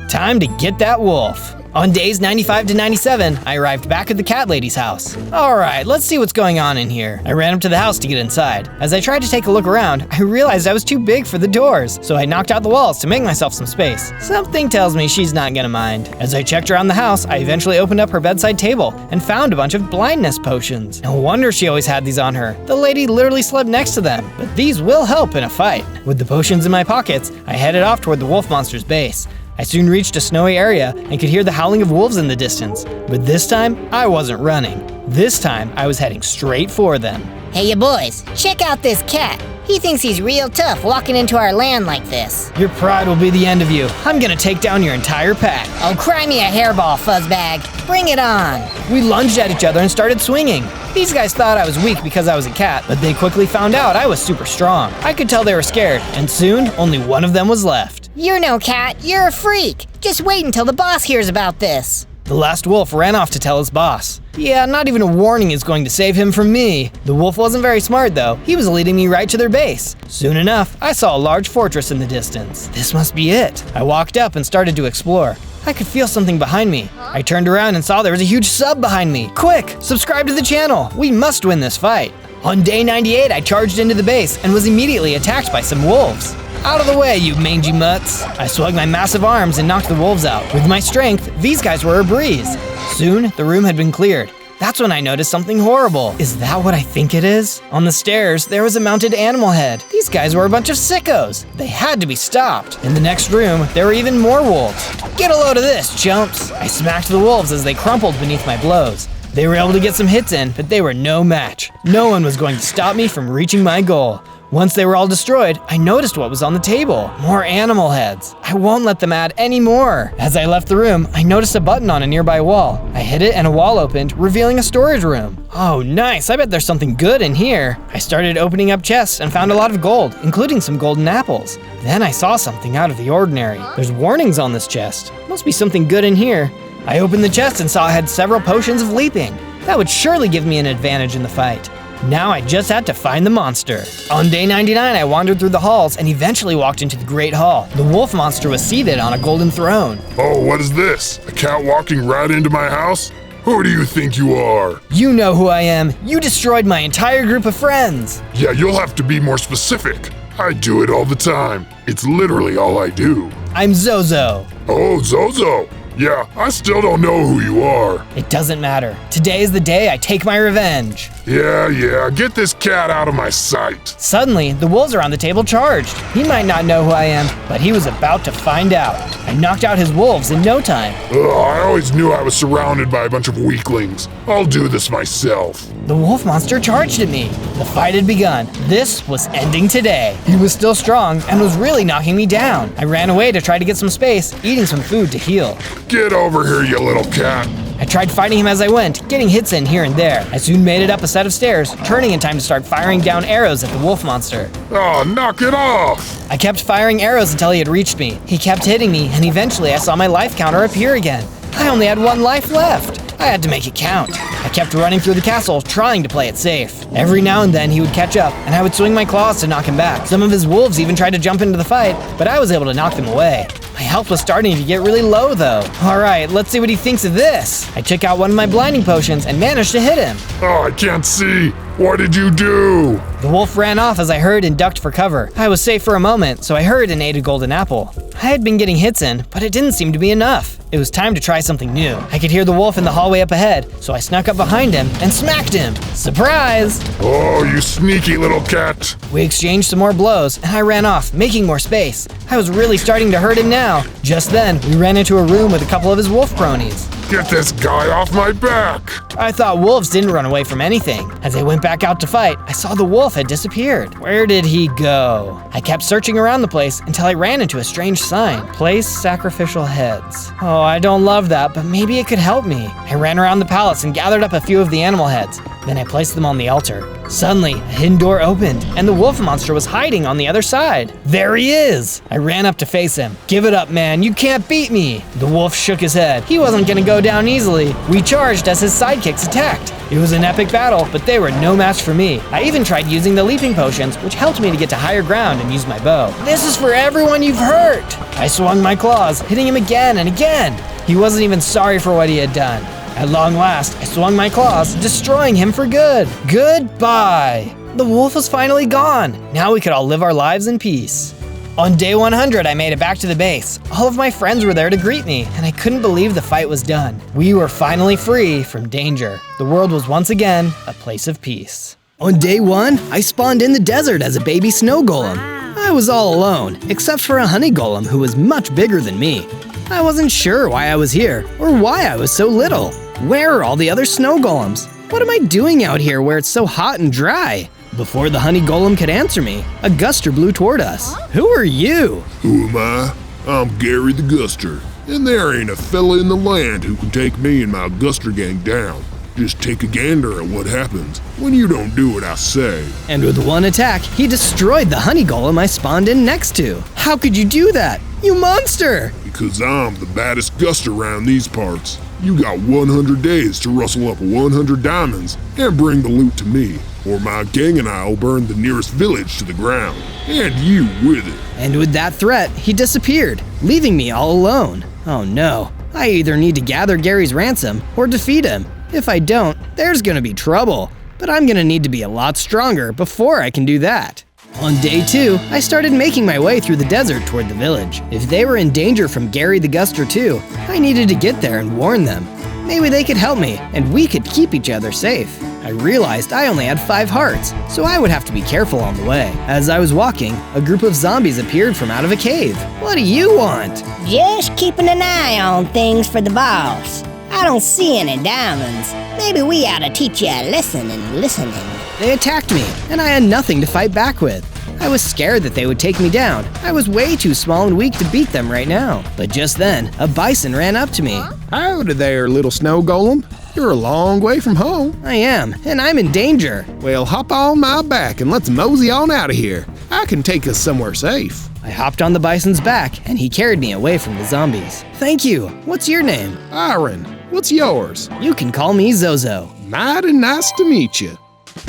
Time to get that wolf. On days 95 to 97, I arrived back at the cat lady's house. All right, let's see what's going on in here. I ran up to the house to get inside. As I tried to take a look around, I realized I was too big for the doors, so I knocked out the walls to make myself some space. Something tells me she's not gonna mind. As I checked around the house, I eventually opened up her bedside table and found a bunch of blindness potions. No wonder she always had these on her. The lady literally slept next to them, but these will help in a fight. With the potions in my pockets, I headed off toward the wolf monster's base. I soon reached a snowy area and could hear the howling of wolves in the distance. But this time, I wasn't running. This time, I was heading straight for them. Hey, you boys, check out this cat. He thinks he's real tough walking into our land like this. Your pride will be the end of you. I'm gonna take down your entire pack. Oh, cry me a hairball, fuzzbag. Bring it on. We lunged at each other and started swinging. These guys thought I was weak because I was a cat, but they quickly found out I was super strong. I could tell they were scared, and soon, only one of them was left. You're no cat, you're a freak. Just wait until the boss hears about this. The last wolf ran off to tell his boss. Yeah, not even a warning is going to save him from me. The wolf wasn't very smart though. He was leading me right to their base. Soon enough, I saw a large fortress in the distance. This must be it. I walked up and started to explore. I could feel something behind me. I turned around and saw there was a huge sub behind me. Quick, subscribe to the channel. We must win this fight. On day 98, I charged into the base and was immediately attacked by some wolves. Out of the way, you mangy mutts. I swung my massive arms and knocked the wolves out. With my strength, these guys were a breeze. Soon, the room had been cleared. That's when I noticed something horrible. Is that what I think it is? On the stairs, there was a mounted animal head. These guys were a bunch of sickos. They had to be stopped. In the next room, there were even more wolves. Get a load of this, chumps. I smacked the wolves as they crumpled beneath my blows. They were able to get some hits in, but they were no match. No one was going to stop me from reaching my goal. Once they were all destroyed, I noticed what was on the table. More animal heads. I won't let them add any more. As I left the room, I noticed a button on a nearby wall. I hit it and a wall opened, revealing a storage room. Oh, nice. I bet there's something good in here. I started opening up chests and found a lot of gold, including some golden apples. Then I saw something out of the ordinary. There's warnings on this chest. Must be something good in here. I opened the chest and saw it had several potions of leaping. That would surely give me an advantage in the fight. Now I just had to find the monster. On day 99, I wandered through the halls and eventually walked into the Great Hall. The wolf monster was seated on a golden throne. Oh, what is this? A cat walking right into my house? Who do you think you are? You know who I am. You destroyed my entire group of friends. Yeah, you'll have to be more specific. I do it all the time. It's literally all I do. I'm Zozo. Oh, Zozo. Yeah, I still don't know who you are. It doesn't matter. Today is the day I take my revenge. Yeah, get this cat out of my sight. Suddenly, the wolves around the table charged. He might not know who I am, but he was about to find out. I knocked out his wolves in no time. I always knew I was surrounded by a bunch of weaklings. I'll do this myself. The wolf monster charged at me. The fight had begun. This was ending today. He was still strong and was really knocking me down. I ran away to try to get some space, eating some food to heal. Get over here, you little cat. I tried fighting him as I went, getting hits in here and there. I soon made it up a set of stairs, turning in time to start firing down arrows at the wolf monster. Oh, knock it off! I kept firing arrows until he had reached me. He kept hitting me, and eventually I saw my life counter appear again. I only had 1 life left. I had to make it count. I kept running through the castle, trying to play it safe. Every now and then he would catch up, and I would swing my claws to knock him back. Some of his wolves even tried to jump into the fight, but I was able to knock them away. My health was starting to get really low though. Alright, let's see what he thinks of this. I took out one of my blinding potions and managed to hit him. Oh, I can't see. What did you do? The wolf ran off as I hurried and ducked for cover. I was safe for a moment, so I hurried and ate a golden apple. I had been getting hits in, but it didn't seem to be enough. It was time to try something new. I could hear the wolf in the hallway up ahead, so I snuck up behind him and smacked him. Surprise! Oh, you sneaky little cat. We exchanged some more blows, and I ran off, making more space. I was really starting to hurt him now. Just then, we ran into a room with a couple of his wolf cronies. Get this guy off my back! I thought wolves didn't run away from anything. As I went back out to fight, I saw the wolf had disappeared. Where did he go? I kept searching around the place until I ran into a strange sign. Place sacrificial heads. Oh, I don't love that, but maybe it could help me. I ran around the palace and gathered up a few of the animal heads. Then I placed them on the altar. Suddenly, a hidden door opened, and the wolf monster was hiding on the other side. There he is! I ran up to face him. Give it up, man, you can't beat me! The wolf shook his head. He wasn't gonna go down easily. We charged as his sidekicks attacked. It was an epic battle, but they were no match for me. I even tried using the leaping potions, which helped me to get to higher ground and use my bow. This is for everyone you've hurt! I swung my claws, hitting him again and again. He wasn't even sorry for what he had done. At long last, I swung my claws, destroying him for good. Goodbye! The wolf was finally gone. Now we could all live our lives in peace. On day 100, I made it back to the base. All of my friends were there to greet me, and I couldn't believe the fight was done. We were finally free from danger. The world was once again a place of peace. On day 1, I spawned in the desert as a baby snow golem. I was all alone, except for a honey golem who was much bigger than me. I wasn't sure why I was here, or why I was so little. Where are all the other snow golems? What am I doing out here where it's so hot and dry? Before the honey golem could answer me, a guster blew toward us. Who are you? Who am I? I'm Gary the Guster, and there ain't a fella in the land who can take me and my Guster gang down. Just take a gander at what happens when you don't do what I say. And with one attack, he destroyed the honey golem I spawned in next to. How could you do that? You monster! Because I'm the baddest Guster around these parts. You got 100 days to rustle up 100 diamonds and bring the loot to me, or my gang and I will burn the nearest village to the ground, and you with it. And with that threat, he disappeared, leaving me all alone. Oh no, I either need to gather Gary's ransom or defeat him. If I don't, there's gonna be trouble. But I'm gonna need to be a lot stronger before I can do that. On day 2, I started making my way through the desert toward the village. If they were in danger from Gary the Guster too, I needed to get there and warn them. Maybe they could help me, and we could keep each other safe. I realized I only had 5 hearts, so I would have to be careful on the way. As I was walking, a group of zombies appeared from out of a cave. What do you want? Just keeping an eye on things for the boss. I don't see any diamonds. Maybe we ought to teach you a lesson in listening. They attacked me, and I had nothing to fight back with. I was scared that they would take me down. I was way too small and weak to beat them right now. But just then, a bison ran up to me. Howdy there, little snow golem. You're a long way from home. I am, and I'm in danger. Well, hop on my back and let's mosey on out of here. I can take us somewhere safe. I hopped on the bison's back, and he carried me away from the zombies. Thank you. What's your name? Byron, what's yours? You can call me Zozo. Mighty nice to meet you.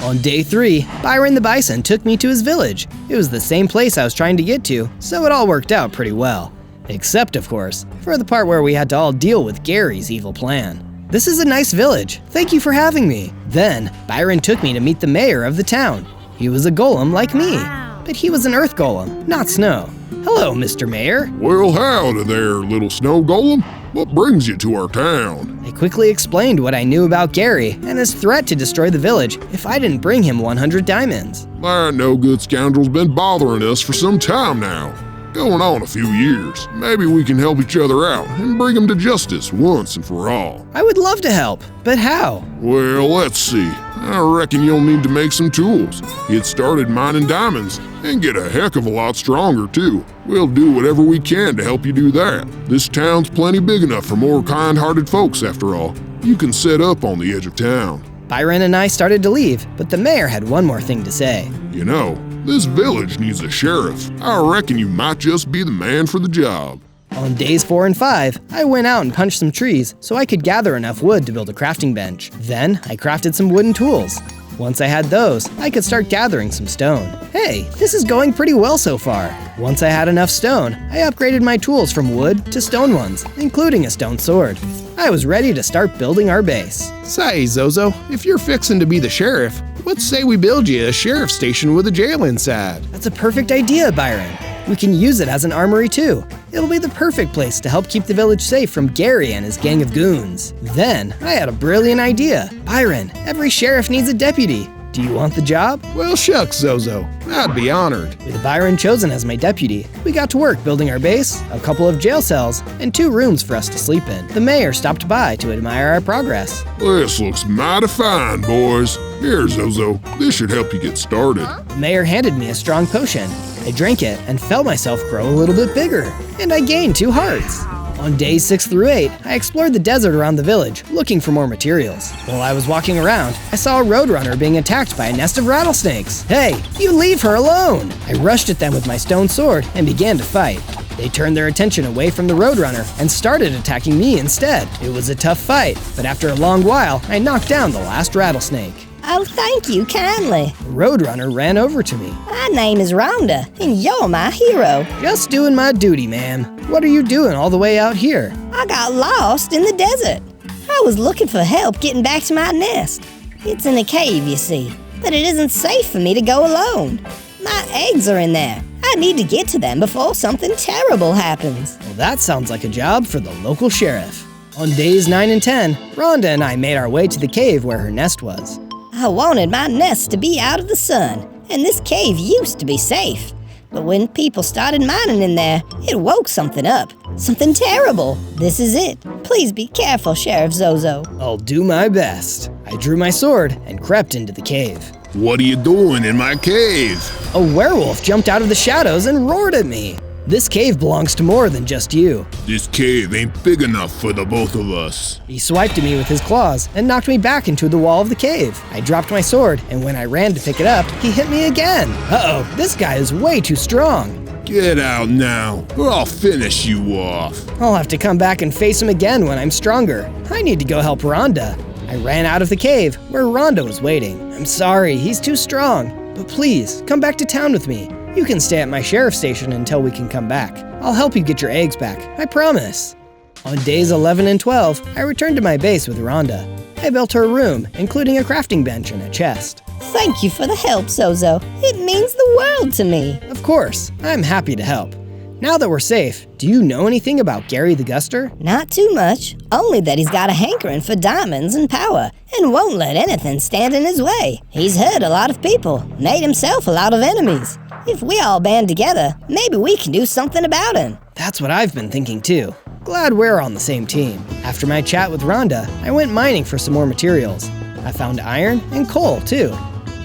On day 3, Byron the bison took me to his village. It was the same place I was trying to get to, so it all worked out pretty well. Except, of course, for the part where we had to all deal with Gary's evil plan. This is a nice village. Thank you for having me. Then, Byron took me to meet the mayor of the town. He was a golem like me, but he was an earth golem, not snow. Hello, Mr. Mayor. Well, howdy there, little snow golem. What brings you to our town? I quickly explained what I knew about Gary and his threat to destroy the village if I didn't bring him 100 diamonds. That no-good scoundrel's been bothering us for some time now. Going on a few years. Maybe we can help each other out and bring him to justice once and for all. I would love to help, but how? Well, let's see. I reckon you'll need to make some tools, get started mining diamonds, and get a heck of a lot stronger too. We'll do whatever we can to help you do that. This town's plenty big enough for more kind-hearted folks after all. You can set up on the edge of town. Byron and I started to leave, but the mayor had one more thing to say. You know, this village needs a sheriff. I reckon you might just be the man for the job. On days 4 and 5, I went out and punched some trees so I could gather enough wood to build a crafting bench. Then, I crafted some wooden tools. Once I had those, I could start gathering some stone. Hey, this is going pretty well so far. Once I had enough stone, I upgraded my tools from wood to stone ones, including a stone sword. I was ready to start building our base. Say, Zozo, if you're fixing to be the sheriff, let's say we build you a sheriff station with a jail inside. That's a perfect idea, Byron. We can use it as an armory too. It'll be the perfect place to help keep the village safe from Gary and his gang of goons. Then, I had a brilliant idea. Byron, every sheriff needs a deputy. Do you want the job? Well, shucks, Zozo. I'd be honored. With Byron chosen as my deputy, we got to work building our base, a couple of jail cells, and 2 rooms for us to sleep in. The mayor stopped by to admire our progress. This looks mighty fine, boys. Here, Zozo. This should help you get started. The mayor handed me a strong potion. I drank it and felt myself grow a little bit bigger, and I gained 2 hearts. On days 6 through 8, I explored the desert around the village, looking for more materials. While I was walking around, I saw a roadrunner being attacked by a nest of rattlesnakes. Hey, you leave her alone! I rushed at them with my stone sword and began to fight. They turned their attention away from the roadrunner and started attacking me instead. It was a tough fight, but after a long while, I knocked down the last rattlesnake. Oh, thank you kindly. The roadrunner ran over to me. My name is Rhonda, and you're my hero. Just doing my duty, ma'am. What are you doing all the way out here? I got lost in the desert. I was looking for help getting back to my nest. It's in a cave, you see, but it isn't safe for me to go alone. My eggs are in there. I need to get to them before something terrible happens. Well, that sounds like a job for the local sheriff. On days 9 and 10, Rhonda and I made our way to the cave where her nest was. I wanted my nest to be out of the sun, and this cave used to be safe. But when people started mining in there, it woke something up. Something terrible. This is it. Please be careful, Sheriff Zozo. I'll do my best. I drew my sword and crept into the cave. What are you doing in my cave? A werewolf jumped out of the shadows and roared at me. This cave belongs to more than just you. This cave ain't big enough for the both of us. He swiped at me with his claws and knocked me back into the wall of the cave. I dropped my sword, and when I ran to pick it up, he hit me again. Uh-oh, this guy is way too strong. Get out now, or I'll finish you off. I'll have to come back and face him again when I'm stronger. I need to go help Rhonda. I ran out of the cave, where Rhonda was waiting. I'm sorry, he's too strong. But please, come back to town with me. You can stay at my sheriff's station until we can come back. I'll help you get your eggs back, I promise. On days 11 and 12, I returned to my base with Rhonda. I built her a room, including a crafting bench and a chest. Thank you for the help, Zozo. It means the world to me. Of course, I'm happy to help. Now that we're safe, do you know anything about Gary the Guster? Not too much, only that he's got a hankering for diamonds and power, and won't let anything stand in his way. He's hurt a lot of people, made himself a lot of enemies. If we all band together, maybe we can do something about him. That's what I've been thinking too. Glad we're on the same team. After my chat with Rhonda, I went mining for some more materials. I found iron and coal too.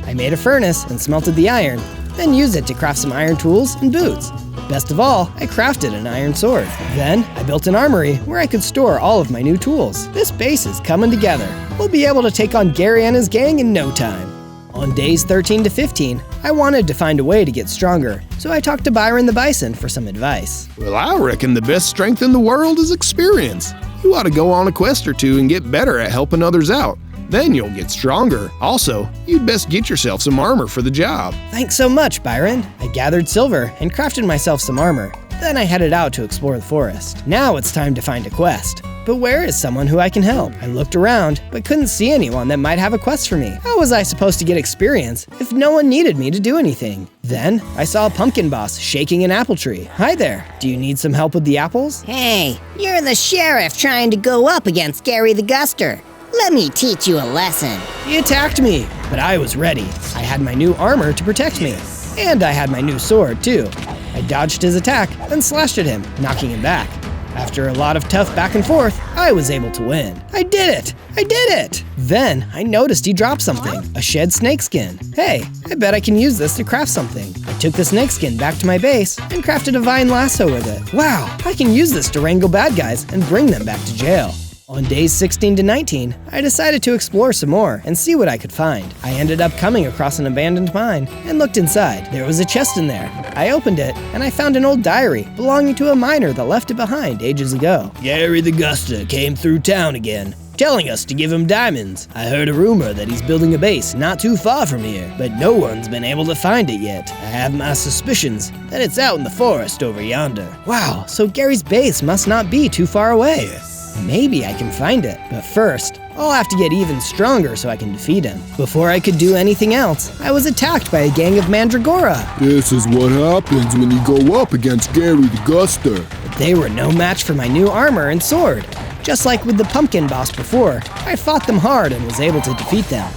I made a furnace and smelted the iron, then used it to craft some iron tools and boots. Best of all, I crafted an iron sword. Then, I built an armory where I could store all of my new tools. This base is coming together. We'll be able to take on Gary and his gang in no time. On days 13 to 15, I wanted to find a way to get stronger, so I talked to Byron the Bison for some advice. Well, I reckon the best strength in the world is experience. You ought to go on a quest or two and get better at helping others out. Then you'll get stronger. Also, you'd best get yourself some armor for the job. Thanks so much, Byron. I gathered silver and crafted myself some armor. Then I headed out to explore the forest. Now it's time to find a quest. But where is someone who I can help? I looked around, but couldn't see anyone that might have a quest for me. How was I supposed to get experience if no one needed me to do anything? Then, I saw a pumpkin boss shaking an apple tree. Hi there, do you need some help with the apples? Hey, you're the sheriff trying to go up against Gary the Guster. Let me teach you a lesson. He attacked me, but I was ready. I had my new armor to protect me, and I had my new sword too. I dodged his attack and slashed at him, knocking him back. After a lot of tough back and forth, I was able to win. I did it! I did it! Then, I noticed he dropped something, a shed snakeskin. Hey, I bet I can use this to craft something. I took the snakeskin back to my base and crafted a vine lasso with it. Wow, I can use this to wrangle bad guys and bring them back to jail. On days 16 to 19, I decided to explore some more and see what I could find. I ended up coming across an abandoned mine and looked inside. There was a chest in there. I opened it and I found an old diary belonging to a miner that left it behind ages ago. Gary the Guster came through town again, telling us to give him diamonds. I heard a rumor that he's building a base not too far from here, but no one's been able to find it yet. I have my suspicions that it's out in the forest over yonder. Wow, so Gary's base must not be too far away. Maybe I can find it, but first, I'll have to get even stronger so I can defeat him. Before I could do anything else, I was attacked by a gang of Mandragora. This is what happens when you go up against Gary the Guster. But they were no match for my new armor and sword. Just like with the pumpkin boss before, I fought them hard and was able to defeat them.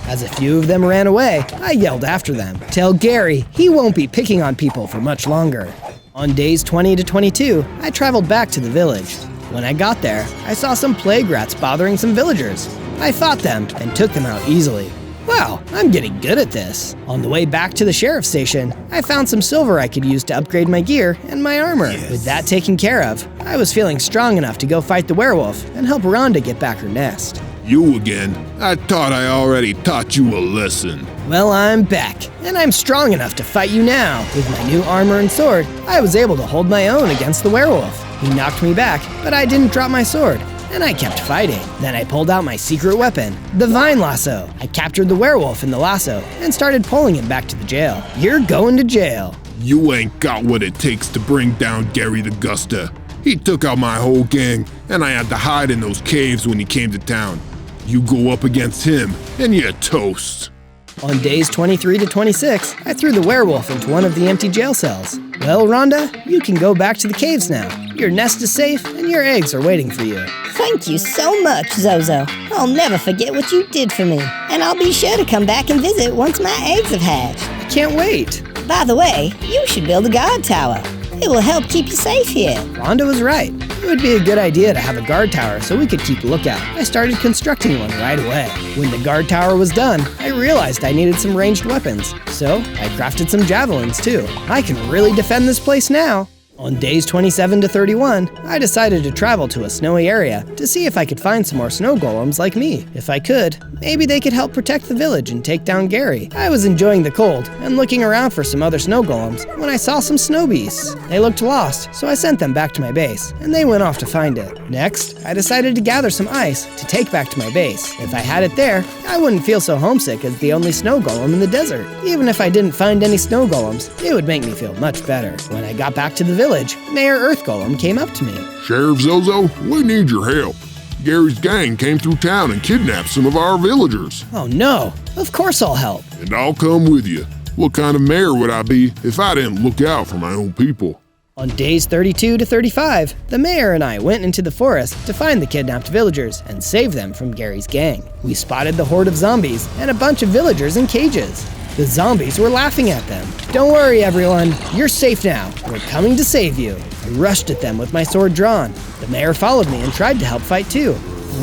As a few of them ran away, I yelled after them. Tell Gary he won't be picking on people for much longer. On days 20 to 22, I traveled back to the village. When I got there, I saw some plague rats bothering some villagers. I fought them and took them out easily. Wow, I'm getting good at this. On the way back to the sheriff's station, I found some silver I could use to upgrade my gear and my armor. With that taken care of, I was feeling strong enough to go fight the werewolf and help Rhonda get back her nest. You again? I thought I already taught you a lesson. Well, I'm back, and I'm strong enough to fight you now. With my new armor and sword, I was able to hold my own against the werewolf. He knocked me back, but I didn't drop my sword, and I kept fighting. Then I pulled out my secret weapon, the vine lasso. I captured the werewolf in the lasso and started pulling him back to the jail. You're going to jail. You ain't got what it takes to bring down Gary the Guster. He took out my whole gang, and I had to hide in those caves when he came to town. You go up against him, and you're toast. On days 23 to 26, I threw the werewolf into one of the empty jail cells. Well, Rhonda, you can go back to the caves now. Your nest is safe, and your eggs are waiting for you. Thank you so much, Zozo. I'll never forget what you did for me. And I'll be sure to come back and visit once my eggs have hatched. I can't wait. By the way, you should build a guard tower. It will help keep you safe here. Rhonda was right. It would be a good idea to have a guard tower so we could keep a lookout. I started constructing one right away. When the guard tower was done, I realized I needed some ranged weapons. So I crafted some javelins too. I can really defend this place now. On days 27 to 31, I decided to travel to a snowy area to see if I could find some more snow golems like me. If I could, maybe they could help protect the village and take down Gary. I was enjoying the cold and looking around for some other snow golems when I saw some snow beasts. They looked lost, so I sent them back to my base, and they went off to find it. Next, I decided to gather some ice to take back to my base. If I had it there, I wouldn't feel so homesick as the only snow golem in the desert. Even if I didn't find any snow golems, it would make me feel much better. When I got back to the village, Mayor Earth Golem came up to me. Sheriff Zozo, we need your help. Gary's gang came through town and kidnapped some of our villagers. Oh no, of course I'll help. And I'll come with you. What kind of mayor would I be if I didn't look out for my own people? On days 32 to 35, the mayor and I went into the forest to find the kidnapped villagers and save them from Gary's gang. We spotted the horde of zombies and a bunch of villagers in cages. The zombies were laughing at them. Don't worry, everyone. You're safe now. We're coming to save you. I rushed at them with my sword drawn. The mayor followed me and tried to help fight too.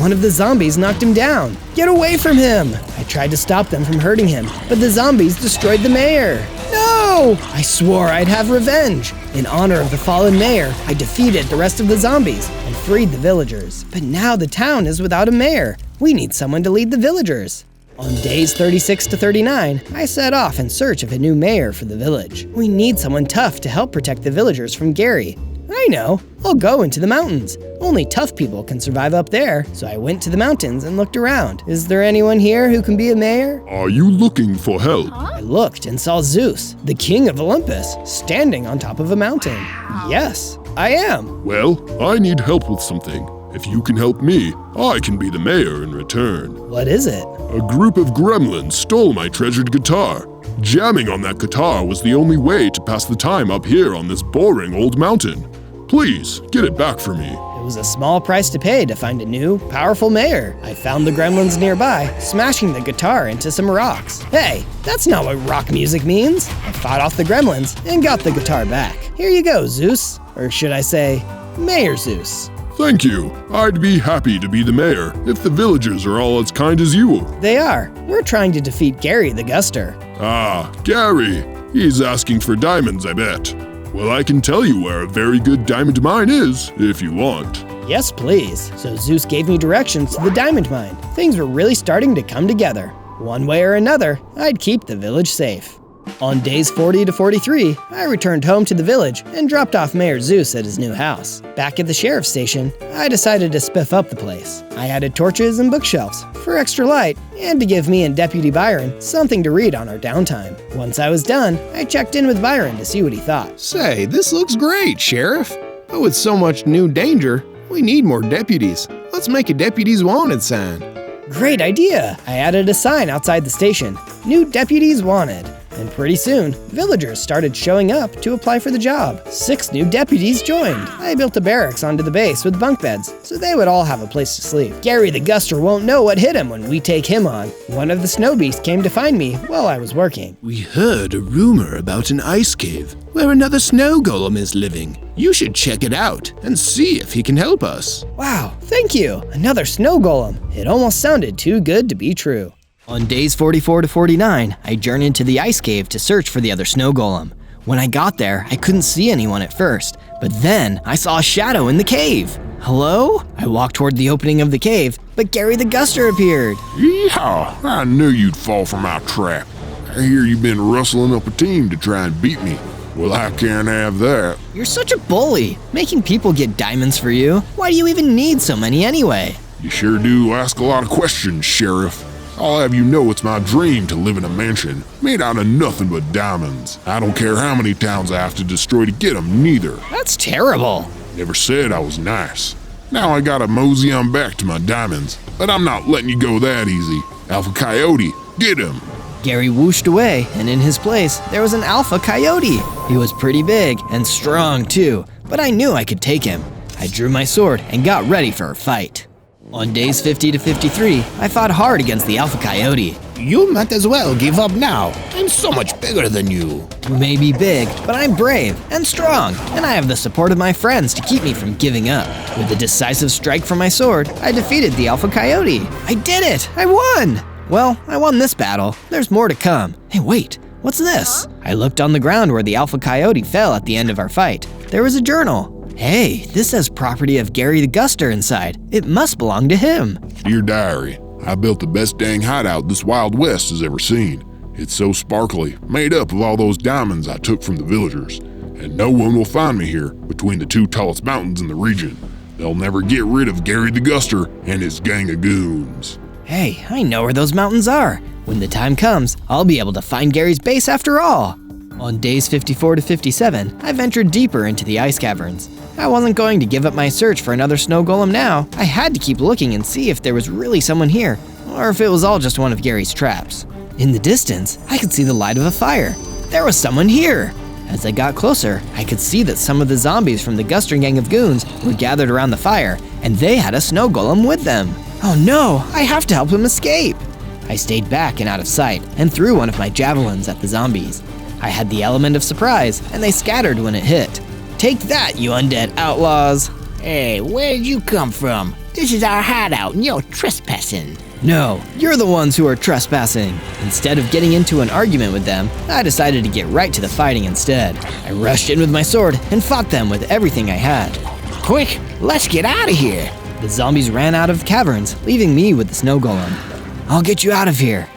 One of the zombies knocked him down. Get away from him! I tried to stop them from hurting him, but the zombies destroyed the mayor. No! I swore I'd have revenge. In honor of the fallen mayor, I defeated the rest of the zombies and freed the villagers. But now the town is without a mayor. We need someone to lead the villagers. On days 36 to 39, I set off in search of a new mayor for the village. We need someone tough to help protect the villagers from Gary. I know, I'll go into the mountains. Only tough people can survive up there, so I went to the mountains and looked around. Is there anyone here who can be a mayor? Are you looking for help? I looked and saw Zeus, the king of Olympus, standing on top of a mountain. Yes, I am. Well, I need help with something. If you can help me, I can be the mayor in return. What is it? A group of gremlins stole my treasured guitar. Jamming on that guitar was the only way to pass the time up here on this boring old mountain. Please, get it back for me. It was a small price to pay to find a new, powerful mayor. I found the gremlins nearby, smashing the guitar into some rocks. Hey, that's not what rock music means. I fought off the gremlins and got the guitar back. Here you go, Zeus. Or should I say, Mayor Zeus. Thank you. I'd be happy to be the mayor if the villagers are all as kind as you. They are. We're trying to defeat Gary the Guster. Ah, Gary. He's asking for diamonds, I bet. Well, I can tell you where a very good diamond mine is, if you want. Yes, please. So Zeus gave me directions to the diamond mine. Things were really starting to come together. One way or another, I'd keep the village safe. On days 40 to 43, I returned home to the village and dropped off Mayor Zeus at his new house. Back at the sheriff's station, I decided to spiff up the place. I added torches and bookshelves for extra light and to give me and Deputy Byron something to read on our downtime. Once I was done, I checked in with Byron to see what he thought. Say, this looks great, Sheriff. But with so much new danger, we need more deputies. Let's make a deputies wanted sign. Great idea! I added a sign outside the station. New deputies wanted. And pretty soon, villagers started showing up to apply for the job. 6 new deputies joined. I built a barracks onto the base with bunk beds, so they would all have a place to sleep. Gary the Guster won't know what hit him when we take him on. One of the snow beasts came to find me while I was working. We heard a rumor about an ice cave where another snow golem is living. You should check it out and see if he can help us. Wow, thank you! Another snow golem. It almost sounded too good to be true. On days 44 to 49, I journeyed to the ice cave to search for the other snow golem. When I got there, I couldn't see anyone at first, but then I saw a shadow in the cave. Hello? I walked toward the opening of the cave, but Gary the Guster appeared. Yeehaw! I knew you'd fall for my trap. I hear you've been rustling up a team to try and beat me. Well, I can't have that. You're such a bully, making people get diamonds for you. Why do you even need so many anyway? You sure do ask a lot of questions, Sheriff. I'll have you know it's my dream to live in a mansion made out of nothing but diamonds. I don't care how many towns I have to destroy to get them, neither. That's terrible. Never said I was nice. Now I gotta mosey on back to my diamonds, but I'm not letting you go that easy. Alpha Coyote, get him! Gary whooshed away, and in his place, there was an alpha coyote. He was pretty big and strong too, but I knew I could take him. I drew my sword and got ready for a fight. On days 50 to 53, I fought hard against the alpha coyote. You might as well give up now. I'm so much bigger than you. You may be big, but I'm brave and strong, and I have the support of my friends to keep me from giving up. With a decisive strike from my sword, I defeated the alpha coyote. I did it! I won! Well, I won this battle. There's more to come. Hey, wait, what's this? I looked on the ground where the alpha coyote fell at the end of our fight. There was a journal. Hey, this says property of Gary the Guster inside. It must belong to him. Dear Diary, I built the best dang hideout this Wild West has ever seen. It's so sparkly, made up of all those diamonds I took from the villagers. And no one will find me here between the 2 tallest mountains in the region. They'll never get rid of Gary the Guster and his gang of goons. Hey, I know where those mountains are. When the time comes, I'll be able to find Gary's base after all. On days 54 to 57, I ventured deeper into the ice caverns. I wasn't going to give up my search for another snow golem now. I had to keep looking and see if there was really someone here, or if it was all just one of Gary's traps. In the distance, I could see the light of a fire. There was someone here. As I got closer, I could see that some of the zombies from the Guster gang of goons were gathered around the fire, and they had a snow golem with them. Oh no, I have to help him escape. I stayed back and out of sight and threw one of my javelins at the zombies. I had the element of surprise, and they scattered when it hit. Take that, you undead outlaws! Hey, where'd you come from? This is our hideout and you're trespassing. No, you're the ones who are trespassing. Instead of getting into an argument with them, I decided to get right to the fighting instead. I rushed in with my sword and fought them with everything I had. Quick, let's get out of here. The zombies ran out of the caverns, leaving me with the snow golem. I'll get you out of here.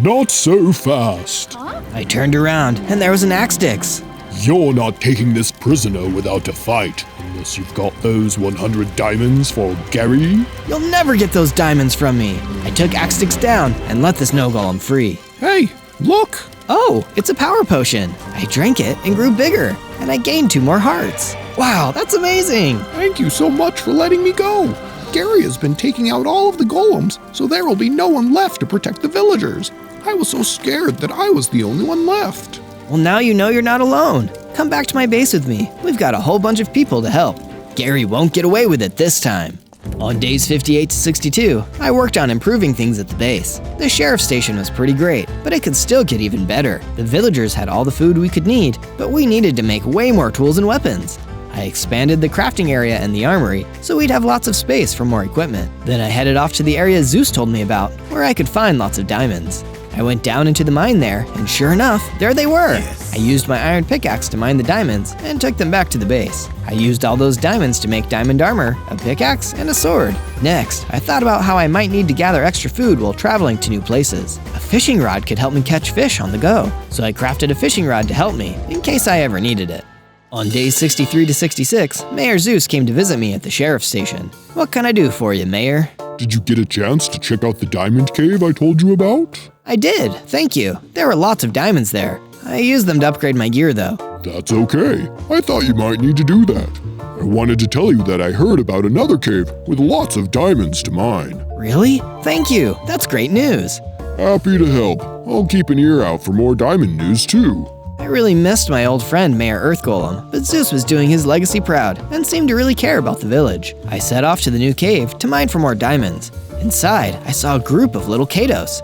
Not so fast. I turned around, and there was an axe sticks. You're not taking this prisoner without a fight, unless you've got those 100 diamonds for Gary. You'll never get those diamonds from me. I took axe sticks down and let the snow golem free. Hey, look! Oh, it's a power potion. I drank it and grew bigger, and I gained 2 more hearts. Wow, that's amazing! Thank you so much for letting me go. Gary has been taking out all of the golems, so there will be no one left to protect the villagers. I was so scared that I was the only one left. Well, now you know you're not alone. Come back to my base with me. We've got a whole bunch of people to help. Gary won't get away with it this time. On days 58 to 62, I worked on improving things at the base. The sheriff's station was pretty great, but it could still get even better. The villagers had all the food we could need, but we needed to make way more tools and weapons. I expanded the crafting area and the armory, so we'd have lots of space for more equipment. Then I headed off to the area Zeus told me about, where I could find lots of diamonds. I went down into the mine there, and sure enough, there they were! I used my iron pickaxe to mine the diamonds, and took them back to the base. I used all those diamonds to make diamond armor, a pickaxe, and a sword. Next, I thought about how I might need to gather extra food while traveling to new places. A fishing rod could help me catch fish on the go, so I crafted a fishing rod to help me, in case I ever needed it. On days 63 to 66, Mayor Zeus came to visit me at the sheriff's station. What can I do for you, Mayor? Did you get a chance to check out the diamond cave I told you about? I did, thank you. There were lots of diamonds there. I used them to upgrade my gear though. That's okay. I thought you might need to do that. I wanted to tell you that I heard about another cave with lots of diamonds to mine. Really? Thank you. That's great news. Happy to help. I'll keep an ear out for more diamond news too. I really missed my old friend Mayor Earth Golem, but Zeus was doing his legacy proud and seemed to really care about the village. I set off to the new cave to mine for more diamonds. Inside, I saw a group of little Kados.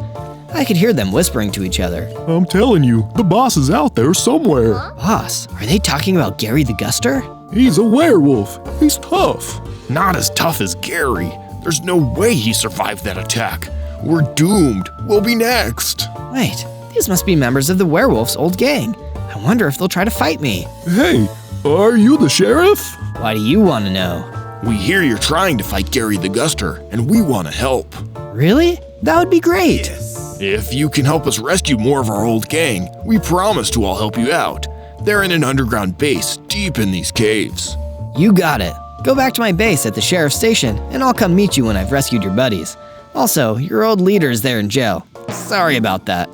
I could hear them whispering to each other. I'm telling you, the boss is out there somewhere. Boss, are they talking about Gary the Guster? He's a werewolf. He's tough. Not as tough as Gary. There's no way he survived that attack. We're doomed. We'll be next. Wait, these must be members of the werewolf's old gang. I wonder if they'll try to fight me. Hey, are you the sheriff? Why do you want to know? We hear you're trying to fight Gary the Guster, and we want to help. Really? That would be great. If you can help us rescue more of our old gang, we promise to all help you out. They're in an underground base deep in these caves. You got it. Go back to my base at the sheriff's station, and I'll come meet you when I've rescued your buddies. Also, your old leader is there in jail. Sorry about that.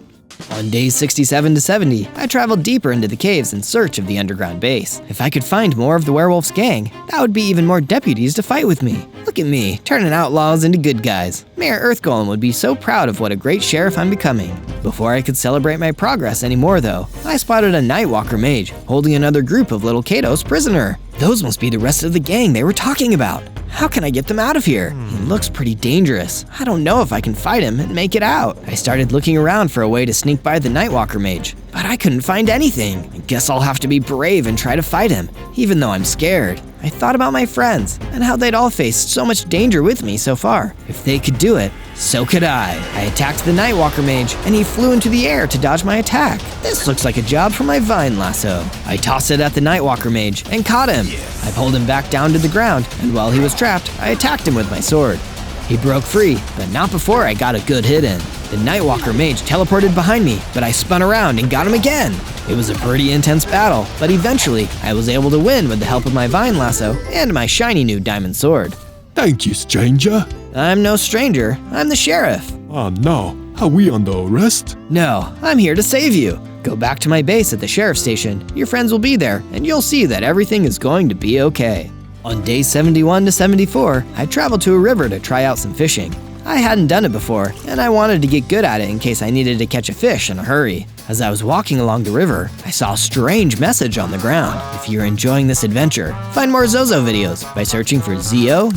On days 67 to 70, I traveled deeper into the caves in search of the underground base. If I could find more of the werewolf's gang, that would be even more deputies to fight with me. Look at me, turning outlaws into good guys. Mayor Earth Golem would be so proud of what a great sheriff I'm becoming. Before I could celebrate my progress anymore though, I spotted a Nightwalker mage holding another group of little Kados prisoner. Those must be the rest of the gang they were talking about. How can I get them out of here? He looks pretty dangerous. I don't know if I can fight him and make it out. I started looking around for a way to sneak by the Nightwalker mage, but I couldn't find anything. I guess I'll have to be brave and try to fight him, even though I'm scared. I thought about my friends and how they'd all faced so much danger with me so far. If they could do it, so could I. I attacked the Nightwalker mage and he flew into the air to dodge my attack. This looks like a job for my vine lasso. I tossed it at the Nightwalker mage and caught him. I pulled him back down to the ground, and while he was trapped, I attacked him with my sword. He broke free, but not before I got a good hit in. The Nightwalker mage teleported behind me, but I spun around and got him again. It was a pretty intense battle, but eventually I was able to win with the help of my vine lasso and my shiny new diamond sword. Thank you, stranger. I'm no stranger, I'm the sheriff. Oh no, are we under arrest? No, I'm here to save you. Go back to my base at the sheriff's station. Your friends will be there, and you'll see that everything is going to be okay. On days 71 to 74, I traveled to a river to try out some fishing. I hadn't done it before, and I wanted to get good at it in case I needed to catch a fish in a hurry. As I was walking along the river, I saw a strange message on the ground. If you're enjoying this adventure, find more Zozo videos by searching for ZO.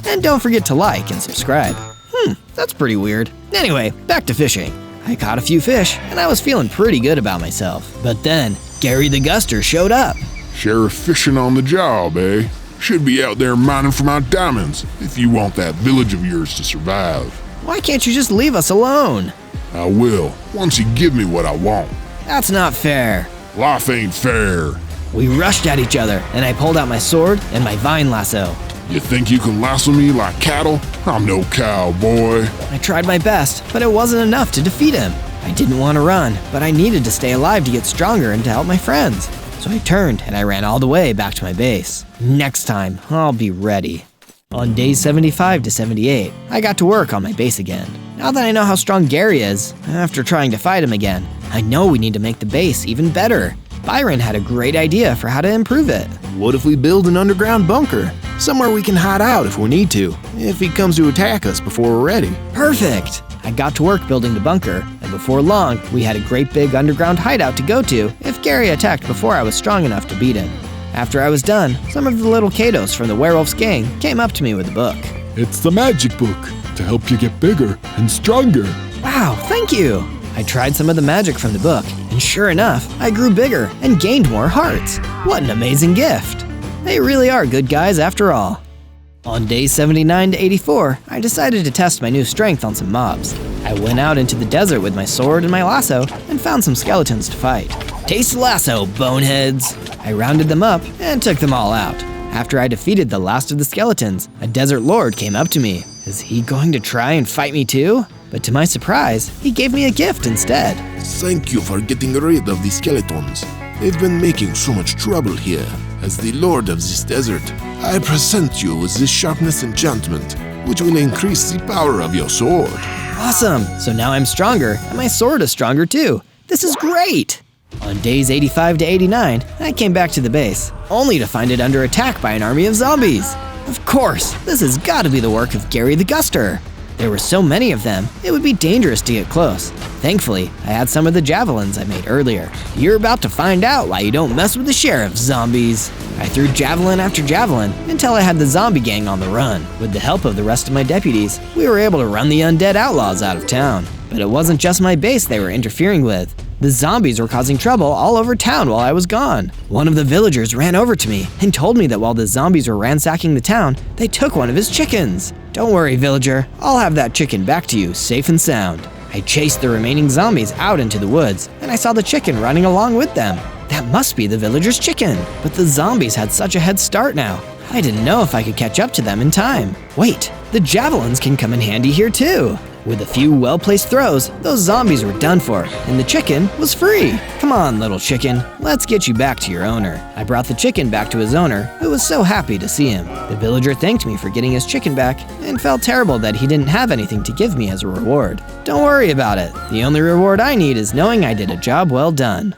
And don't forget to like and subscribe. That's pretty weird. Anyway, back to fishing. I caught a few fish, and I was feeling pretty good about myself. But then, Gary the Guster showed up. Sheriff fishing on the job, eh? Should be out there mining for my diamonds if you want that village of yours to survive. Why can't you just leave us alone? I will, once you give me what I want. That's not fair. Life ain't fair. We rushed at each other, and I pulled out my sword and my vine lasso. You think you can lasso me like cattle? I'm no cowboy. I tried my best, but it wasn't enough to defeat him. I didn't want to run, but I needed to stay alive to get stronger and to help my friends. So I turned and I ran all the way back to my base. Next time, I'll be ready. On days 75 to 78, I got to work on my base again. Now that I know how strong Gary is, after trying to fight him again, I know we need to make the base even better. Byron had a great idea for how to improve it. What if we build an underground bunker? Somewhere we can hide out if we need to, if he comes to attack us before we're ready. Perfect! I got to work building the bunker, and before long, we had a great big underground hideout to go to if Gary attacked before I was strong enough to beat him. After I was done, some of the little Kados from the werewolf's gang came up to me with a book. It's the magic book to help you get bigger and stronger. Wow, thank you! I tried some of the magic from the book, and sure enough, I grew bigger and gained more hearts. What an amazing gift! They really are good guys after all. On days 79 to 84, I decided to test my new strength on some mobs. I went out into the desert with my sword and my lasso and found some skeletons to fight. Taste the lasso, boneheads! I rounded them up and took them all out. After I defeated the last of the skeletons, a desert lord came up to me. Is he going to try and fight me too? But to my surprise, he gave me a gift instead. Thank you for getting rid of the skeletons. They've been making so much trouble here. As the lord of this desert, I present you with this sharpness enchantment, which will increase the power of your sword. Awesome! So now I'm stronger, and my sword is stronger too. This is great! On days 85 to 89, I came back to the base, only to find it under attack by an army of zombies. Of course, this has got to be the work of Gary the Guster. There were so many of them, it would be dangerous to get close. Thankfully, I had some of the javelins I made earlier. You're about to find out why you don't mess with the sheriff, zombies. I threw javelin after javelin until I had the zombie gang on the run. With the help of the rest of my deputies, we were able to run the undead outlaws out of town. But it wasn't just my base they were interfering with. The zombies were causing trouble all over town while I was gone. One of the villagers ran over to me and told me that while the zombies were ransacking the town, they took one of his chickens. Don't worry, villager, I'll have that chicken back to you safe and sound. I chased the remaining zombies out into the woods, and I saw the chicken running along with them. That must be the villager's chicken, but the zombies had such a head start now. I didn't know if I could catch up to them in time. Wait, the javelins can come in handy here too. With a few well-placed throws, those zombies were done for, and the chicken was free. Come on, little chicken, let's get you back to your owner. I brought the chicken back to his owner, who was so happy to see him. The villager thanked me for getting his chicken back, and felt terrible that he didn't have anything to give me as a reward. Don't worry about it. The only reward I need is knowing I did a job well done.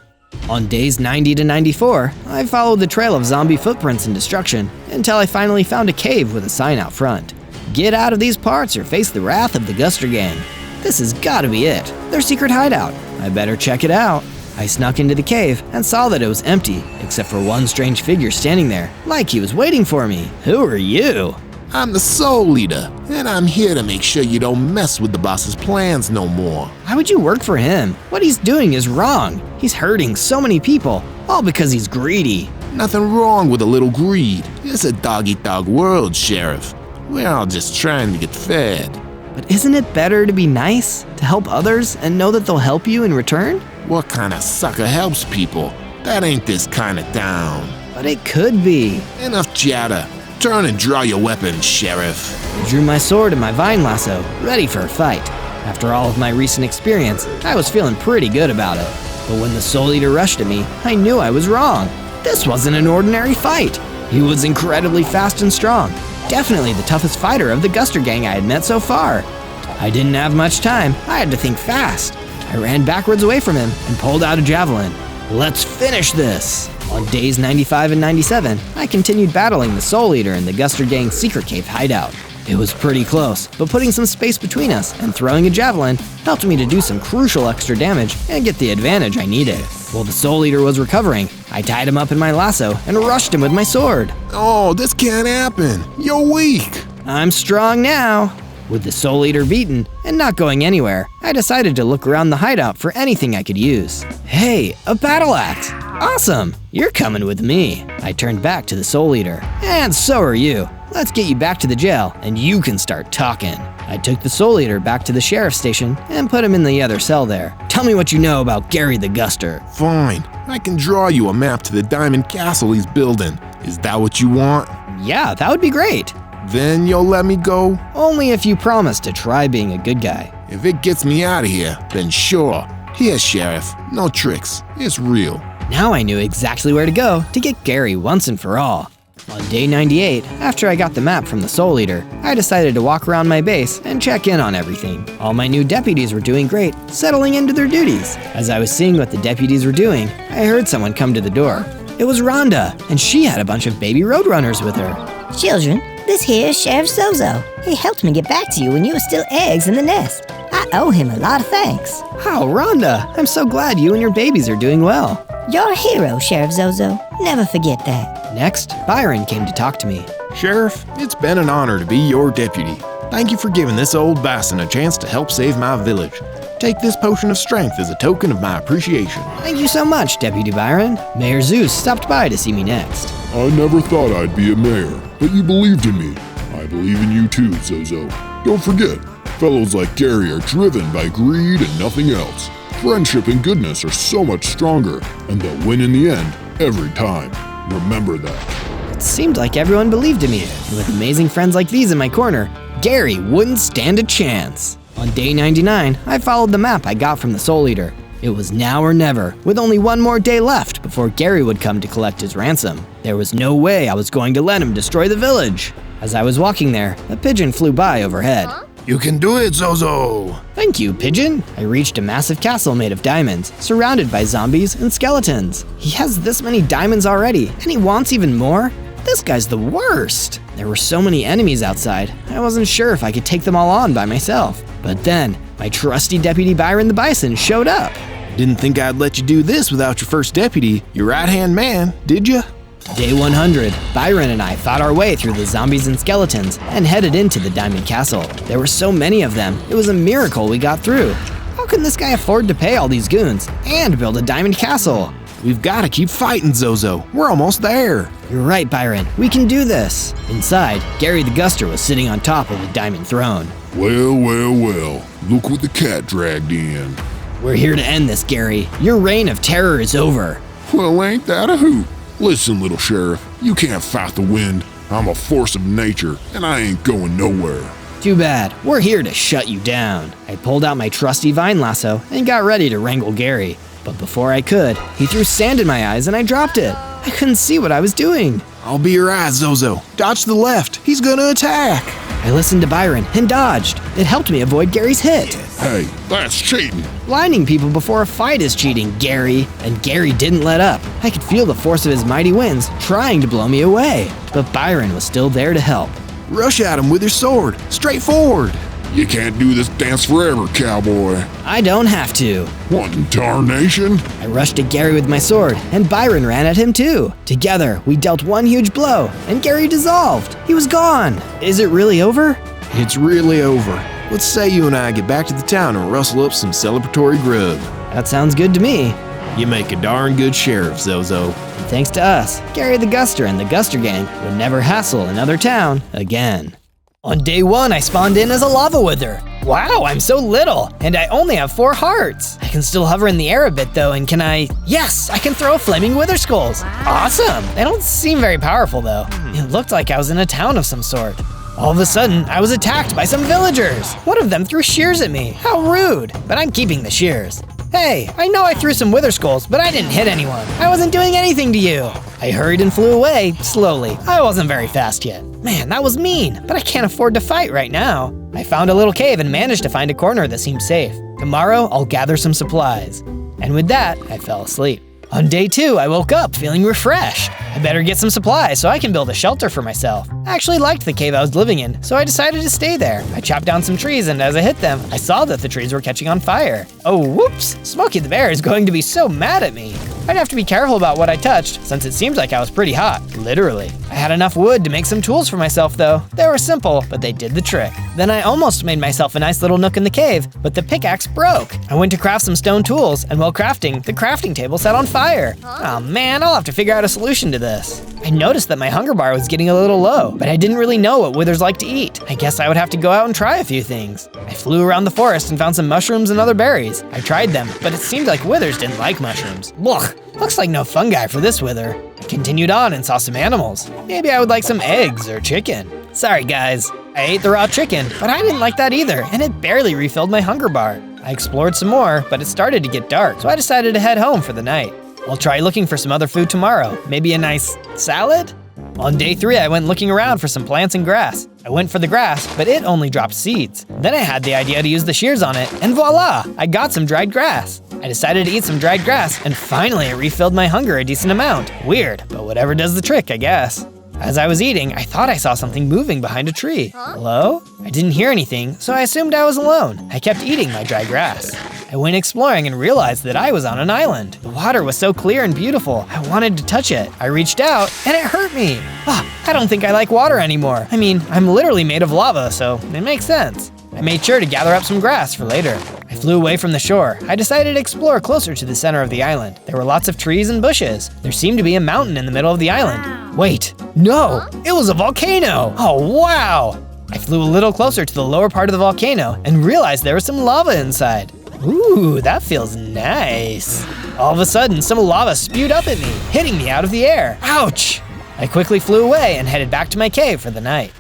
On days 90 to 94, I followed the trail of zombie footprints and destruction until I finally found a cave with a sign out front. Get out of these parts or face the wrath of the Guster Gang. This has gotta be it, their secret hideout. I better check it out. I snuck into the cave and saw that it was empty, except for one strange figure standing there, like he was waiting for me. Who are you? I'm the Soul Leader, and I'm here to make sure you don't mess with the boss's plans no more. Why would you work for him? What he's doing is wrong. He's hurting so many people, all because he's greedy. Nothing wrong with a little greed. It's a dog-eat-dog world, Sheriff. We're all just trying to get fed. But isn't it better to be nice, to help others, and know that they'll help you in return? What kind of sucker helps people? That ain't this kind of town. But it could be. Enough chatter. Turn and draw your weapon, Sheriff. I drew my sword and my vine lasso, ready for a fight. After all of my recent experience, I was feeling pretty good about it. But when the Soul Eater rushed at me, I knew I was wrong. This wasn't an ordinary fight. He was incredibly fast and strong. Definitely the toughest fighter of the Guster Gang I had met so far. I didn't have much time. I had to think fast. I ran backwards away from him and pulled out a javelin. Let's finish this! On days 95 and 97, I continued battling the Soul Eater in the Guster Gang's secret cave hideout. It was pretty close, but putting some space between us and throwing a javelin helped me to do some crucial extra damage and get the advantage I needed. While the Soul Eater was recovering, I tied him up in my lasso and rushed him with my sword. Oh, this can't happen. You're weak. I'm strong now. With the Soul Eater beaten and not going anywhere, I decided to look around the hideout for anything I could use. Hey, a battle axe! Awesome! You're coming with me. I turned back to the Soul Eater. And so are you. Let's get you back to the jail and you can start talking. I took the Soul Eater back to the sheriff's station and put him in the other cell there. Tell me what you know about Gary the Guster. Fine. I can draw you a map to the diamond castle he's building. Is that what you want? Yeah, that would be great. Then you'll let me go? Only if you promise to try being a good guy. If it gets me out of here, then sure. Here, Sheriff. No tricks. It's real. Now I knew exactly where to go to get Gary once and for all. On day 98, after I got the map from the Soul Eater, I decided to walk around my base and check in on everything. All my new deputies were doing great, settling into their duties. As I was seeing what the deputies were doing, I heard someone come to the door. It was Rhonda, and she had a bunch of baby roadrunners with her. Children, this here is Sheriff Zozo. He helped me get back to you when you were still eggs in the nest. I owe him a lot of thanks. Oh, Rhonda, I'm so glad you and your babies are doing well. You're a hero, Sheriff Zozo. Never forget that. Next, Byron came to talk to me. Sheriff, it's been an honor to be your deputy. Thank you for giving this old bison a chance to help save my village. Take this potion of strength as a token of my appreciation. Thank you so much, Deputy Byron. Mayor Zeus stopped by to see me next. I never thought I'd be a mayor, but you believed in me. I believe in you too, Zozo. Don't forget, fellows like Gary are driven by greed and nothing else. Friendship and goodness are so much stronger, and they'll win in the end, every time. Remember that. It seemed like everyone believed in me, and with amazing friends like these in my corner, Gary wouldn't stand a chance. On day 99, I followed the map I got from the Soul Eater. It was now or never, with only one more day left before Gary would come to collect his ransom. There was no way I was going to let him destroy the village. As I was walking there, a pigeon flew by overhead. You can do it, Zozo! Thank you, pigeon. I reached a massive castle made of diamonds, surrounded by zombies and skeletons. He has this many diamonds already, and he wants even more? This guy's the worst. There were so many enemies outside, I wasn't sure if I could take them all on by myself. But then, my trusty deputy Byron the Bison showed up. Didn't think I'd let you do this without your first deputy, your right-hand man, did you? Day 100, Byron and I fought our way through the zombies and skeletons and headed into the Diamond Castle. There were so many of them, it was a miracle we got through. How can this guy afford to pay all these goons and build a Diamond Castle? We've got to keep fighting, Zozo. We're almost there. You're right, Byron. We can do this. Inside, Gary the Guster was sitting on top of the diamond throne. Well, well, well. Look what the cat dragged in. We're here to end this, Gary. Your reign of terror is over. Well, ain't that a hoot? Listen, little sheriff, you can't fight the wind. I'm a force of nature, and I ain't going nowhere. Too bad. We're here to shut you down. I pulled out my trusty vine lasso and got ready to wrangle Gary. But before I could, he threw sand in my eyes and I dropped it. I couldn't see what I was doing. I'll be your eyes, Zozo. Dodge to the left. He's gonna attack. I listened to Byron and dodged. It helped me avoid Gary's hit. Hey, that's cheating. Blinding people before a fight is cheating, Gary. And Gary didn't let up. I could feel the force of his mighty winds trying to blow me away. But Byron was still there to help. Rush at him with your sword. Straight forward. You can't do this dance forever, cowboy. I don't have to. What in tarnation? I rushed at Gary with my sword, and Byron ran at him too. Together, we dealt one huge blow, and Gary dissolved. He was gone. Is it really over? It's really over. Let's say you and I get back to the town and rustle up some celebratory grub. That sounds good to me. You make a darn good sheriff, Zozo. And thanks to us, Gary the Guster and the Guster Gang would never hassle another town again. On day 1, I spawned in as a lava wither. Wow, I'm so little, and I only have 4 hearts. I can still hover in the air a bit though, and can I? Yes, I can throw flaming wither skulls. Awesome. They don't seem very powerful though. It looked like I was in a town of some sort. All of a sudden, I was attacked by some villagers. One of them threw shears at me. How rude, but I'm keeping the shears. Hey, I know I threw some wither skulls, but I didn't hit anyone. I wasn't doing anything to you. I hurried and flew away, slowly. I wasn't very fast yet. Man, that was mean, but I can't afford to fight right now. I found a little cave and managed to find a corner that seemed safe. Tomorrow, I'll gather some supplies. And with that, I fell asleep. On day 2, I woke up feeling refreshed. I better get some supplies so I can build a shelter for myself. I actually liked the cave I was living in, so I decided to stay there. I chopped down some trees, and as I hit them, I saw that the trees were catching on fire. Oh, whoops! Smokey the Bear is going to be so mad at me. I'd have to be careful about what I touched, since it seemed like I was pretty hot, literally. I had enough wood to make some tools for myself though. They were simple, but they did the trick. Then I almost made myself a nice little nook in the cave, but the pickaxe broke. I went to craft some stone tools, and while crafting, the crafting table set on fire. Oh man, I'll have to figure out a solution to this. I noticed that my hunger bar was getting a little low, but I didn't really know what withers like to eat. I guess I would have to go out and try a few things. I flew around the forest and found some mushrooms and other berries. I tried them, but it seemed like withers didn't like mushrooms. Blech, looks like no fungi for this wither. I continued on and saw some animals. Maybe I would like some eggs or chicken. Sorry guys, I ate the raw chicken, but I didn't like that either, and it barely refilled my hunger bar. I explored some more, but it started to get dark, so I decided to head home for the night. I'll try looking for some other food tomorrow. Maybe a nice salad? On day 3, I went looking around for some plants and grass. I went for the grass, but it only dropped seeds. Then I had the idea to use the shears on it, and voila, I got some dried grass. I decided to eat some dried grass, and finally it refilled my hunger a decent amount. Weird, but whatever does the trick, I guess. As I was eating, I thought I saw something moving behind a tree. Hello? I didn't hear anything, so I assumed I was alone. I kept eating my dry grass. I went exploring and realized that I was on an island. The water was so clear and beautiful, I wanted to touch it. I reached out, and it hurt me. I don't think I like water anymore. I mean, I'm literally made of lava, so it makes sense. I made sure to gather up some grass for later. I flew away from the shore. I decided to explore closer to the center of the island. There were lots of trees and bushes. There seemed to be a mountain in the middle of the island. Wait, no, it was a volcano. Oh, wow. I flew a little closer to the lower part of the volcano and realized there was some lava inside. Ooh, that feels nice. All of a sudden, some lava spewed up at me, hitting me out of the air. Ouch! I quickly flew away and headed back to my cave for the night.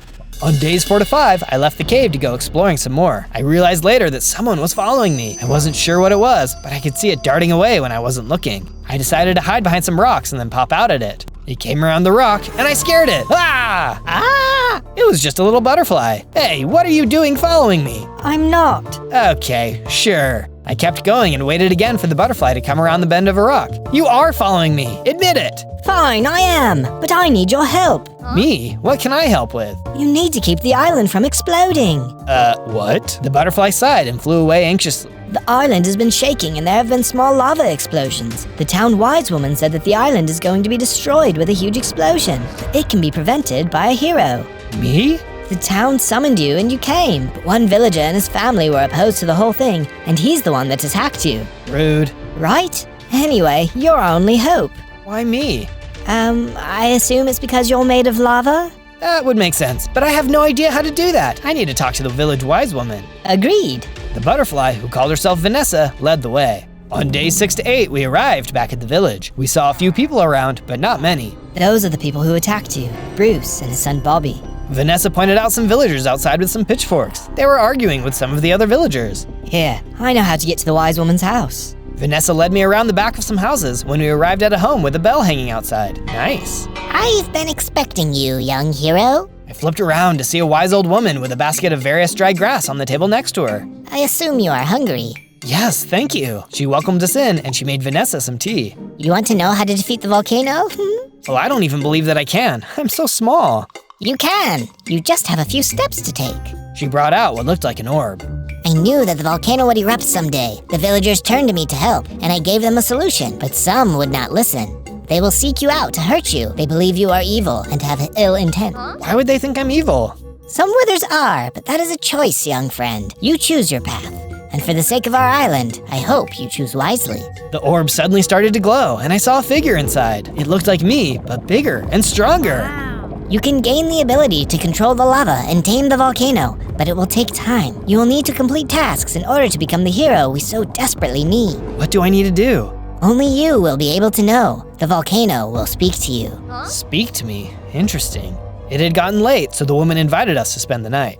On days 4 to 5, I left the cave to go exploring some more. I realized later that someone was following me. I wasn't sure what it was, but I could see it darting away when I wasn't looking. I decided to hide behind some rocks and then pop out at it. It came around the rock, and I scared it. Ah! Ah! It was just a little butterfly. Hey, what are you doing following me? I'm not. Okay, sure. I kept going and waited again for the butterfly to come around the bend of a rock. You are following me. Admit it. Fine, I am, but I need your help. Me? What can I help with? You need to keep the island from exploding. What? The butterfly sighed and flew away anxiously. The island has been shaking and there have been small lava explosions. The town wise woman said that the island is going to be destroyed with a huge explosion. But it can be prevented by a hero. Me? The town summoned you and you came, but one villager and his family were opposed to the whole thing, and he's the one that attacked you. Rude. Right? Anyway, you're our only hope. Why me? I assume it's because you're made of lava? That would make sense, but I have no idea how to do that. I need to talk to the village wise woman. Agreed. The butterfly, who called herself Vanessa, led the way. On days 6 to 8, we arrived back at the village. We saw a few people around, but not many. Those are the people who attacked you, Bruce and his son Bobby. Vanessa pointed out some villagers outside with some pitchforks. They were arguing with some of the other villagers. Here, I know how to get to the wise woman's house. Vanessa led me around the back of some houses when we arrived at a home with a bell hanging outside. Nice. I've been expecting you, young hero. I flipped around to see a wise old woman with a basket of various dry grass on the table next to her. I assume you are hungry. Yes, thank you. She welcomed us in and she made Vanessa some tea. You want to know how to defeat the volcano? Well, I don't even believe that I can. I'm so small. You can. You just have a few steps to take. She brought out what looked like an orb. I knew that the volcano would erupt someday. The villagers turned to me to help, and I gave them a solution, but some would not listen. They will seek you out to hurt you. They believe you are evil and have ill intent. Why would they think I'm evil? Some withers are, but that is a choice, young friend. You choose your path. And for the sake of our island, I hope you choose wisely. The orb suddenly started to glow, and I saw a figure inside. It looked like me, but bigger and stronger. You can gain the ability to control the lava and tame the volcano, but it will take time. You will need to complete tasks in order to become the hero we so desperately need. What do I need to do? Only you will be able to know. The volcano will speak to you. Speak to me? Interesting. It had gotten late, so the woman invited us to spend the night.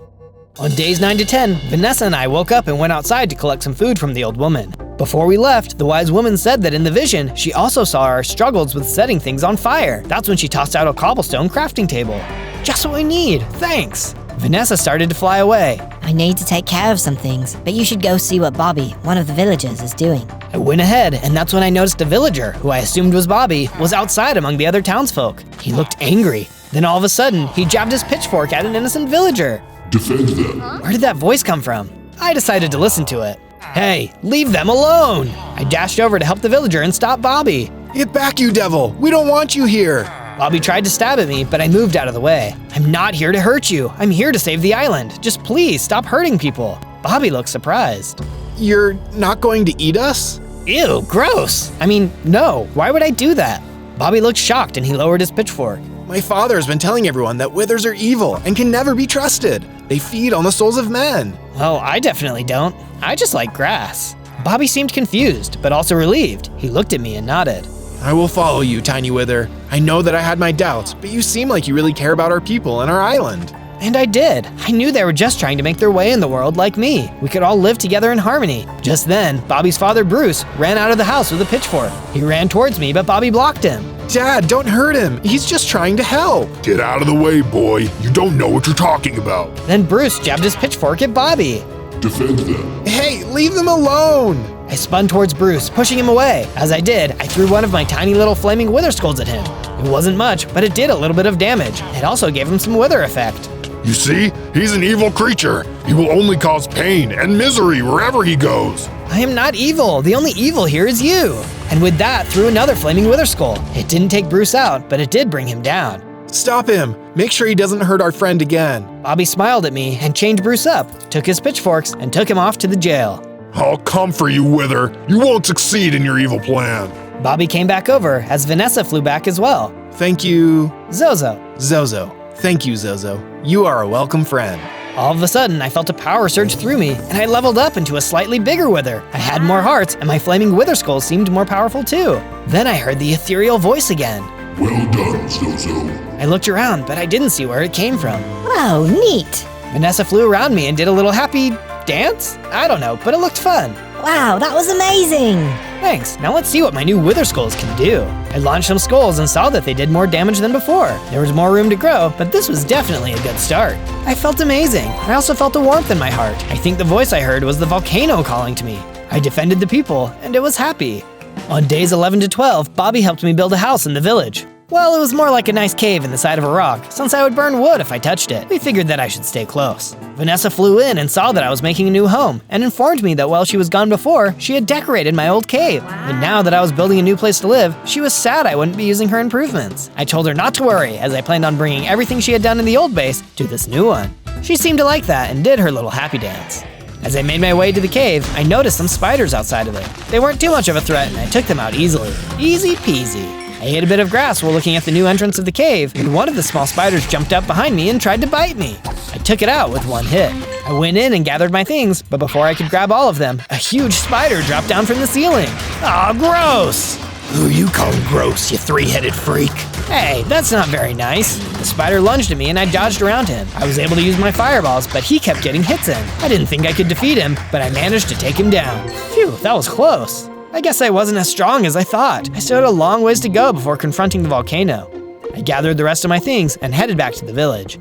On days 9 to 10, Vanessa and I woke up and went outside to collect some food from the old woman. Before we left, the wise woman said that in the vision, she also saw our struggles with setting things on fire. That's when she tossed out a cobblestone crafting table. Just what we need, thanks. Vanessa started to fly away. I need to take care of some things, but you should go see what Bobby, one of the villagers, is doing. I went ahead, and that's when I noticed a villager, who I assumed was Bobby, was outside among the other townsfolk. He looked angry. Then all of a sudden, he jabbed his pitchfork at an innocent villager. Defend them. Where did that voice come from? I decided to listen to it. Hey, leave them alone! I dashed over to help the villager and stop Bobby. Get back, you devil! We don't want you here! Bobby tried to stab at me, but I moved out of the way. I'm not here to hurt you. I'm here to save the island. Just please stop hurting people. Bobby looked surprised. You're not going to eat us? Ew, gross! I mean, no, why would I do that? Bobby looked shocked and he lowered his pitchfork. My father has been telling everyone that withers are evil and can never be trusted. They feed on the souls of men. Well, I definitely don't. I just like grass. Bobby seemed confused, but also relieved. He looked at me and nodded. I will follow you, Tiny Wither. I know that I had my doubts, but you seem like you really care about our people and our island. And I did. I knew they were just trying to make their way in the world like me. We could all live together in harmony. Just then, Bobby's father, Bruce, ran out of the house with a pitchfork. He ran towards me, but Bobby blocked him. Dad, don't hurt him. He's just trying to help. Get out of the way, boy. You don't know what you're talking about. Then Bruce jabbed his pitchfork at Bobby. Defend them. Hey, leave them alone. I spun towards Bruce, pushing him away. As I did, I threw one of my tiny little flaming wither skulls at him. It wasn't much, but it did a little bit of damage. It also gave him some wither effect. You see, he's an evil creature. He will only cause pain and misery wherever he goes. I am not evil. The only evil here is you. And with that, threw another flaming wither skull. It didn't take Bruce out, but it did bring him down. Stop him. Make sure he doesn't hurt our friend again. Bobby smiled at me and chained Bruce up, took his pitchforks, and took him off to the jail. I'll come for you, Wither. You won't succeed in your evil plan. Bobby came back over as Vanessa flew back as well. Thank you, Zozo. Zozo. Thank you, Zozo. You are a welcome friend. All of a sudden, I felt a power surge through me, and I leveled up into a slightly bigger wither. I had more hearts, and my flaming wither skull seemed more powerful too. Then I heard the ethereal voice again. Well done, Zozo. I looked around, but I didn't see where it came from. Wow, neat. Vanessa flew around me and did a little happy dance? I don't know, but it looked fun. Wow, that was amazing. Thanks. Now let's see what my new wither skulls can do. I launched some skulls and saw that they did more damage than before. There was more room to grow, but this was definitely a good start. I felt amazing. I also felt a warmth in my heart. I think the voice I heard was the volcano calling to me. I defended the people, and it was happy. On days 11 to 12, Bobby helped me build a house in the village. Well, it was more like a nice cave in the side of a rock, since I would burn wood if I touched it. We figured that I should stay close. Vanessa flew in and saw that I was making a new home, and informed me that while she was gone before, she had decorated my old cave. And now that I was building a new place to live, she was sad I wouldn't be using her improvements. I told her not to worry, as I planned on bringing everything she had done in the old base to this new one. She seemed to like that and did her little happy dance. As I made my way to the cave, I noticed some spiders outside of it. They weren't too much of a threat, and I took them out easily. Easy peasy. I ate a bit of grass while looking at the new entrance of the cave, and one of the small spiders jumped up behind me and tried to bite me. I took it out with one hit. I went in and gathered my things, but before I could grab all of them, a huge spider dropped down from the ceiling. Aw, gross! Who you calling gross, you three-headed freak? Hey, that's not very nice. The spider lunged at me and I dodged around him. I was able to use my fireballs, but he kept getting hits in. I didn't think I could defeat him, but I managed to take him down. Phew, that was close. I guess I wasn't as strong as I thought. I still had a long ways to go before confronting the volcano. I gathered the rest of my things and headed back to the village.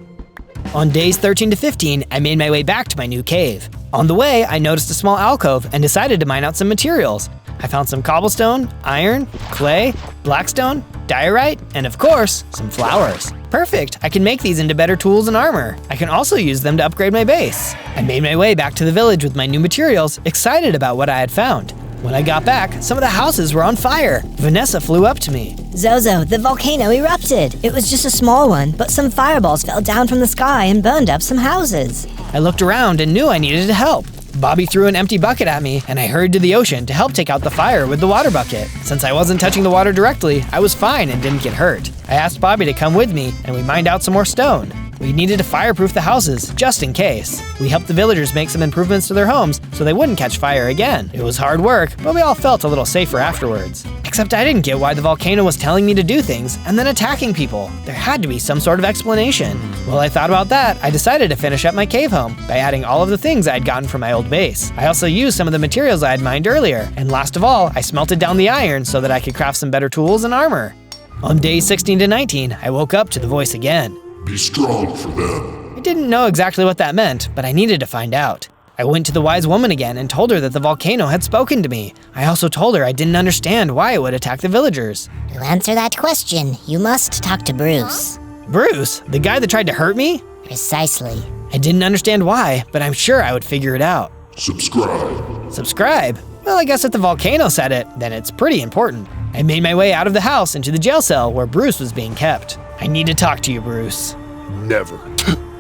On days 13 to 15, I made my way back to my new cave. On the way, I noticed a small alcove and decided to mine out some materials. I found some cobblestone, iron, clay, blackstone, diorite, and of course, some flowers. Perfect, I can make these into better tools and armor. I can also use them to upgrade my base. I made my way back to the village with my new materials, excited about what I had found. When I got back, some of the houses were on fire. Vanessa flew up to me. Zozo, the volcano erupted. It was just a small one, but some fireballs fell down from the sky and burned up some houses. I looked around and knew I needed help. Bobby threw an empty bucket at me, and I hurried to the ocean to help take out the fire with the water bucket. Since I wasn't touching the water directly, I was fine and didn't get hurt. I asked Bobby to come with me, and we mined out some more stone. We needed to fireproof the houses, just in case. We helped the villagers make some improvements to their homes so they wouldn't catch fire again. It was hard work, but we all felt a little safer afterwards. Except I didn't get why the volcano was telling me to do things and then attacking people. There had to be some sort of explanation. While I thought about that, I decided to finish up my cave home by adding all of the things I had gotten from my old base. I also used some of the materials I had mined earlier, and last of all, I smelted down the iron so that I could craft some better tools and armor. On days 16 to 19, I woke up to the voice again. Be strong for them. I didn't know exactly what that meant, but I needed to find out. I went to the wise woman again and told her that the volcano had spoken to me. I also told her I didn't understand why it would attack the villagers. To answer that question, you must talk to Bruce. Bruce? The guy that tried to hurt me? Precisely. I didn't understand why, but I'm sure I would figure it out. Subscribe. Subscribe? Well, I guess if the volcano said it, then it's pretty important. I made my way out of the house into the jail cell where Bruce was being kept. I need to talk to you, Bruce. Never.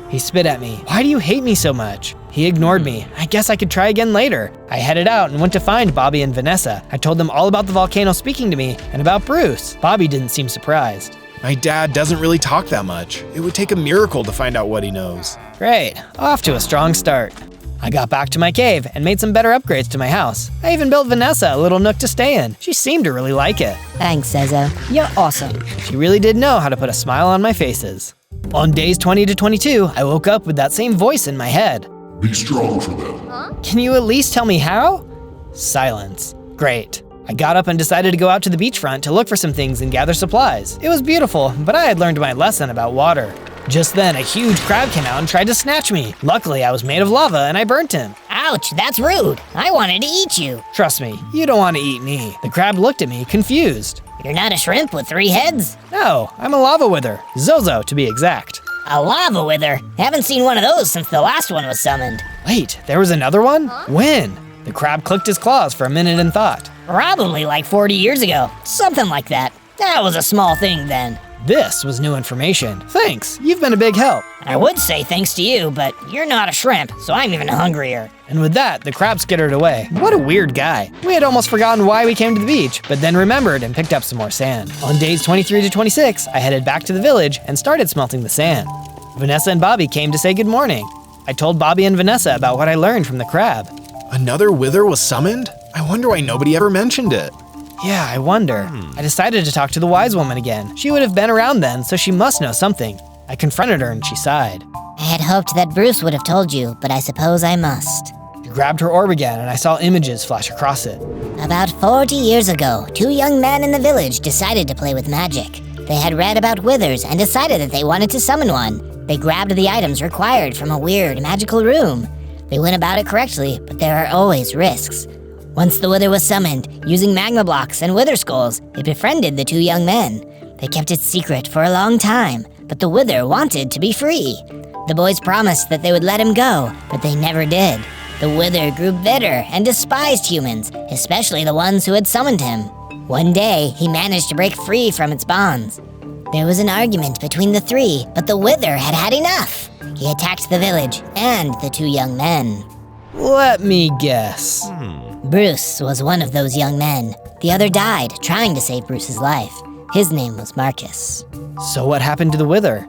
He spit at me. Why do you hate me so much? He ignored me. I guess I could try again later. I headed out and went to find Bobby and Vanessa. I told them all about the volcano speaking to me and about Bruce. Bobby didn't seem surprised. My dad doesn't really talk that much. It would take a miracle to find out what he knows. Great, off to a strong start. I got back to my cave and made some better upgrades to my house. I even built Vanessa a little nook to stay in. She seemed to really like it. Thanks, Zozo. You're awesome. She really did know how to put a smile on my faces. On days 20 to 22, I woke up with that same voice in my head. Be strong for them. Can you at least tell me how? Silence. Great. I got up and decided to go out to the beachfront to look for some things and gather supplies. It was beautiful, but I had learned my lesson about water. Just then, a huge crab came out and tried to snatch me. Luckily, I was made of lava and I burnt him. Ouch, that's rude. I wanted to eat you. Trust me, you don't want to eat me. The crab looked at me, confused. You're not a shrimp with 3 heads? No, I'm a lava wither. Zozo, to be exact. A lava wither? Haven't seen one of those since the last one was summoned. Wait, there was another one? When? The crab clicked his claws for a minute and thought. Probably like 40 years ago. Something like that. That was a small thing then. This was new information. Thanks, you've been a big help. I would say thanks to you, but you're not a shrimp, so I'm even hungrier. And with that, the crab skittered away. What a weird guy. We had almost forgotten why we came to the beach, but then remembered and picked up some more sand. On days 23 to 26, I headed back to the village and started smelting the sand. Vanessa and Bobby came to say good morning. I told Bobby and Vanessa about what I learned from the crab. Another wither was summoned? I wonder why nobody ever mentioned it. Yeah, I wonder. I decided to talk to the wise woman again. She would have been around then, so she must know something. I confronted her and she sighed. I had hoped that Bruce would have told you, but I suppose I must. She grabbed her orb again and I saw images flash across it. About 40 years ago, 2 young men in the village decided to play with magic. They had read about withers and decided that they wanted to summon one. They grabbed the items required from a weird magical room. They went about it correctly, but there are always risks. Once the wither was summoned, using magma blocks and wither skulls, it befriended the two young men. They kept it secret for a long time, but the wither wanted to be free. The boys promised that they would let him go, but they never did. The wither grew bitter and despised humans, especially the ones who had summoned him. One day, he managed to break free from its bonds. There was an argument between the three, but the wither had had enough. He attacked the village and the two young men. Let me guess. Bruce was one of those young men. The other died trying to save Bruce's life. His name was Marcus. So what happened to the wither?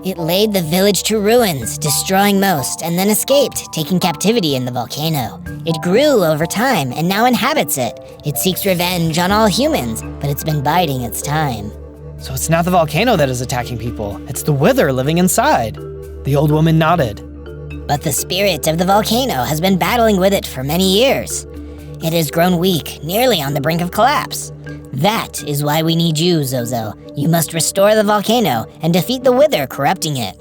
It laid the village to ruins, destroying most, and then escaped, taking captivity in the volcano. It grew over time and now inhabits it. It seeks revenge on all humans, but it's been biding its time. So it's not the volcano that is attacking people, it's the wither living inside. The old woman nodded. But the spirit of the volcano has been battling with it for many years. It has grown weak, nearly on the brink of collapse. That is why we need you, Zozo. You must restore the volcano and defeat the wither corrupting it.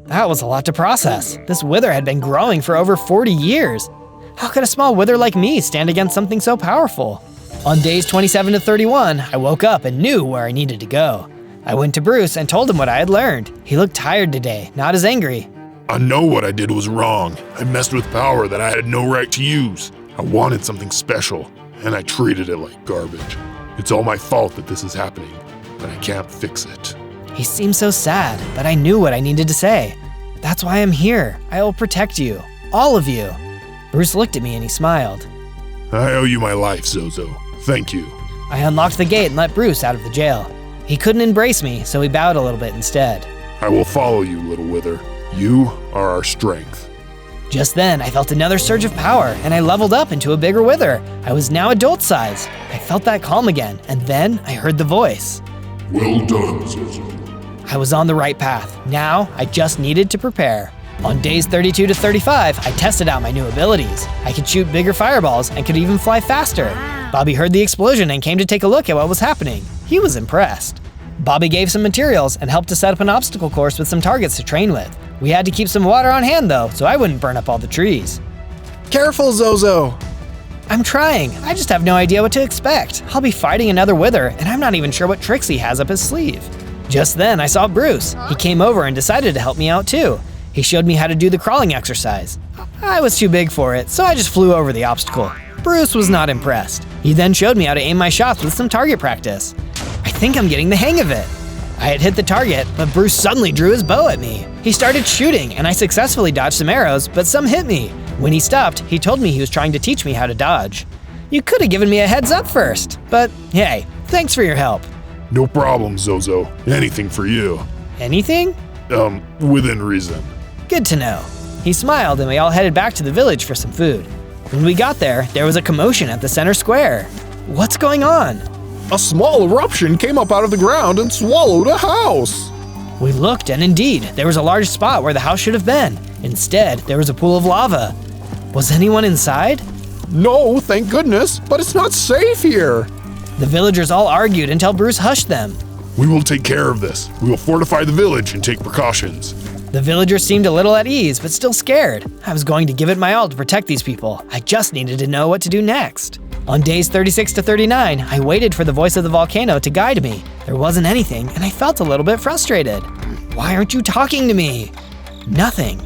That was a lot to process. This wither had been growing for over 40 years. How could a small wither like me stand against something so powerful? On days 27 to 31, I woke up and knew where I needed to go. I went to Bruce and told him what I had learned. He looked tired today, not as angry. I know what I did was wrong. I messed with power that I had no right to use. I wanted something special, and I treated it like garbage. It's all my fault that this is happening, but I can't fix it. He seemed so sad, but I knew what I needed to say. That's why I'm here. I will protect you. All of you. Bruce looked at me and he smiled. I owe you my life, Zozo. Thank you. I unlocked the gate and let Bruce out of the jail. He couldn't embrace me, so he bowed a little bit instead. I will follow you, little wither. You are our strength. Just then, I felt another surge of power, and I leveled up into a bigger wither. I was now adult size. I felt that calm again, and then I heard the voice. Well done, Zozo. I was on the right path. Now, I just needed to prepare. On days 32 to 35, I tested out my new abilities. I could shoot bigger fireballs and could even fly faster. Bobby heard the explosion and came to take a look at what was happening. He was impressed. Bobby gave some materials and helped to set up an obstacle course with some targets to train with. We had to keep some water on hand though, so I wouldn't burn up all the trees. Careful, Zozo! I'm trying. I just have no idea what to expect. I'll be fighting another wither, and I'm not even sure what tricks he has up his sleeve. Just then, I saw Bruce. He came over and decided to help me out too. He showed me how to do the crawling exercise. I was too big for it, so I just flew over the obstacle. Bruce was not impressed. He then showed me how to aim my shots with some target practice. I think I'm getting the hang of it. I had hit the target, but Bruce suddenly drew his bow at me. He started shooting, and I successfully dodged some arrows, but some hit me. When he stopped, he told me he was trying to teach me how to dodge. You could have given me a heads up first, but hey, thanks for your help. No problem, Zozo. Anything for you. Anything? Within reason. Good to know. He smiled and we all headed back to the village for some food. When we got there was a commotion at the center square. What's going on? A small eruption came up out of the ground and swallowed a house. We looked and indeed, there was a large spot where the house should have been. Instead, there was a pool of lava. Was anyone inside? No, thank goodness, but it's not safe here. The villagers all argued until Bruce hushed them. We will take care of this. We will fortify the village and take precautions. The villagers seemed a little at ease, but still scared. I was going to give it my all to protect these people. I just needed to know what to do next. On days 36 to 39, I waited for the voice of the volcano to guide me. There wasn't anything, and I felt a little bit frustrated. Why aren't you talking to me? Nothing.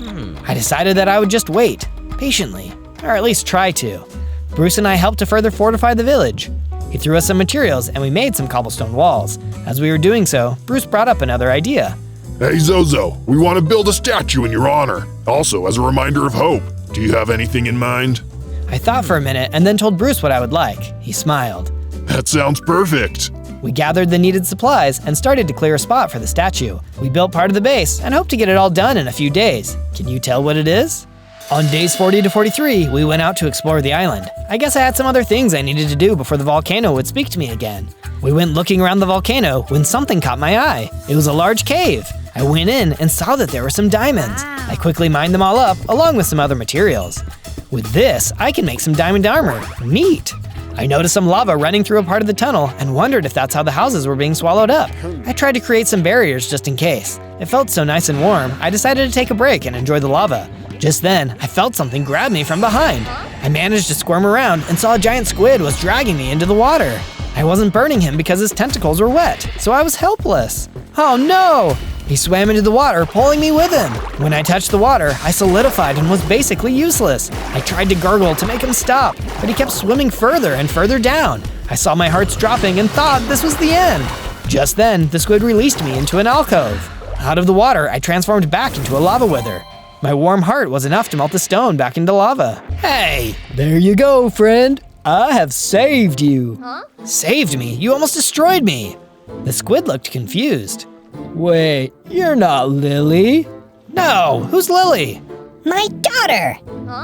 I decided that I would just wait, patiently, or at least try to. Bruce and I helped to further fortify the village. He threw us some materials, and we made some cobblestone walls. As we were doing so, Bruce brought up another idea. Hey Zozo, we want to build a statue in your honor. Also, as a reminder of hope. Do you have anything in mind? I thought for a minute and then told Bruce what I would like. He smiled. That sounds perfect. We gathered the needed supplies and started to clear a spot for the statue. We built part of the base and hoped to get it all done in a few days. Can you tell what it is? On days 40 to 43, we went out to explore the island. I guess I had some other things I needed to do before the volcano would speak to me again. We went looking around the volcano when something caught my eye. It was a large cave. I went in and saw that there were some diamonds. I quickly mined them all up, along with some other materials. With this, I can make some diamond armor. Neat! I noticed some lava running through a part of the tunnel and wondered if that's how the houses were being swallowed up. I tried to create some barriers just in case. It felt so nice and warm, I decided to take a break and enjoy the lava. Just then, I felt something grab me from behind. I managed to squirm around and saw a giant squid was dragging me into the water. I wasn't burning him because his tentacles were wet, so I was helpless. Oh no! He swam into the water, pulling me with him. When I touched the water, I solidified and was basically useless. I tried to gurgle to make him stop, but he kept swimming further and further down. I saw my hearts dropping and thought this was the end. Just then, the squid released me into an alcove. Out of the water, I transformed back into a lava wither. My warm heart was enough to melt the stone back into lava. Hey, there you go, friend. I have saved you. Huh? Saved me? You almost destroyed me. The squid looked confused. Wait, you're not Lily? No, who's Lily? My daughter!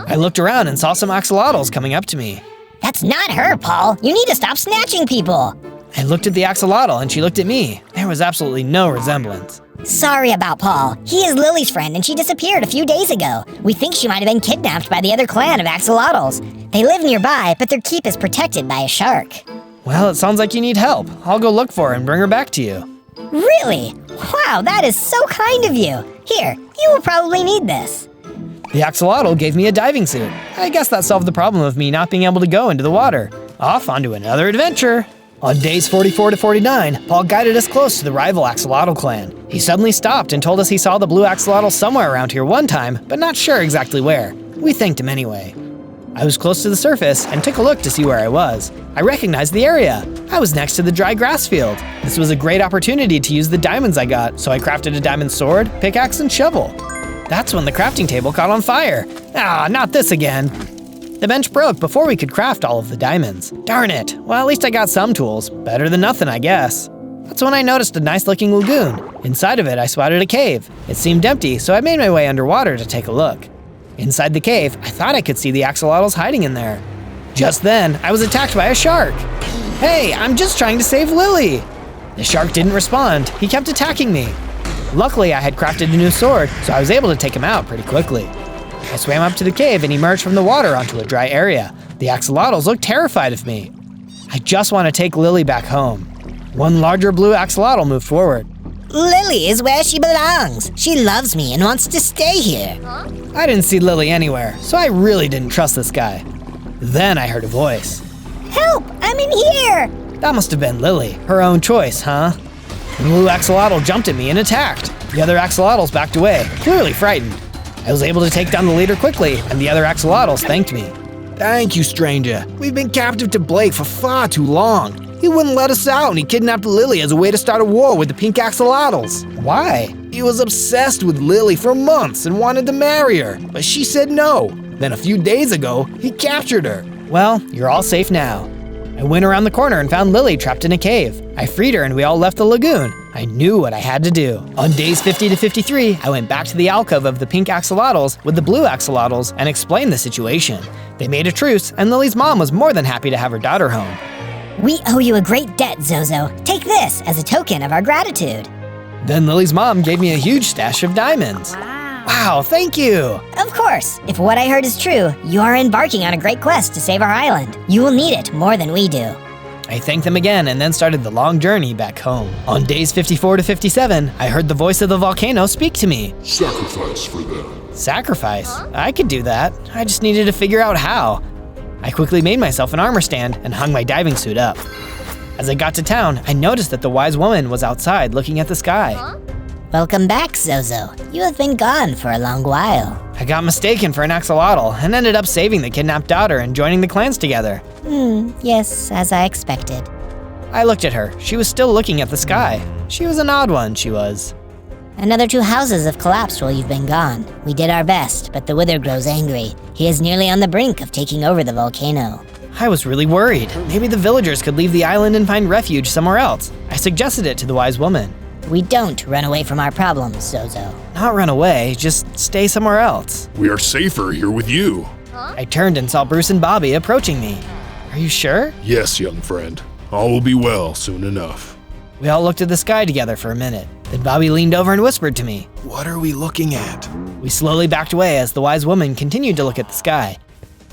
I looked around and saw some axolotls coming up to me. That's not her, Paul. You need to stop snatching people. I looked at the axolotl and she looked at me. There was absolutely no resemblance. Sorry about Paul. He is Lily's friend and she disappeared a few days ago. We think she might have been kidnapped by the other clan of axolotls. They live nearby, but their keep is protected by a shark. Well, it sounds like you need help. I'll go look for her and bring her back to you. Really? Wow, that is so kind of you. Here, you will probably need this. The axolotl gave me a diving suit. I guess that solved the problem of me not being able to go into the water. Off onto another adventure. On days 44 to 49, Paul guided us close to the rival axolotl clan. He suddenly stopped and told us he saw the blue axolotl somewhere around here one time, but not sure exactly where. We thanked him anyway. I was close to the surface and took a look to see where I was. I recognized the area. I was next to the dry grass field. This was a great opportunity to use the diamonds I got, so I crafted a diamond sword, pickaxe, and shovel. That's when the crafting table caught on fire. Ah, not this again. The bench broke before we could craft all of the diamonds. Darn it. Well, at least I got some tools. Better than nothing, I guess. That's when I noticed a nice-looking lagoon. Inside of it, I spotted a cave. It seemed empty, so I made my way underwater to take a look. Inside the cave, I thought I could see the axolotls hiding in there. Just then, I was attacked by a shark. Hey, I'm just trying to save Lily. The shark didn't respond. He kept attacking me. Luckily, I had crafted a new sword, so I was able to take him out pretty quickly. I swam up to the cave and emerged from the water onto a dry area. The axolotls looked terrified of me. I just want to take Lily back home. One larger blue axolotl moved forward. Lily is where she belongs. She loves me and wants to stay here. I didn't see Lily anywhere, so I really didn't trust this guy. Then I heard a voice. Help! I'm in here! That must have been Lily. Her own choice, huh? The blue axolotl jumped at me and attacked. The other axolotls backed away, clearly frightened. I was able to take down the leader quickly, and the other axolotls thanked me. Thank you, stranger. We've been captive to Blake for far too long. He wouldn't let us out and he kidnapped Lily as a way to start a war with the pink axolotls. Why? He was obsessed with Lily for months and wanted to marry her, but she said no. Then a few days ago, he captured her. Well, you're all safe now. I went around the corner and found Lily trapped in a cave. I freed her and we all left the lagoon. I knew what I had to do. On days 50 to 53, I went back to the alcove of the pink axolotls with the blue axolotls and explained the situation. They made a truce and Lily's mom was more than happy to have her daughter home. We owe you a great debt, Zozo. Take this as a token of our gratitude. Then Lily's mom gave me a huge stash of diamonds. Wow, thank you! Of course. If what I heard is true, you are embarking on a great quest to save our island. You will need it more than we do. I thanked them again and then started the long journey back home. On days 54 to 57, I heard the voice of the volcano speak to me. Sacrifice for them. Sacrifice? I could do that. I just needed to figure out how. I quickly made myself an armor stand and hung my diving suit up. As I got to town, I noticed that the wise woman was outside looking at the sky. Welcome back, Zozo. You have been gone for a long while. I got mistaken for an axolotl and ended up saving the kidnapped daughter and joining the clans together. Yes, as I expected. I looked at her. She was still looking at the sky. She was an odd one, she was. Another 2 houses have collapsed while you've been gone. We did our best, but the Wither grows angry. He is nearly on the brink of taking over the volcano. I was really worried. Maybe the villagers could leave the island and find refuge somewhere else. I suggested it to the wise woman. We don't run away from our problems, Zozo. Not run away, just stay somewhere else. We are safer here with you. I turned and saw Bruce and Bobby approaching me. Are you sure? Yes, young friend. All will be well soon enough. We all looked at the sky together for a minute. Then Bobby leaned over and whispered to me. What are we looking at? We slowly backed away as the wise woman continued to look at the sky.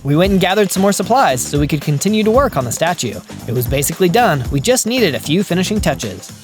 We went and gathered some more supplies so we could continue to work on the statue. It was basically done, we just needed a few finishing touches.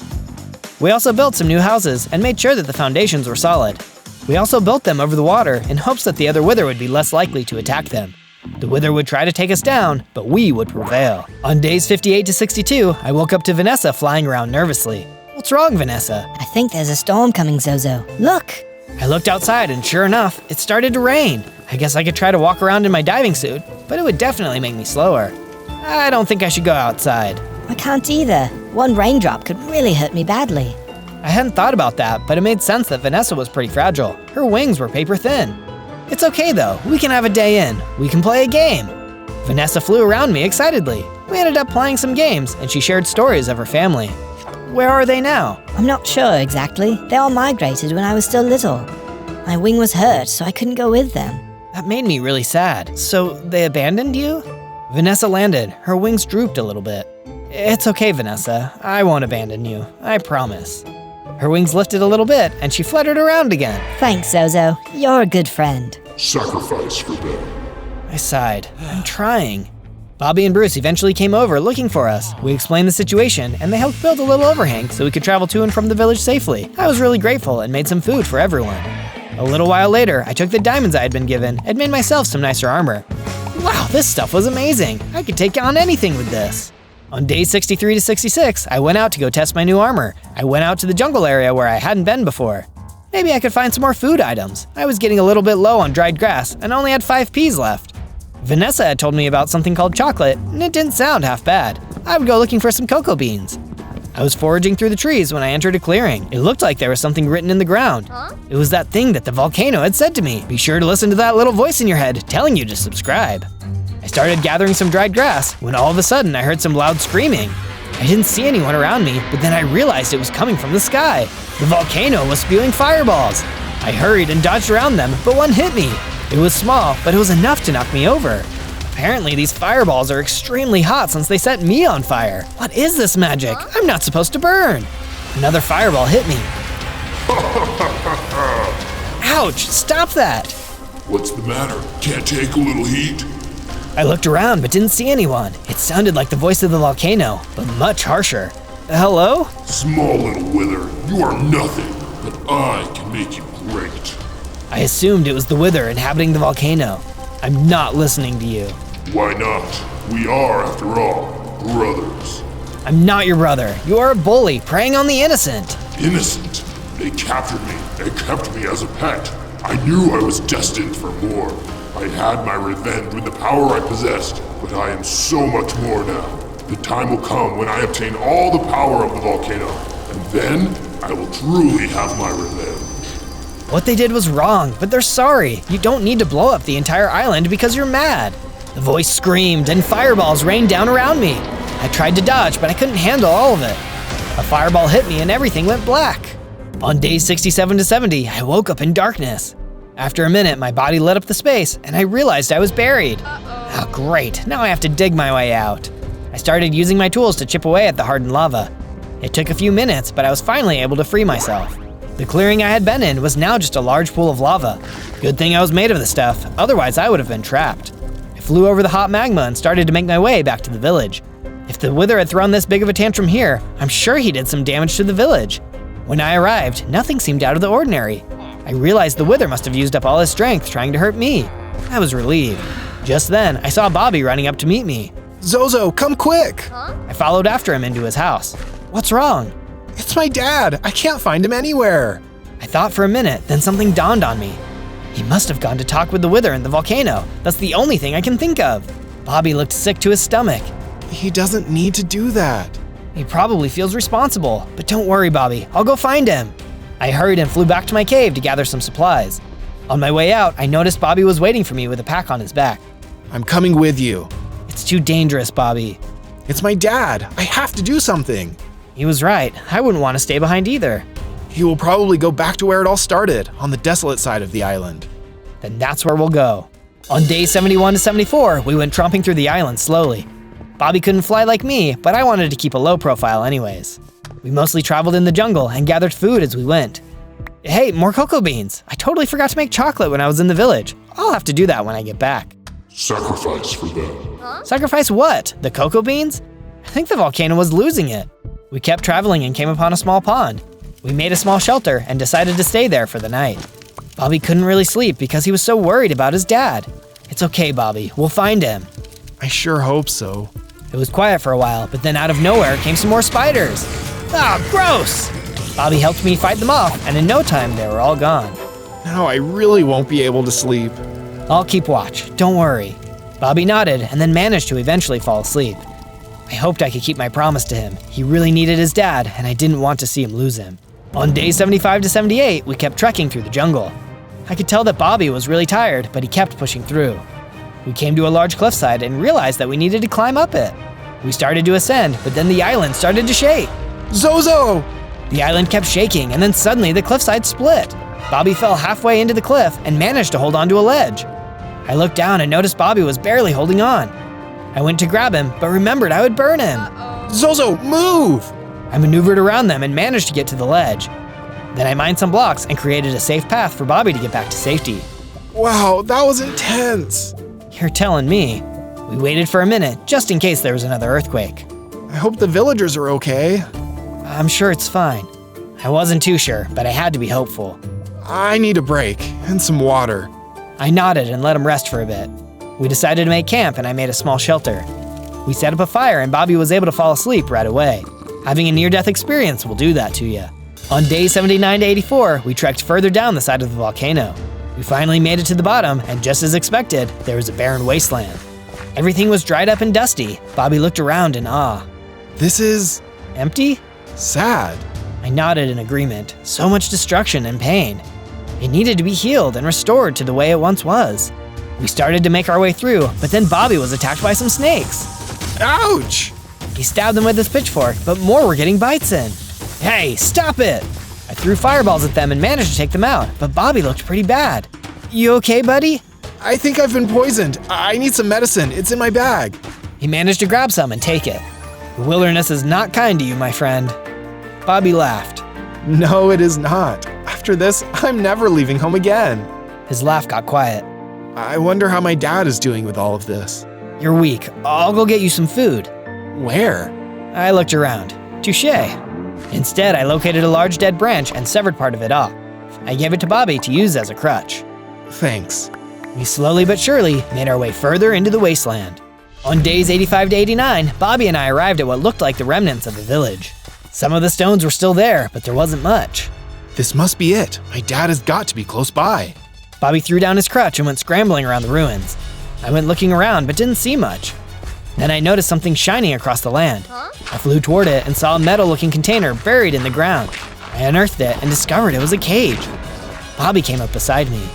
We also built some new houses and made sure that the foundations were solid. We also built them over the water in hopes that the other wither would be less likely to attack them. The wither would try to take us down, but we would prevail. On days 58 to 62, I woke up to Vanessa flying around nervously. What's wrong, Vanessa? I think there's a storm coming, Zozo. Look! I looked outside and sure enough, it started to rain. I guess I could try to walk around in my diving suit, but it would definitely make me slower. I don't think I should go outside. I can't either. One raindrop could really hurt me badly. I hadn't thought about that, but it made sense that Vanessa was pretty fragile. Her wings were paper thin. It's okay though, we can have a day in. We can play a game. Vanessa flew around me excitedly. We ended up playing some games, and she shared stories of her family. Where are they now? I'm not sure exactly. They all migrated when I was still little. My wing was hurt, so I couldn't go with them. That made me really sad. So they abandoned you? Vanessa landed. Her wings drooped a little bit. It's okay, Vanessa. I won't abandon you. I promise. Her wings lifted a little bit, and she fluttered around again. Thanks, Zozo. You're a good friend. Sacrifice for them. I sighed. I'm trying. Bobby and Bruce eventually came over looking for us. We explained the situation, and they helped build a little overhang so we could travel to and from the village safely. I was really grateful and made some food for everyone. A little while later, I took the diamonds I had been given and made myself some nicer armor. Wow, this stuff was amazing. I could take on anything with this. On days 63 to 66, I went out to go test my new armor. I went out to the jungle area where I hadn't been before. Maybe I could find some more food items. I was getting a little bit low on dried grass and only had 5 peas left. Vanessa had told me about something called chocolate, and it didn't sound half bad. I would go looking for some cocoa beans. I was foraging through the trees when I entered a clearing. It looked like there was something written in the ground. It was that thing that the volcano had said to me. Be sure to listen to that little voice in your head telling you to subscribe. I started gathering some dried grass when all of a sudden I heard some loud screaming. I didn't see anyone around me, but then I realized it was coming from the sky. The volcano was spewing fireballs. I hurried and dodged around them, but one hit me. It was small, but it was enough to knock me over. Apparently these fireballs are extremely hot since they set me on fire. What is this magic? I'm not supposed to burn. Another fireball hit me. Ouch, stop that. What's the matter? Can't take a little heat? I looked around but didn't see anyone. It sounded like the voice of the volcano, but much harsher. Hello? Small little wither, you are nothing, but I can make you great. I assumed it was the wither inhabiting the volcano. I'm not listening to you. Why not? We are, after all, brothers. I'm not your brother. You are a bully, preying on the innocent. Innocent? They captured me and kept me as a pet. I knew I was destined for more. I had my revenge with the power I possessed, but I am so much more now. The time will come when I obtain all the power of the volcano, and then I will truly have my revenge. What they did was wrong, but they're sorry. You don't need to blow up the entire island because you're mad. The voice screamed and fireballs rained down around me. I tried to dodge, but I couldn't handle all of it. A fireball hit me and everything went black. On days 67 to 70, I woke up in darkness. After a minute, my body lit up the space, and I realized I was buried. Oh, great. Now I have to dig my way out. I started using my tools to chip away at the hardened lava. It took a few minutes, but I was finally able to free myself. The clearing I had been in was now just a large pool of lava. Good thing I was made of the stuff, otherwise I would have been trapped. I flew over the hot magma and started to make my way back to the village. If the wither had thrown this big of a tantrum here, I'm sure he did some damage to the village. When I arrived, nothing seemed out of the ordinary. I realized the wither must have used up all his strength trying to hurt me. I was relieved. Just then, I saw Bobby running up to meet me. Zozo, come quick! I followed after him into his house. What's wrong? It's my dad. I can't find him anywhere. I thought for a minute, then something dawned on me. He must have gone to talk with the wither in the volcano. That's the only thing I can think of. Bobby looked sick to his stomach. He doesn't need to do that. He probably feels responsible, but don't worry, Bobby. I'll go find him. I hurried and flew back to my cave to gather some supplies. On my way out, I noticed Bobby was waiting for me with a pack on his back. I'm coming with you. It's too dangerous, Bobby. It's my dad. I have to do something. He was right. I wouldn't want to stay behind either. He will probably go back to where it all started, on the desolate side of the island. Then that's where we'll go. On days 71 to 74, we went tromping through the island slowly. Bobby couldn't fly like me, but I wanted to keep a low profile anyways. We mostly traveled in the jungle and gathered food as we went. Hey, more cocoa beans. I totally forgot to make chocolate when I was in the village. I'll have to do that when I get back. Sacrifice for them. Sacrifice what? The cocoa beans? I think the volcano was losing it. We kept traveling and came upon a small pond. We made a small shelter and decided to stay there for the night. Bobby couldn't really sleep because he was so worried about his dad. It's okay, Bobby, we'll find him. I sure hope so. It was quiet for a while, but then out of nowhere came some more spiders. Ah, gross! Bobby helped me fight them off, and in no time they were all gone. Now I really won't be able to sleep. I'll keep watch, don't worry. Bobby nodded and then managed to eventually fall asleep. I hoped I could keep my promise to him. He really needed his dad, and I didn't want to see him lose him. On days 75 to 78, we kept trekking through the jungle. I could tell that Bobby was really tired, but he kept pushing through. We came to a large cliffside and realized that we needed to climb up it. We started to ascend, but then the island started to shake. Zozo! The island kept shaking, and then suddenly the cliffside split. Bobby fell halfway into the cliff and managed to hold onto a ledge. I looked down and noticed Bobby was barely holding on. I went to grab him, but remembered I would burn him. Zozo, move! I maneuvered around them and managed to get to the ledge. Then I mined some blocks and created a safe path for Bobby to get back to safety. Wow, that was intense. You're telling me. We waited for a minute, just in case there was another earthquake. I hope the villagers are okay. I'm sure it's fine. I wasn't too sure, but I had to be hopeful. I need a break and some water. I nodded and let him rest for a bit. We decided to make camp and I made a small shelter. We set up a fire and Bobby was able to fall asleep right away. Having a near-death experience will do that to you. On day 79 to 84, we trekked further down the side of the volcano. We finally made it to the bottom, and just as expected, there was a barren wasteland. Everything was dried up and dusty. Bobby looked around in awe. This is... empty? sad. I nodded in agreement. So much destruction and pain. It needed to be healed and restored to the way it once was. We started to make our way through, but then Bobby was attacked by some snakes. Ouch! He stabbed them with his pitchfork, but more were getting bites in. Hey, stop it! I threw fireballs at them and managed to take them out, but Bobby looked pretty bad. You okay, buddy? I think I've been poisoned. I need some medicine. It's in my bag. He managed to grab some and take it. The wilderness is not kind to you, my friend. Bobby laughed. No, it is not. After this, I'm never leaving home again. His laugh got quiet. I wonder how my dad is doing with all of this. You're weak. I'll go get you some food. Where? I looked around. Touché. Instead, I located a large dead branch and severed part of it off. I gave it to Bobby to use as a crutch. Thanks. We slowly but surely made our way further into the wasteland. On days 85 to 89, Bobby and I arrived at what looked like the remnants of the village. Some of the stones were still there, but there wasn't much. This must be it. My dad has got to be close by. Bobby threw down his crutch and went scrambling around the ruins. I went looking around but didn't see much. Then I noticed something shining across the land. I flew toward it and saw a metal-looking container buried in the ground. I unearthed it and discovered it was a cage. Bobby came up beside me.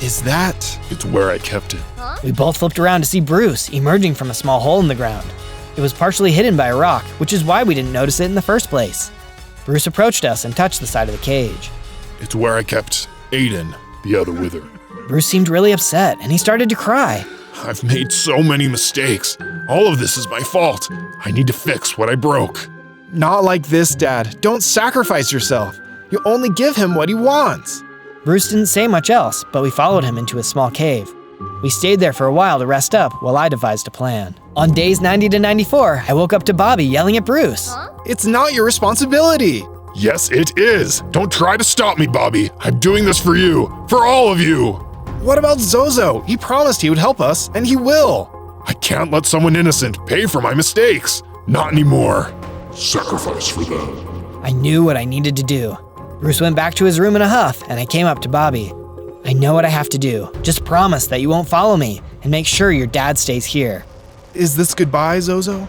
Is that... It's where I kept it. We both flipped around to see Bruce emerging from a small hole in the ground. It was partially hidden by a rock, which is why we didn't notice it in the first place. Bruce approached us and touched the side of the cage. It's where I kept Aiden, the other wither. Bruce seemed really upset and he started to cry. I've made so many mistakes. All of this is my fault. I need to fix what I broke. Not like this, Dad. Don't sacrifice yourself. You only give him what he wants. Bruce didn't say much else, but we followed him into a small cave. We stayed there for a while to rest up while I devised a plan. On days 90 to 94, I woke up to Bobby yelling at Bruce. It's not your responsibility. Yes, it is. Don't try to stop me, Bobby. I'm doing this for you. For all of you. What about Zozo? He promised he would help us, and he will. I can't let someone innocent pay for my mistakes. Not anymore. Sacrifice for them. I knew what I needed to do. Bruce went back to his room in a huff, and I came up to Bobby. I know what I have to do. Just promise that you won't follow me, and make sure your dad stays here. Is this goodbye, Zozo?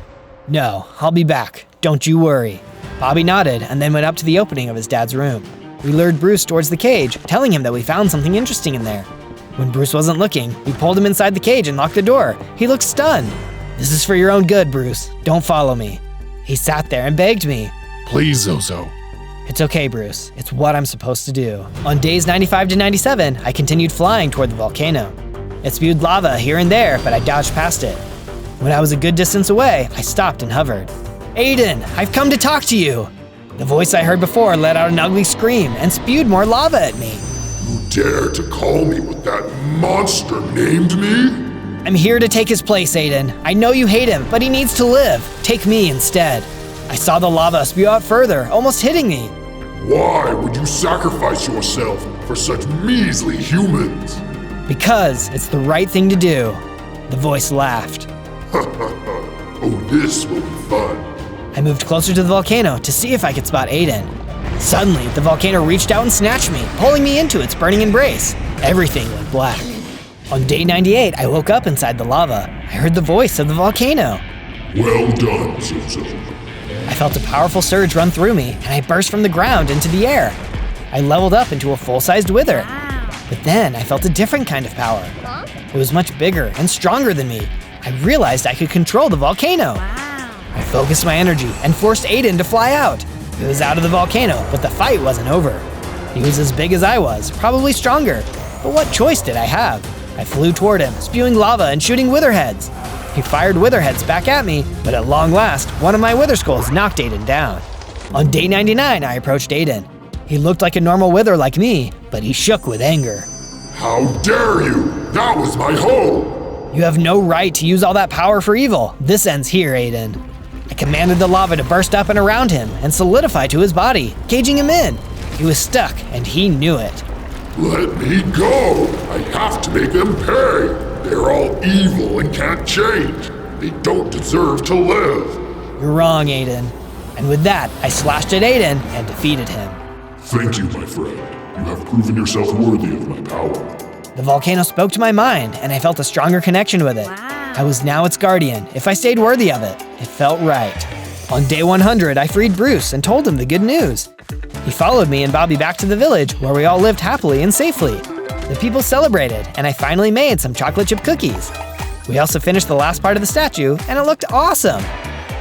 No, I'll be back. Don't you worry. Bobby nodded and then went up to the opening of his dad's room. We lured Bruce towards the cage, telling him that we found something interesting in there. When Bruce wasn't looking, we pulled him inside the cage and locked the door. He looked stunned. This is for your own good, Bruce. Don't follow me. He sat there and begged me. Please, Zozo. It's okay, Bruce. It's what I'm supposed to do. On days 95 to 97, I continued flying toward the volcano. It spewed lava here and there, but I dodged past it. When I was a good distance away, I stopped and hovered. Aiden, I've come to talk to you. The voice I heard before let out an ugly scream and spewed more lava at me. You dare to call me what that monster named me? I'm here to take his place, Aiden. I know you hate him, but he needs to live. Take me instead. I saw the lava spew out further, almost hitting me. Why would you sacrifice yourself for such measly humans? Because it's the right thing to do. The voice laughed. Oh, this will be fun. I moved closer to the volcano to see if I could spot Aiden. Suddenly, the volcano reached out and snatched me, pulling me into its burning embrace. Everything went black. On day 98, I woke up inside the lava. I heard the voice of the volcano. Well done, Zozo. I felt a powerful surge run through me, and I burst from the ground into the air. I leveled up into a full-sized wither. But then I felt a different kind of power. It was much bigger and stronger than me. I realized I could control the volcano. I focused my energy and forced Aiden to fly out. He was out of the volcano, but the fight wasn't over. He was as big as I was, probably stronger. But what choice did I have? I flew toward him, spewing lava and shooting witherheads. He fired witherheads back at me, but at long last, one of my wither skulls knocked Aiden down. On day 99, I approached Aiden. He looked like a normal wither like me, but he shook with anger. How dare you! That was my home! You have no right to use all that power for evil. This ends here, Aiden. I commanded the lava to burst up and around him and solidify to his body, caging him in. He was stuck, and he knew it. Let me go! I have to make them pay! They're all evil and can't change. They don't deserve to live. You're wrong, Aiden. And with that, I slashed at Aiden and defeated him. Thank you, my friend. You have proven yourself worthy of my power. The volcano spoke to my mind, and I felt a stronger connection with it. I was now its guardian, if I stayed worthy of it. It felt right. On day 100, I freed Bruce and told him the good news. He followed me and brought me back to the village, where we all lived happily and safely. The people celebrated, and I finally made some chocolate chip cookies. We also finished the last part of the statue, and it looked awesome.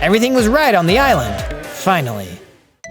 Everything was right on the island. Finally.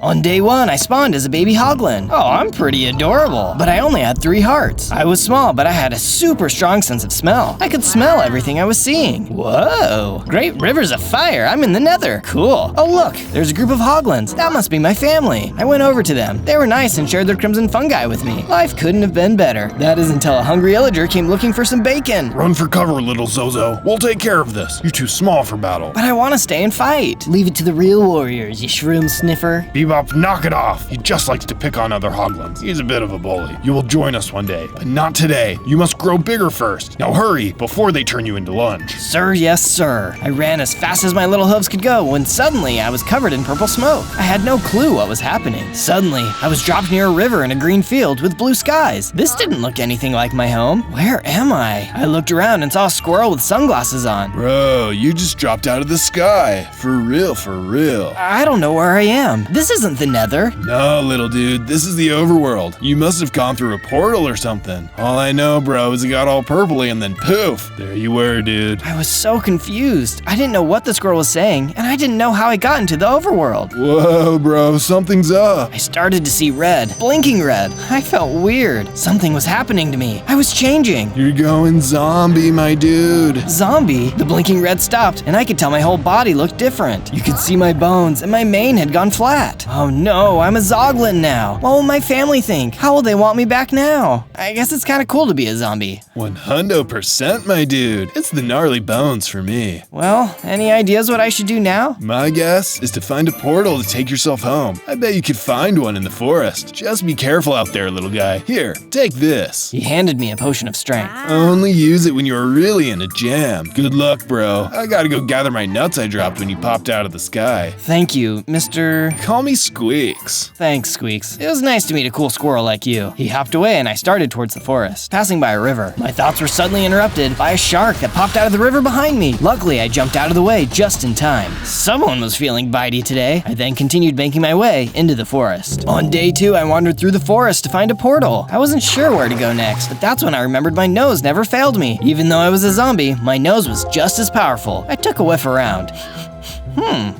On day 1, I spawned as a baby hoglin. Oh, I'm pretty adorable. But I only had 3 hearts. I was small, but I had a super strong sense of smell. I could smell everything I was seeing. Whoa, great rivers of fire. I'm in the nether. Cool. Oh look, there's a group of hoglins. That must be my family. I went over to them. They were nice and shared their crimson fungi with me. Life couldn't have been better. That is until a hungry illager came looking for some bacon. Run for cover, little Zozo. We'll take care of this. You're too small for battle. But I want to stay and fight. Leave it to the real warriors, you shroom sniffer. Bebop, knock it off. He just likes to pick on other hoglins. He's a bit of a bully. You will join us one day, but not today. You must grow bigger first. Now hurry, before they turn you into lunch. Sir, yes, sir. I ran as fast as my little hooves could go when suddenly I was covered in purple smoke. I had no clue what was happening. Suddenly, I was dropped near a river in a green field with blue skies. This didn't look anything like my home. Where am I? I looked around and saw a squirrel with sunglasses on. Bro, you just dropped out of the sky. For real, for real. I don't know where I am. This isn't the nether. No, little dude, this is the overworld. You must have gone through a portal or something. All I know, bro, is it got all purpley and then poof, there you were, dude. I was so confused. I didn't know what the squirrel was saying, and I didn't know how I got into the overworld. Whoa, bro, something's up. I started to see red, blinking red. I felt weird. Something was happening to me. I was changing. You're going zombie, my dude. Zombie? The blinking red stopped, and I could tell my whole body looked different. You could see my bones, and my mane had gone flat. Oh no, I'm a ZOGLIN now. What will my family think? How will they want me back now? I guess it's kind of cool to be a zombie. 100%, my dude. It's the gnarly bones for me. Well, any ideas what I should do now? My guess is to find a portal to take yourself home. I bet you could find one in the forest. Just be careful out there, little guy. Here, take this. He handed me a potion of strength. Only use it when you're really in a jam. Good luck, bro. I gotta go gather my nuts I dropped when you popped out of the sky. Thank you, Mr. Call me Squeaks. Thanks, Squeaks. It was nice to meet a cool squirrel like you. He hopped away and I started towards the forest, passing by a river. My thoughts were suddenly interrupted by a shark that popped out of the river behind me. Luckily, I jumped out of the way just in time. Someone was feeling bitey today. I then continued making my way into the forest. On day 2, I wandered through the forest to find a portal. I wasn't sure where to go next, but that's when I remembered my nose never failed me. Even though I was a zombie, my nose was just as powerful. I took a whiff around.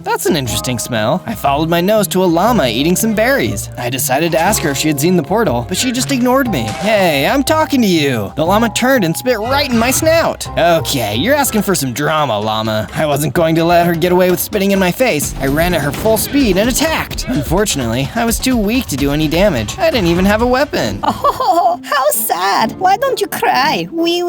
That's an interesting smell. I followed my nose to a llama eating some berries. I decided to ask her if she had seen the portal, but she just ignored me. Hey, I'm talking to you. The llama turned and spit right in my snout. Okay, you're asking for some drama, llama. I wasn't going to let her get away with spitting in my face. I ran at her full speed and attacked. Unfortunately, I was too weak to do any damage. I didn't even have a weapon. Oh, how sad. Why don't you cry? Wee,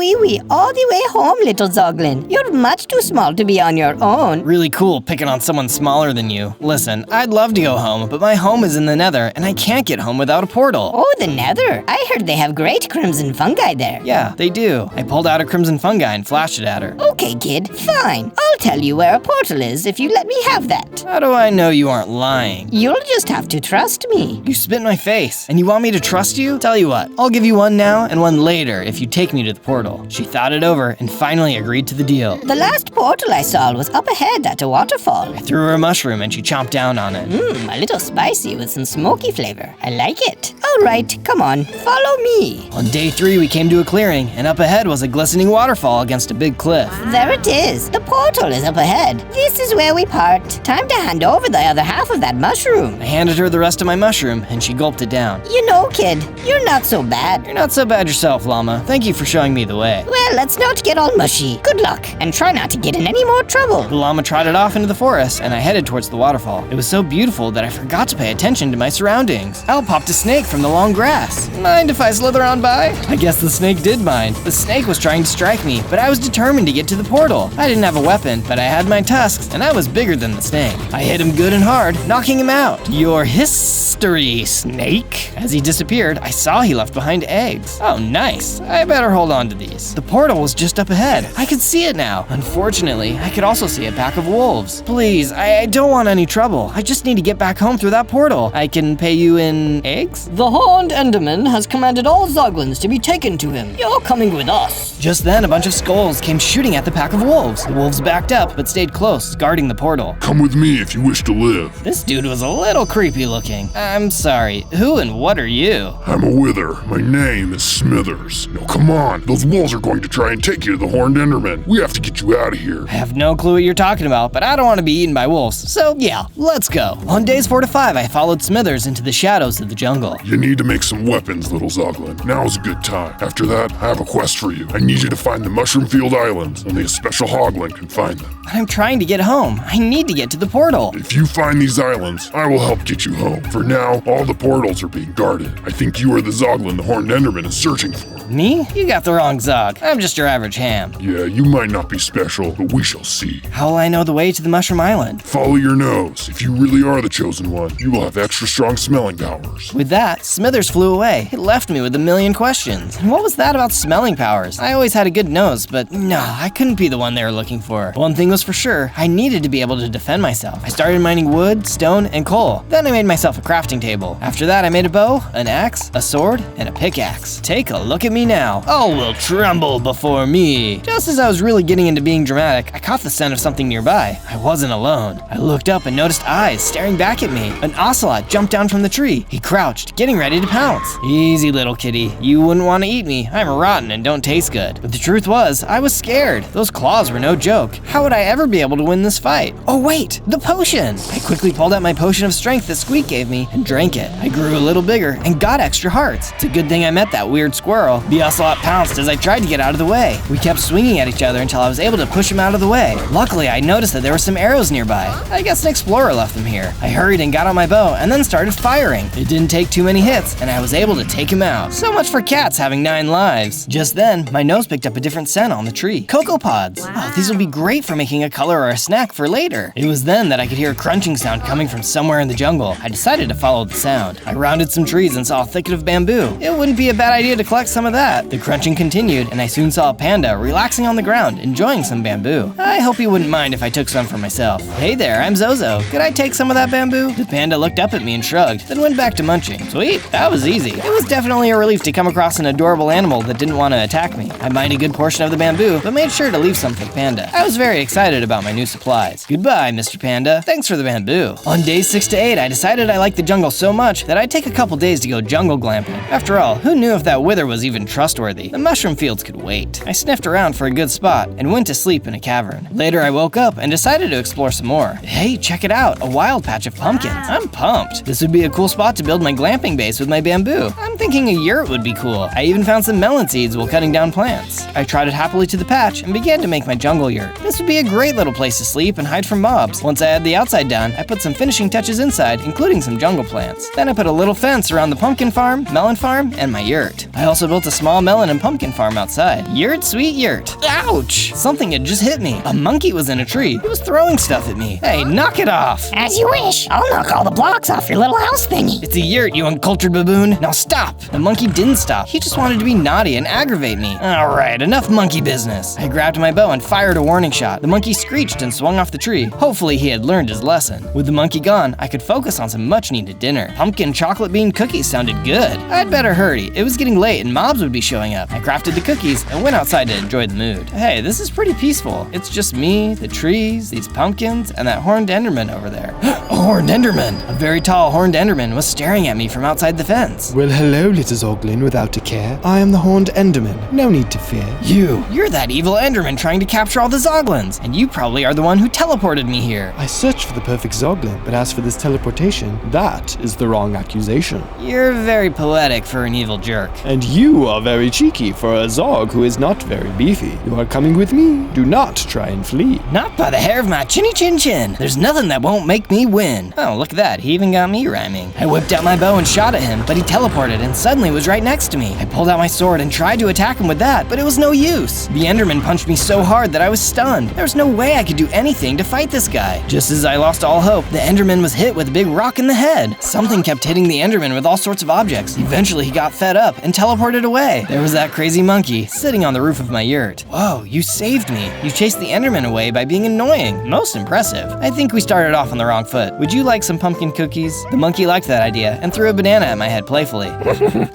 all the way home, little Zoglin. You're much too small to be on your own. Really cool picking on someone smaller than you. Listen, I'd love to go home, but my home is in the Nether, and I can't get home without a portal. Oh, the Nether. I heard they have great crimson fungi there. Yeah, they do. I pulled out a crimson fungi and flashed it at her. Okay, kid, fine. I'll tell you where a portal is if you let me have that. How do I know you aren't lying? You'll just have to trust me. You spit in my face, and you want me to trust you? Tell you what, I'll give you one now and one later if you take me to the portal. She thought it over and finally agreed to the deal. The last portal I saw was up ahead at a waterfall. I threw her a mushroom and she chomped down on it. A little spicy with some smoky flavor. I like it. All right, come on, follow me. On day 3, we came to a clearing, and up ahead was a glistening waterfall against a big cliff. There it is. The portal is up ahead. This is where we part. Time to hand over the other half of that mushroom. I handed her the rest of my mushroom, and she gulped it down. You know, kid, you're not so bad. You're not so bad yourself, Llama. Thank you for showing me the way. Well, let's not get all mushy. Good luck, and try not to get in any more trouble. The llama trotted off into the forest, and I headed towards the waterfall. It was so beautiful that I forgot to pay attention to my surroundings. Out popped a snake from the long grass. Mind if I slither on by? I guess the snake did mind. The snake was trying to strike me, but I was determined to get to the portal. I didn't have a weapon, but I had my tusks, and I was bigger than the snake. I hit him good and hard, knocking him out. Your history, snake. As he disappeared, I saw he left behind eggs. Oh, nice. I better hold on to these. The portal was just up ahead. I could see it now. Unfortunately, I could also see a pack of wolves. Please, I don't want any trouble. I just need to get back home through that portal. I can pay you in eggs? The Horned Enderman has commanded all Zoglins to be taken to him. You're coming with us. Just then, a bunch of skulls came shooting at the pack of wolves. The wolves backed up, but stayed close, guarding the portal. Come with me if you wish to live. This dude was a little creepy looking. I'm sorry, who and what are you? I'm a wither. My name is Smithers. Now come on, those wolves are going to try and take you to the Horned Enderman. We have to get you out of here. I have no clue what you're talking about, but I don't want to be eaten by wolves. So yeah, let's go. On days 4 to 5, I followed Smithers into the shadows of the jungle. You need to make some weapons, little Zoglin. Now is a good time. After that, I have a quest for you. I need you to find the Mushroom Field Islands. Only a special hoglin can find them. But I'm trying to get home. I need to get to the portal. If you find these islands, I will help get you home. For now, all the portals are being guarded. I think you are the Zoglin the Horned Enderman is searching for. Me? You got the wrong Zog. I'm just your average ham. Yeah, you might not be special, but we shall see. How will I know the way to the Mushroom Island? Follow your nose. If you really are the chosen one, you will have extra strong smelling powers. With that, Smithers flew away. It left me with a million questions. And what was that about smelling powers? I always had a good nose, but no, I couldn't be the one they were looking for. One thing was for sure, I needed to be able to defend myself. I started mining wood, stone, and coal. Then I made myself a crafting table. After that, I made a bow, an axe, a sword, and a pickaxe. Take a look at me now. All will tremble before me. Just as I was really getting into being dramatic, I caught the scent of something nearby. I wasn't alone. I looked up and noticed eyes staring back at me. An ocelot jumped down from the tree. He crouched, getting ready to pounce. Easy, little kitty. You wouldn't want to eat me. I'm rotten and don't taste good. But the truth was, I was scared. Those claws were no joke. How would I ever be able to win this fight? Oh wait, the potion! I quickly pulled out my potion of strength that Squeak gave me and drank it. I grew a little bigger and got extra hearts. It's a good thing I met that weird squirrel. The ocelot pounced as I tried to get out of the way. We kept swinging at each other until I was able to push him out of the way. Luckily, I noticed that there were some arrows nearby. I guess an explorer left them here. I hurried and got on my bow and then started firing. It didn't take too many hits and I was able to take him out. So much for cats having 9 lives. Just then, my nose picked up a different scent on the tree. Cocoa pods. Oh, these will be great for making a color or a snack for later. It was then that I could hear a crunching sound coming from somewhere in the jungle. I decided to follow the sound. I rounded some trees and saw a thicket of bamboo. It wouldn't be a bad idea to collect some of that. The crunching continued and I soon saw a panda relaxing on the ground, enjoying some bamboo. I hope he wouldn't mind if I took some for myself. Hey there, I'm Zozo. Could I take some of that bamboo? The panda looked up at me and shrugged, then went back to munching. Sweet, that was easy. It was definitely a relief to come across an adorable animal that didn't want to attack me. I mined a good portion of the bamboo, but made sure to leave some for the panda. I was very excited about my new supplies. Goodbye, Mr. Panda. Thanks for the bamboo. On days 6 to 8, I decided I liked the jungle so much that I'd take a couple days to go jungle glamping. After all, who knew if that wither was even trustworthy? The mushroom fields could wait. I sniffed around for a good spot and went to sleep in a cavern. Later, I woke up and decided to explore some more. Hey, check it out, a wild patch of pumpkins. I'm pumped. This would be a cool spot to build my glamping base with my bamboo. I'm thinking a yurt would be cool. I even found some melon seeds while cutting down plants. I trotted happily to the patch and began to make my jungle yurt. This would be a great little place to sleep and hide from mobs. Once I had the outside done, I put some finishing touches inside, including some jungle jungle plants. Then I put a little fence around the pumpkin farm, melon farm, and my yurt. I also built a small melon and pumpkin farm outside. Yurt, sweet yurt. Ouch! Something had just hit me. A monkey was in a tree. It was throwing stuff at me. Hey, knock it off! As you wish. I'll knock all the blocks off your little house thingy. It's a yurt, you uncultured baboon. Now stop! The monkey didn't stop. He just wanted to be naughty and aggravate me. Alright, enough monkey business. I grabbed my bow and fired a warning shot. The monkey screeched and swung off the tree. Hopefully he had learned his lesson. With the monkey gone, I could focus on some much needed dinner. Pumpkin chocolate bean cookies sounded good. I'd better hurry. It was getting late and mobs would be showing up. I crafted the cookies and went outside to enjoy the mood. Hey, this is pretty peaceful. It's just me, the trees, these pumpkins, and that horned enderman over there. A horned enderman! A very tall horned enderman was staring at me from outside the fence. Well, hello, little Zoglin, without a care. I am the horned enderman. No need to fear. You're that evil enderman trying to capture all the Zoglins, and you probably are the one who teleported me here. I searched for the perfect Zoglin, but as for this teleportation, that is the wrong accusation. You're very poetic for an evil jerk. And you are very cheeky for a Zog who is not very beefy. You are coming with me. Do not try and flee. Not by the hair of my chinny chin chin. There's nothing that won't make me win. Oh, look at that. He even got me rhyming. I whipped out my bow and shot at him, but he teleported and suddenly was right next to me. I pulled out my sword and tried to attack him with that, but it was no use. The enderman punched me so hard that I was stunned. There was no way I could do anything to fight this guy. Just as I lost all hope, the enderman was hit with a big rock in the head. Something kept hitting the enderman with all sorts of objects. Eventually he got fed up and teleported away. There was that crazy monkey sitting on the roof of my yurt. Whoa, you saved me. You chased the enderman away by being annoying. Most impressive. I think we started off on the wrong foot. Would you like some pumpkin cookies? The monkey liked that idea and threw a banana at my head playfully.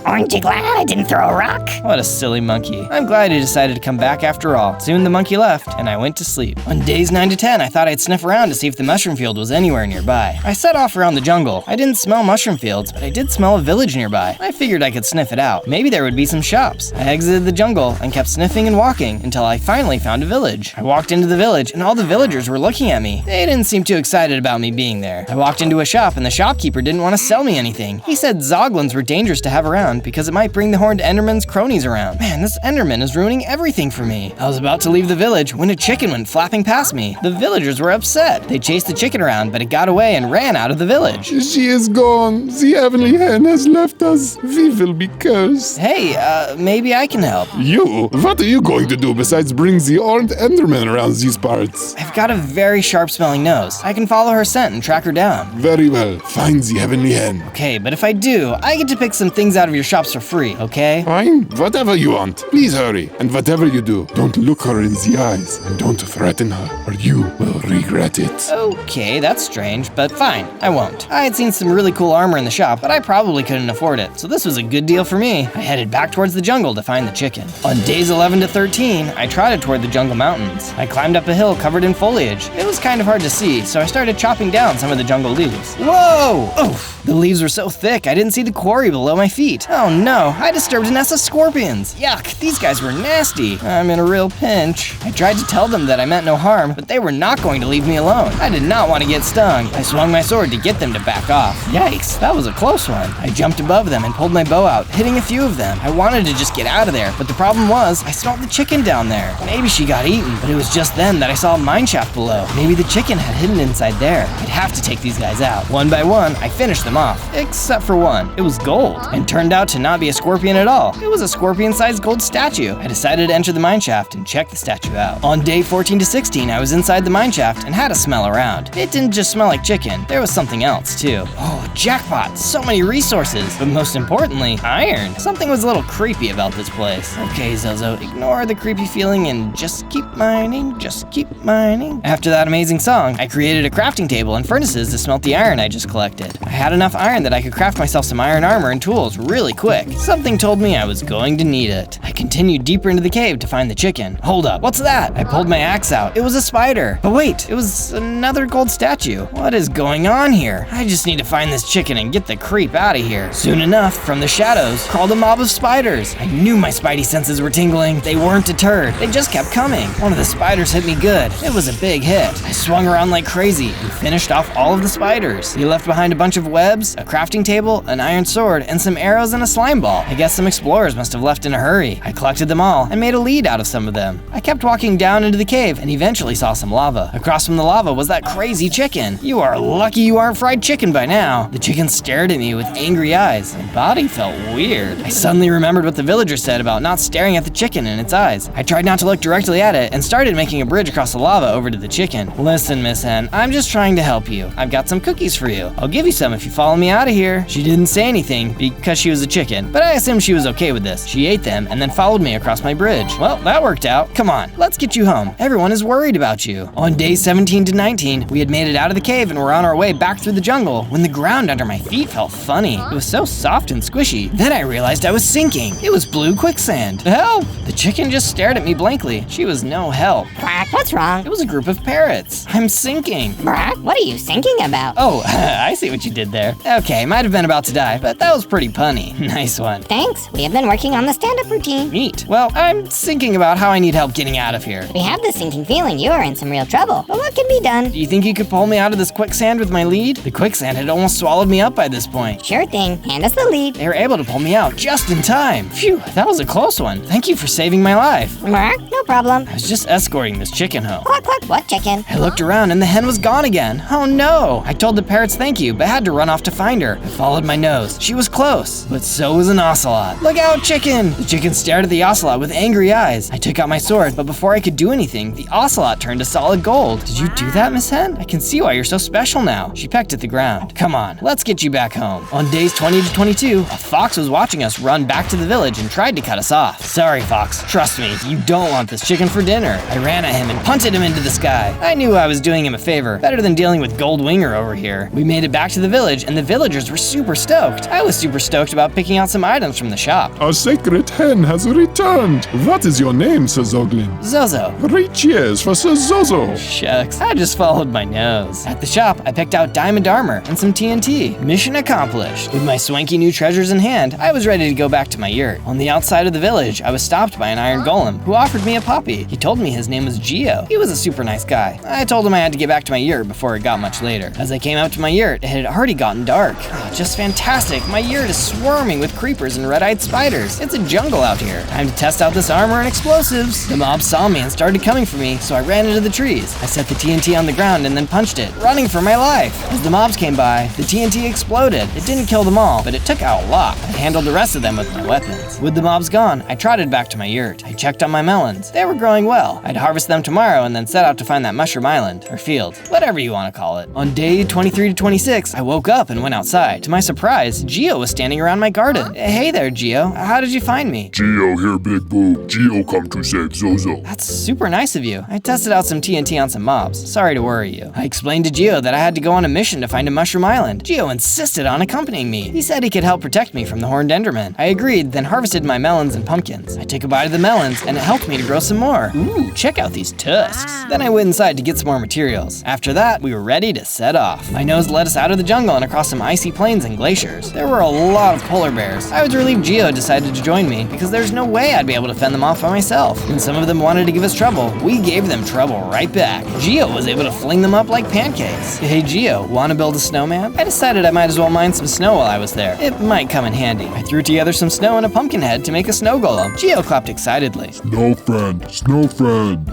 Aren't you glad I didn't throw a rock? What a silly monkey. I'm glad he decided to come back after all. Soon the monkey left, and I went to sleep. On days 9 to 10, I thought I'd sniff around to see if the mushroom field was anywhere nearby. I set off around the jungle. I didn't smell mushroom fields, but I did smell a village nearby. I figured I could sniff it out. Maybe there would be some shops. I exited the jungle and kept sniffing and walking until I finally found a village. I walked into the village, and all the villagers were looking at me. They didn't seem too excited about me being there. I walked into a shop, and the shopkeeper didn't want to sell me anything. He said Zoglins were dangerous to have around because it might bring the horned enderman's cronies around. Man, this enderman is ruining everything for me. I was about to leave the village when a chicken went flapping past me. The villagers were upset. They chased the chicken around, but it got away and ran out of the village. She is gone. The heavenly hen has left us. We will be cursed. Hey, maybe I can help. You? What are you going to do besides bring the horned enderman around these parts? I've got a very sharp-smelling nose. I can follow her scent and track her down. Very well. Find the heavenly hen. Okay, but if I do, I get to pick some things out of your shops for free, okay? Fine. Whatever you want. Please hurry. And whatever you do, don't look her in the eyes and don't threaten her, or you will regret it. Okay, that's strange, but fine, I won't. I had seen some really cool armor in the shop, but I probably couldn't afford it, so this was a good deal for me. I headed back towards the jungle to find the chicken. On days 11 to 13, I trotted toward the jungle mountains. I climbed up a hill covered in foliage. It was kind of hard to see, so I started chopping down some of the jungle leaves. Whoa! Oof! The leaves were so thick, I didn't see the quarry below my feet. Oh no, I disturbed a nest of scorpions. Yuck, these guys were nasty. I'm in a real pinch. I tried to tell them that I meant no harm, but they were not going to leave me alone. I did not want to get stung. I swung my sword to get them to back off. Yikes, that was a close one. I jumped above them and pulled my bow out, hitting a few of them. I wanted to just get out of there, but the problem was, I smelled the chicken down there. Maybe she got eaten, but it was just then that I saw a mine shaft below. Maybe the chicken had hidden inside there. I'd have to take these guys out. One by one, I finished them off, except for one. It was gold, and turned out to not be a scorpion at all. It was a scorpion-sized gold statue. I decided to enter the mine shaft and check the statue out. On day 14 to 16, I was inside the mine shaft and had a smell around. It didn't just smell like chicken, there was something else too. Oh, jackpot, so many resources, but most importantly, iron. Something was a little creepy about this place. Okay, Zozo, ignore the creepy feeling and just keep mining, just keep mining. After that amazing song, I created a crafting table and furnaces to smelt the iron I just collected. I had enough iron that I could craft myself some iron armor and tools really quick. Something told me I was going to need it. I continued deeper into the cave to find the chicken. Hold up, what's that? I pulled my axe out. It was a spider. But wait, it was another gold statue. What is going on here? I just need to find this chicken and get the creep out of here. Soon enough, from the shadows, crawled a mob of spiders. I knew my spidey senses were tingling. They weren't deterred. They just kept coming. One of the spiders hit me good. It was a big hit. I swung around like crazy and finished off all of the spiders. He left behind a bunch of webs, a crafting table, an iron sword, and some arrows and a slime ball. I guess some explorers must have left in a hurry. I collected them all and made a lead out of some of them. I kept walking down into the cave and eventually saw some lava. Across from the lava was that crazy chicken. You are lucky you aren't fried chicken by now. now, the chicken stared at me with angry eyes. My body felt weird. I suddenly remembered what the villager said about not staring at the chicken in its eyes. I tried not to look directly at it and started making a bridge across the lava over to the chicken. Listen, Miss Hen, I'm just trying to help you. I've got some cookies for you. I'll give you some if you follow me out of here. She didn't say anything because she was a chicken, but I assumed she was okay with this. She ate them and then followed me across my bridge. Well, that worked out. Come on, let's get you home. Everyone is worried about you. On days 17 to 19, we had made it out of the cave and were on our way back through the jungle when the ground under my feet felt funny. It was so soft and squishy. Then I realized I was sinking. It was blue quicksand. Help! The chicken just stared at me blankly. She was no help. Quack, what's wrong? It was a group of parrots. I'm sinking. Quack, what are you thinking about? Oh, I see what you did there. Okay, might have been about to die, but that was pretty punny. Nice one. Thanks, we have been working on the stand-up routine. Neat. Well, I'm thinking about how I need help getting out of here. We have the sinking feeling you are in some real trouble, but what can be done? Do you think you could pull me out of this quicksand with my lead? The quicksand had almost swallowed me up by this point. Sure thing, hand us the lead. They were able to pull me out just in time. Phew, that was a close one. Thank you for saving my life. Quack, no problem. I was just escorting this chicken home. Quack, quack, what chicken? I looked around and the hen was gone again. Oh no! I told the parrots thank you, but had to run off to find her. I followed my nose. She was close, but so was an ocelot. Look out, chicken! The chicken stared at the ocelot with angry eyes. I took out my sword, but before I could do anything, the ocelot turned to solid gold. Did you do that, Miss Hen? I can see why you're so special now. She pecked at the ground. Come on, let's get you back home. On days 20 to 22, a fox was watching us run back to the village and tried to cut us off. Sorry, fox. Trust me, you don't want this chicken for dinner. I ran at him and punted him into the sky. I knew I was doing him a favor, better than dealing with Gold Winger over here. We made it back to the village and the villagers were super stoked. I was super stoked about picking out some items from the shop. Our sacred hen has returned. What is your name, Sir Zoglin? Zozo. 3 cheers for Sir Zozo. Shucks, I just followed my nose. At the shop, I picked out diamond armor and some TNT. Mission accomplished. With my swanky new treasures in hand, I was ready to go back to my yurt. On the outside of the village, I was stopped by an iron golem who offered me a puppy. He told me his name was Geo. He was a super nice guy. I told him I had to get back to my yurt before it got much later. As I came out to my yurt, it had already gotten dark. Oh, just fantastic. My yurt is swarming with creepers and red-eyed spiders. It's a jungle out here. Time to test out this armor and explosives. The mob saw me and started coming for me, so I ran into the trees. I set the TNT on the ground and then punched it, running for my life. As the mobs came by, the TNT exploded. It didn't kill them all, but it took out a lot. I handled the rest of them with my weapons. With the mobs gone, I trotted back to my yurt. I checked on my melons. They were growing well. I'd harvest them tomorrow and then set out to find that mushroom island, or field, whatever you want to call it. On day 23 to 26, I woke up and went outside. To my surprise, Geo was standing around my garden. Hey there, Geo. How did you find me? Geo here, big boo. Geo come to save Zozo. That's super nice of you. I tested out some TNT on some mobs. Sorry to worry you. I explained to Geo that I had to go on a mission to find a mushroom island. Geo insisted on accompanying me. He said he could help protect me from the horned enderman. I agreed, then harvested my melons and pumpkins. I took a bite of the melons and it helped me to grow some more. Ooh, check out these tusks. Then I went inside to get some more materials. After that, we were ready to set off. My nose led us out of the jungle and across some icy plains and glaciers. There were a lot of polar bears. I was relieved Geo decided to join me because there's no way I'd be able to fend them off by myself. When some of them wanted to give us trouble, we gave them trouble right back. Geo was able to fling them up like pancakes. Hey Geo, wanna build a snowman? I decided I might as well mine some snow while I was there. It might come in handy. I threw together some snow and a pumpkin head to make a snow golem. Geo clapped excitedly. Snow friend, snow friend.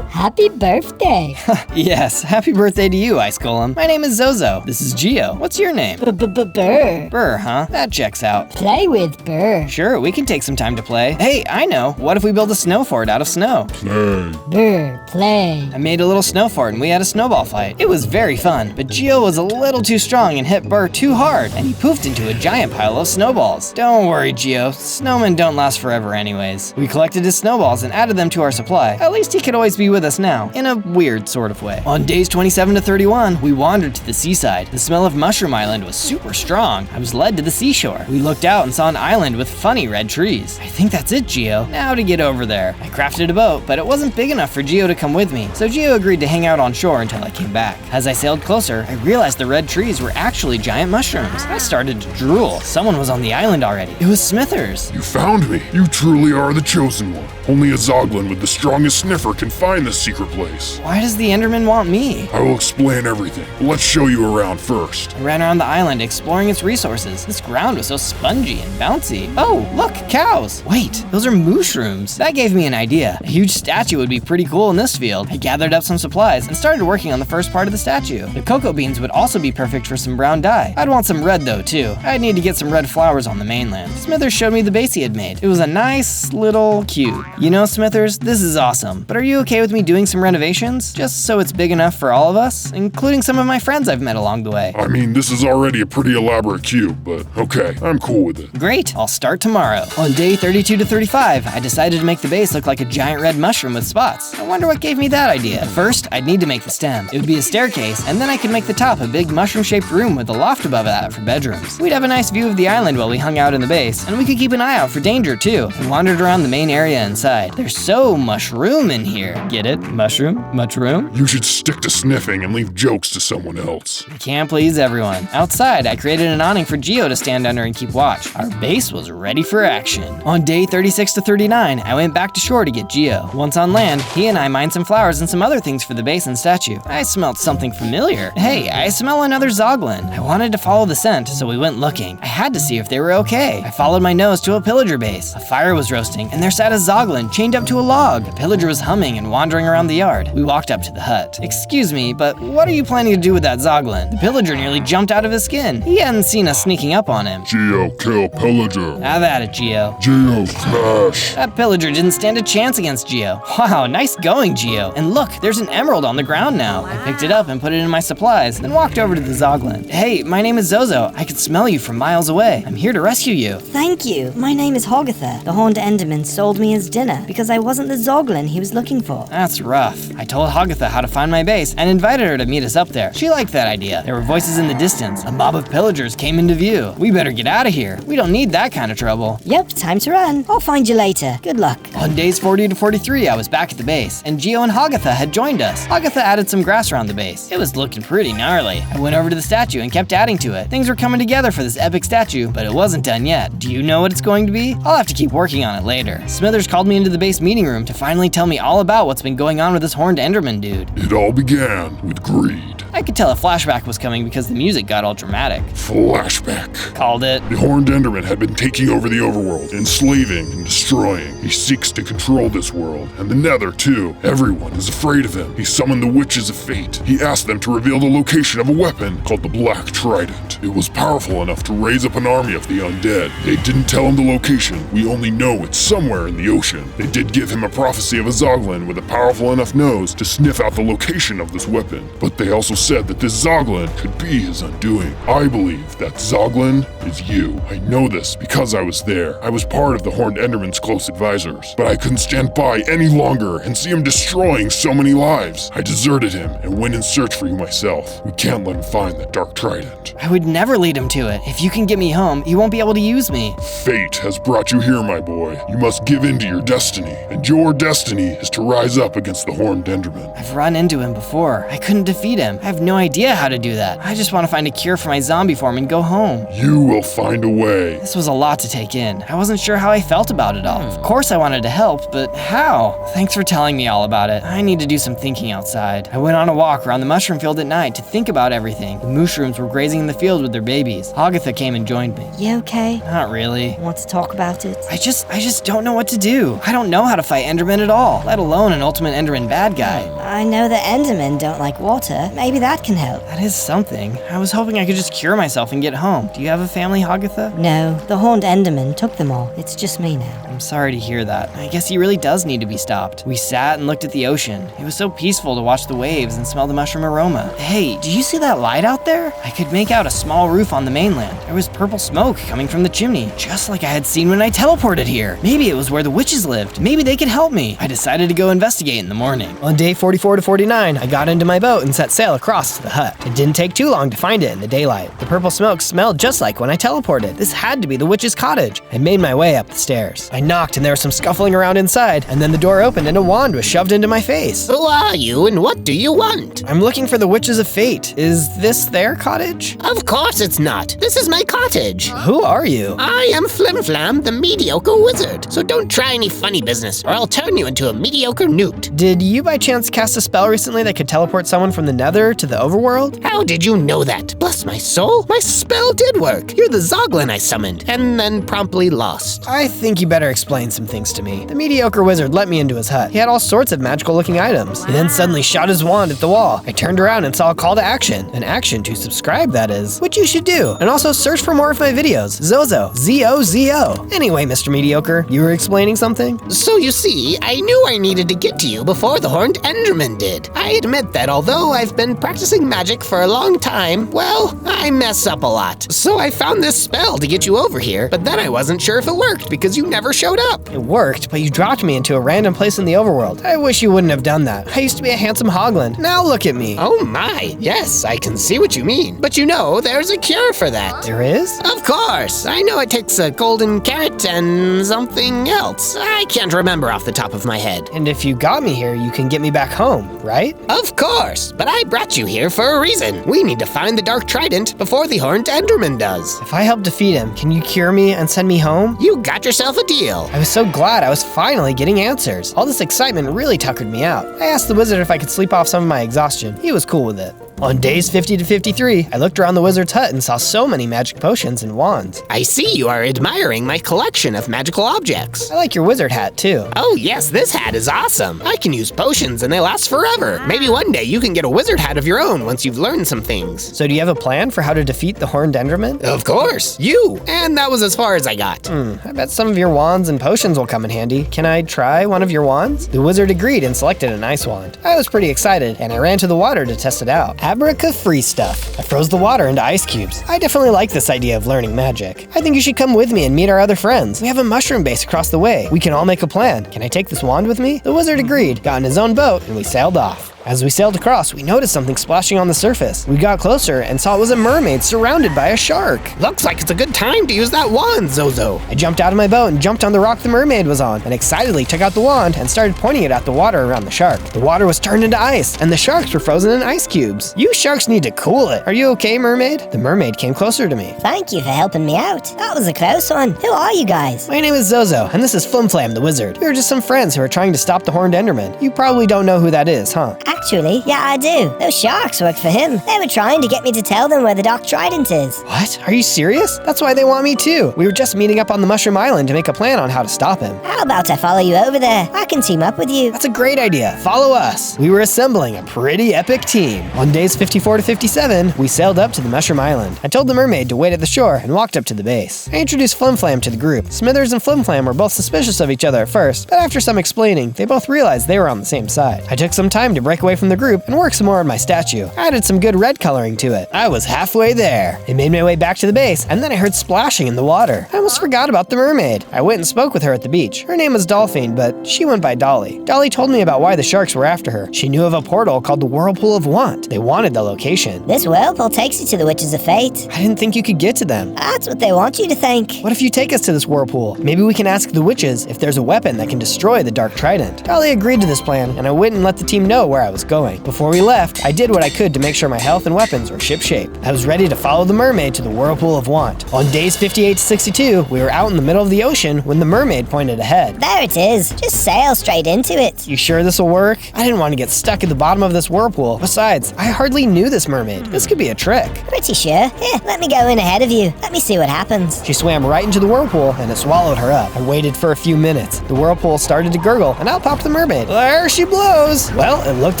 Happy birthday. Yes, happy birthday to you, Ice Golem. My name is Zozo. This is Geo. What's your name? Burr. Burr, huh? That checks out. Play with Burr. Sure, we can take some time to play. Hey, I know. What if we build a snow fort out of snow? Play. Burr, play. I made a little snow fort and we had a snowball fight. It was very fun, but Geo was a little too strong and hit Burr too hard, and he poofed into a giant pile of snowballs. Don't worry, Geo. Snowmen don't last forever anyways. We collected his snowballs and added them to our supply. At least he could always be with us now, in a weird sort of way. On days 27 to 31, we wandered to the seaside. The smell of Mushroom Island was super strong. I was led to the seashore. We looked out and saw an island with funny red trees. I think that's it, Geo. Now to get over there. I crafted a boat, but it wasn't big enough for Geo to come with me, so Geo agreed to hang out on shore until I came back. As I sailed closer, I realized the red trees were actually giant mushrooms. I started to drool. Someone was on the island already. It was Smithers. You found me. You truly are the chosen one. Only a Zoglin with the strongest sniffer can find this secret place. Why does the Enderman want me? I will explain everything, but let's show you around first. I ran around the island exploring its resources. This ground was so spongy and bouncy. Oh, look, cows. Wait, those are mushrooms. That gave me an idea. A huge statue would be pretty cool in this field. I gathered up some supplies and started working on the first part of the statue. The cocoa beans would also be perfect perfect for some brown dye. I'd want some red though too. I'd need to get some red flowers on the mainland. Smithers showed me the base he had made. It was a nice little cube. You know, Smithers, this is awesome, but are you okay with me doing some renovations? Just so it's big enough for all of us, including some of my friends I've met along the way. I mean, this is already a pretty elaborate cube, but okay, I'm cool with it. Great, I'll start tomorrow. On day 32 to 35, I decided to make the base look like a giant red mushroom with spots. I wonder what gave me that idea. First, I'd need to make the stem. It would be a staircase, and then I could make the top a big mushroom-shaped room with a loft above that for bedrooms. We'd have a nice view of the island while we hung out in the base, and we could keep an eye out for danger too, and wandered around the main area inside. There's so mushroom in here. Get it? Mushroom? Mushroom? You should stick to sniffing and leave jokes to someone else. I can't please everyone. Outside, I created an awning for Geo to stand under and keep watch. Our base was ready for action. On day 36 to 39, I went back to shore to get Geo. Once on land, he and I mined some flowers and some other things for the base and statue. I smelled something familiar. Hey, I smell another Zoglin. I wanted to follow the scent, so we went looking. I had to see if they were okay. I followed my nose to a pillager base. A fire was roasting, and there sat a Zoglin chained up to a log. The pillager was humming and wandering around the yard. We walked up to the hut. Excuse me, but what are you planning to do with that Zoglin? The pillager nearly jumped out of his skin. He hadn't seen us sneaking up on him. Geo, kill pillager. Have at it, Geo. Geo, smash. That pillager didn't stand a chance against Geo. Wow, nice going, Geo. And look, there's an emerald on the ground now. I picked it up and put it in my supplies, then walked over to the Zoglin. Hey, my name is Zozo. I could smell you from miles away. I'm here to rescue you. Thank you. My name is Hogatha. The Horned Enderman sold me his dinner because I wasn't the Zoglin he was looking for. That's rough. I told Hogatha how to find my base and invited her to meet us up there. She liked that idea. There were voices in the distance. A mob of pillagers came into view. We better get out of here. We don't need that kind of trouble. Yep, time to run. I'll find you later. Good luck. On days 40 to 43, I was back at the base, and Geo and Hogatha had joined us. Hogatha added some grass around the base. It was looking pretty gnarly. I went over to the statue and kept adding to it. Things were coming together for this epic statue, but it wasn't done yet. Do you know what it's going to be? I'll have to keep working on it later. Smithers called me into the base meeting room to finally tell me all about what's been going on with this Horned Enderman dude. It all began with greed. I could tell a flashback was coming because the music got all dramatic. Flashback. Called it. The Horned Enderman had been taking over the overworld, enslaving and destroying. He seeks to control this world, and the Nether too. Everyone is afraid of him. He summoned the Witches of Fate. He asked them to reveal the location of a weapon called the Black Trident. It was powerful enough to raise up an army of the undead. They didn't tell him the location. We only know it's somewhere in the ocean. They did give him a prophecy of a Zoglin with a powerful enough nose to sniff out the location of this weapon. But they also said that this Zoglin could be his undoing. I believe that Zoglin is you. I know this because I was there. I was part of the Horned Enderman's close advisors. But I couldn't stand by any longer and see him destroying so many lives. I deserted him and went in search for you myself. We can't let him find that Dark Trident. I would never lead him to it. If you can get me home, you won't be able to use me. Fate has brought you here, my boy. You must give in to your destiny. And your destiny is to rise up against the Horned Enderman. I've run into him before. I couldn't defeat him. I have no idea how to do that. I just want to find a cure for my zombie form and go home. You will find a way. This was a lot to take in. I wasn't sure how I felt about it all. Of course I wanted to help, but how? Thanks for telling me all about it. I need to do some thinking outside. I went on a walk around the mushroom field at night to think about everything. The mushrooms were grazing in the field with their babies. Hogatha came and joined me. You okay? Not really. Want to talk about it? I just don't know what to do. I don't know how to fight Endermen at all, let alone an ultimate Enderman bad guy. I know that Endermen don't like water. Maybe that can help. That is something. I was hoping I could just cure myself and get home. Do you have a family, Hogatha? No, the Horned Enderman took them all. It's just me now. I'm sorry to hear that. I guess he really does need to be stopped. We sat and looked at the ocean. It was so peaceful to watch the waves and smell the mushroom aroma. Hey, do you see that light out there? I could make out a small roof on the mainland. There was purple smoke coming from the chimney, just like I had seen when I teleported here. Maybe it was where the witches lived. Maybe they could help me. I decided to go investigate in the morning. On day 44 to 49, I got into my boat and set sail across to the hut. It didn't take too long to find it in the daylight. The purple smoke smelled just like when I teleported. This had to be the witch's cottage. I made my way up the stairs. I knocked and there was some scuffling around inside, and then the door opened and a wand was shoved into my face. Who are you and what do you want? I'm looking for the Witches of Fate. Is this their cottage? Of course it's not. This is my cottage. Who are you? I am Flimflam, the mediocre wizard. So don't try any funny business or I'll turn you into a mediocre newt. Did you by chance cast a spell recently that could teleport someone from the Nether to the overworld? How did you know that? Bless my soul, my spell did work. You're the Zoglin I summoned and then promptly lost. I think you better explained some things to me. The mediocre wizard let me into his hut. He had all sorts of magical-looking items. He then suddenly shot his wand at the wall. I turned around and saw a call to action. An action to subscribe, that is. Which you should do. And also search for more of my videos. Zozo. Z-O-Z-O. Anyway, Mr. Mediocre, you were explaining something? So you see, I knew I needed to get to you before the Horned Enderman did. I admit that although I've been practicing magic for a long time, well, I mess up a lot. So I found this spell to get you over here, but then I wasn't sure if it worked because you never showed up. It worked, but you dropped me into a random place in the overworld. I wish you wouldn't have done that. I used to be a handsome hoglin. Now look at me. Oh my, yes, I can see what you mean. But you know, there's a cure for that. There is? Of course. I know it takes a golden carrot and something else. I can't remember off the top of my head. And if you got me here, you can get me back home, right? Of course, but I brought you here for a reason. We need to find the Dark Trident before the Horned Enderman does. If I help defeat him, can you cure me and send me home? You got yourself a deal. I was so glad I was finally getting answers. All this excitement really tuckered me out. I asked the wizard if I could sleep off some of my exhaustion. He was cool with it. On days 50 to 53, I looked around the wizard's hut and saw so many magic potions and wands. I see you are admiring my collection of magical objects. I like your wizard hat too. Oh yes, this hat is awesome. I can use potions and they last forever. Maybe one day you can get a wizard hat of your own once you've learned some things. So do you have a plan for how to defeat the Horned Enderman? Of course, you. And that was as far as I got. I bet some of your wands and potions will come in handy. Can I try one of your wands? The wizard agreed and selected an ice wand. I was pretty excited and I ran to the water to test it out. Abracafree stuff. I froze the water into ice cubes. I definitely like this idea of learning magic. I think you should come with me and meet our other friends. We have a mushroom base across the way. We can all make a plan. Can I take this wand with me? The wizard agreed, got in his own boat, and we sailed off. As we sailed across, we noticed something splashing on the surface. We got closer and saw it was a mermaid surrounded by a shark. Looks like it's a good time to use that wand, Zozo. I jumped out of my boat and jumped on the rock the mermaid was on, and excitedly took out the wand and started pointing it at the water around the shark. The water was turned into ice, and the sharks were frozen in ice cubes. You sharks need to cool it. Are you okay, mermaid? The mermaid came closer to me. Thank you for helping me out. That was a close one. Who are you guys? My name is Zozo, and this is Flimflam the wizard. We are just some friends who are trying to stop the Horned Enderman. You probably don't know who that is, huh? Actually, yeah, I do. Those sharks work for him. They were trying to get me to tell them where the Dark Trident is. What? Are you serious? That's why they want me too. We were just meeting up on the Mushroom Island to make a plan on how to stop him. How about I follow you over there? I can team up with you. That's a great idea. Follow us. We were assembling a pretty epic team. On days 54 to 57, we sailed up to the Mushroom Island. I told the mermaid to wait at the shore and walked up to the base. I introduced Flimflam to the group. Smithers and Flimflam were both suspicious of each other at first, but after some explaining, they both realized they were on the same side. I took some time to break away from the group and work some more on my statue. I added some good red coloring to it. I was halfway there. I made my way back to the base, and then I heard splashing in the water. I almost forgot about the mermaid. I went and spoke with her at the beach. Her name was Dolphine, but she went by Dolly. Dolly told me about why the sharks were after her. She knew of a portal called the Whirlpool of Want. They wanted the location. This whirlpool takes you to the Witches of Fate. I didn't think you could get to them. That's what they want you to think. What if you take us to this whirlpool? Maybe we can ask the witches if there's a weapon that can destroy the Dark Trident. Dolly agreed to this plan, and I went and let the team know where I was going. Before we left, I did what I could to make sure my health and weapons were shipshape. I was ready to follow the mermaid to the Whirlpool of Want. On days 58 to 62, we were out in the middle of the ocean when the mermaid pointed ahead. There it is. Just sail straight into it. You sure this will work? I didn't want to get stuck at the bottom of this whirlpool. Besides, I hardly knew this mermaid. This could be a trick. Pretty sure. Here, let me go in ahead of you. Let me see what happens. She swam right into the whirlpool and it swallowed her up. I waited for a few minutes. The whirlpool started to gurgle and out popped the mermaid. There she blows. Well, it looked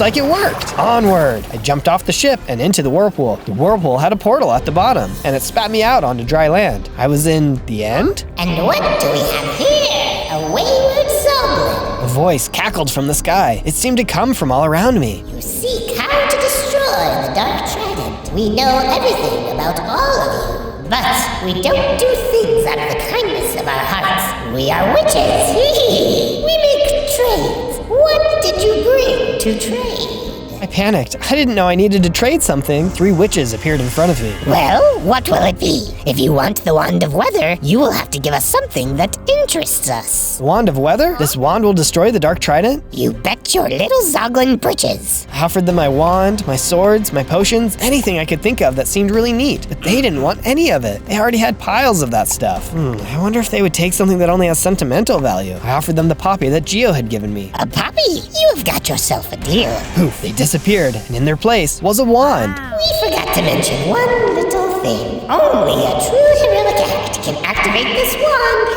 like it worked. Onward. I jumped off the ship and into the whirlpool. The whirlpool had a portal at the bottom, and it spat me out onto dry land. I was in the end? And what do we have here? A wayward Zoglin. A voice cackled from the sky. It seemed to come from all around me. You seek how to destroy the Dark Trident. We know everything about all of you, but we don't do things out of the kindness of our hearts. We are witches. We make trades. What did you bring to trade? I panicked. I didn't know I needed to trade something. 3 witches appeared in front of me. Well, what will it be? If you want the Wand of Weather, you will have to give us something that interests us. The Wand of Weather? This wand will destroy the Dark Trident? You bet your little Zoglin britches. I offered them my wand, my swords, my potions, anything I could think of that seemed really neat, but they didn't want any of it. They already had piles of that stuff. I wonder if they would take something that only has sentimental value. I offered them the poppy that Geo had given me. A poppy? You have got yourself a deal. Poof, they disappeared, and in their place was a wand. We forgot to mention one little thing. Only a true heroic act can activate this wand.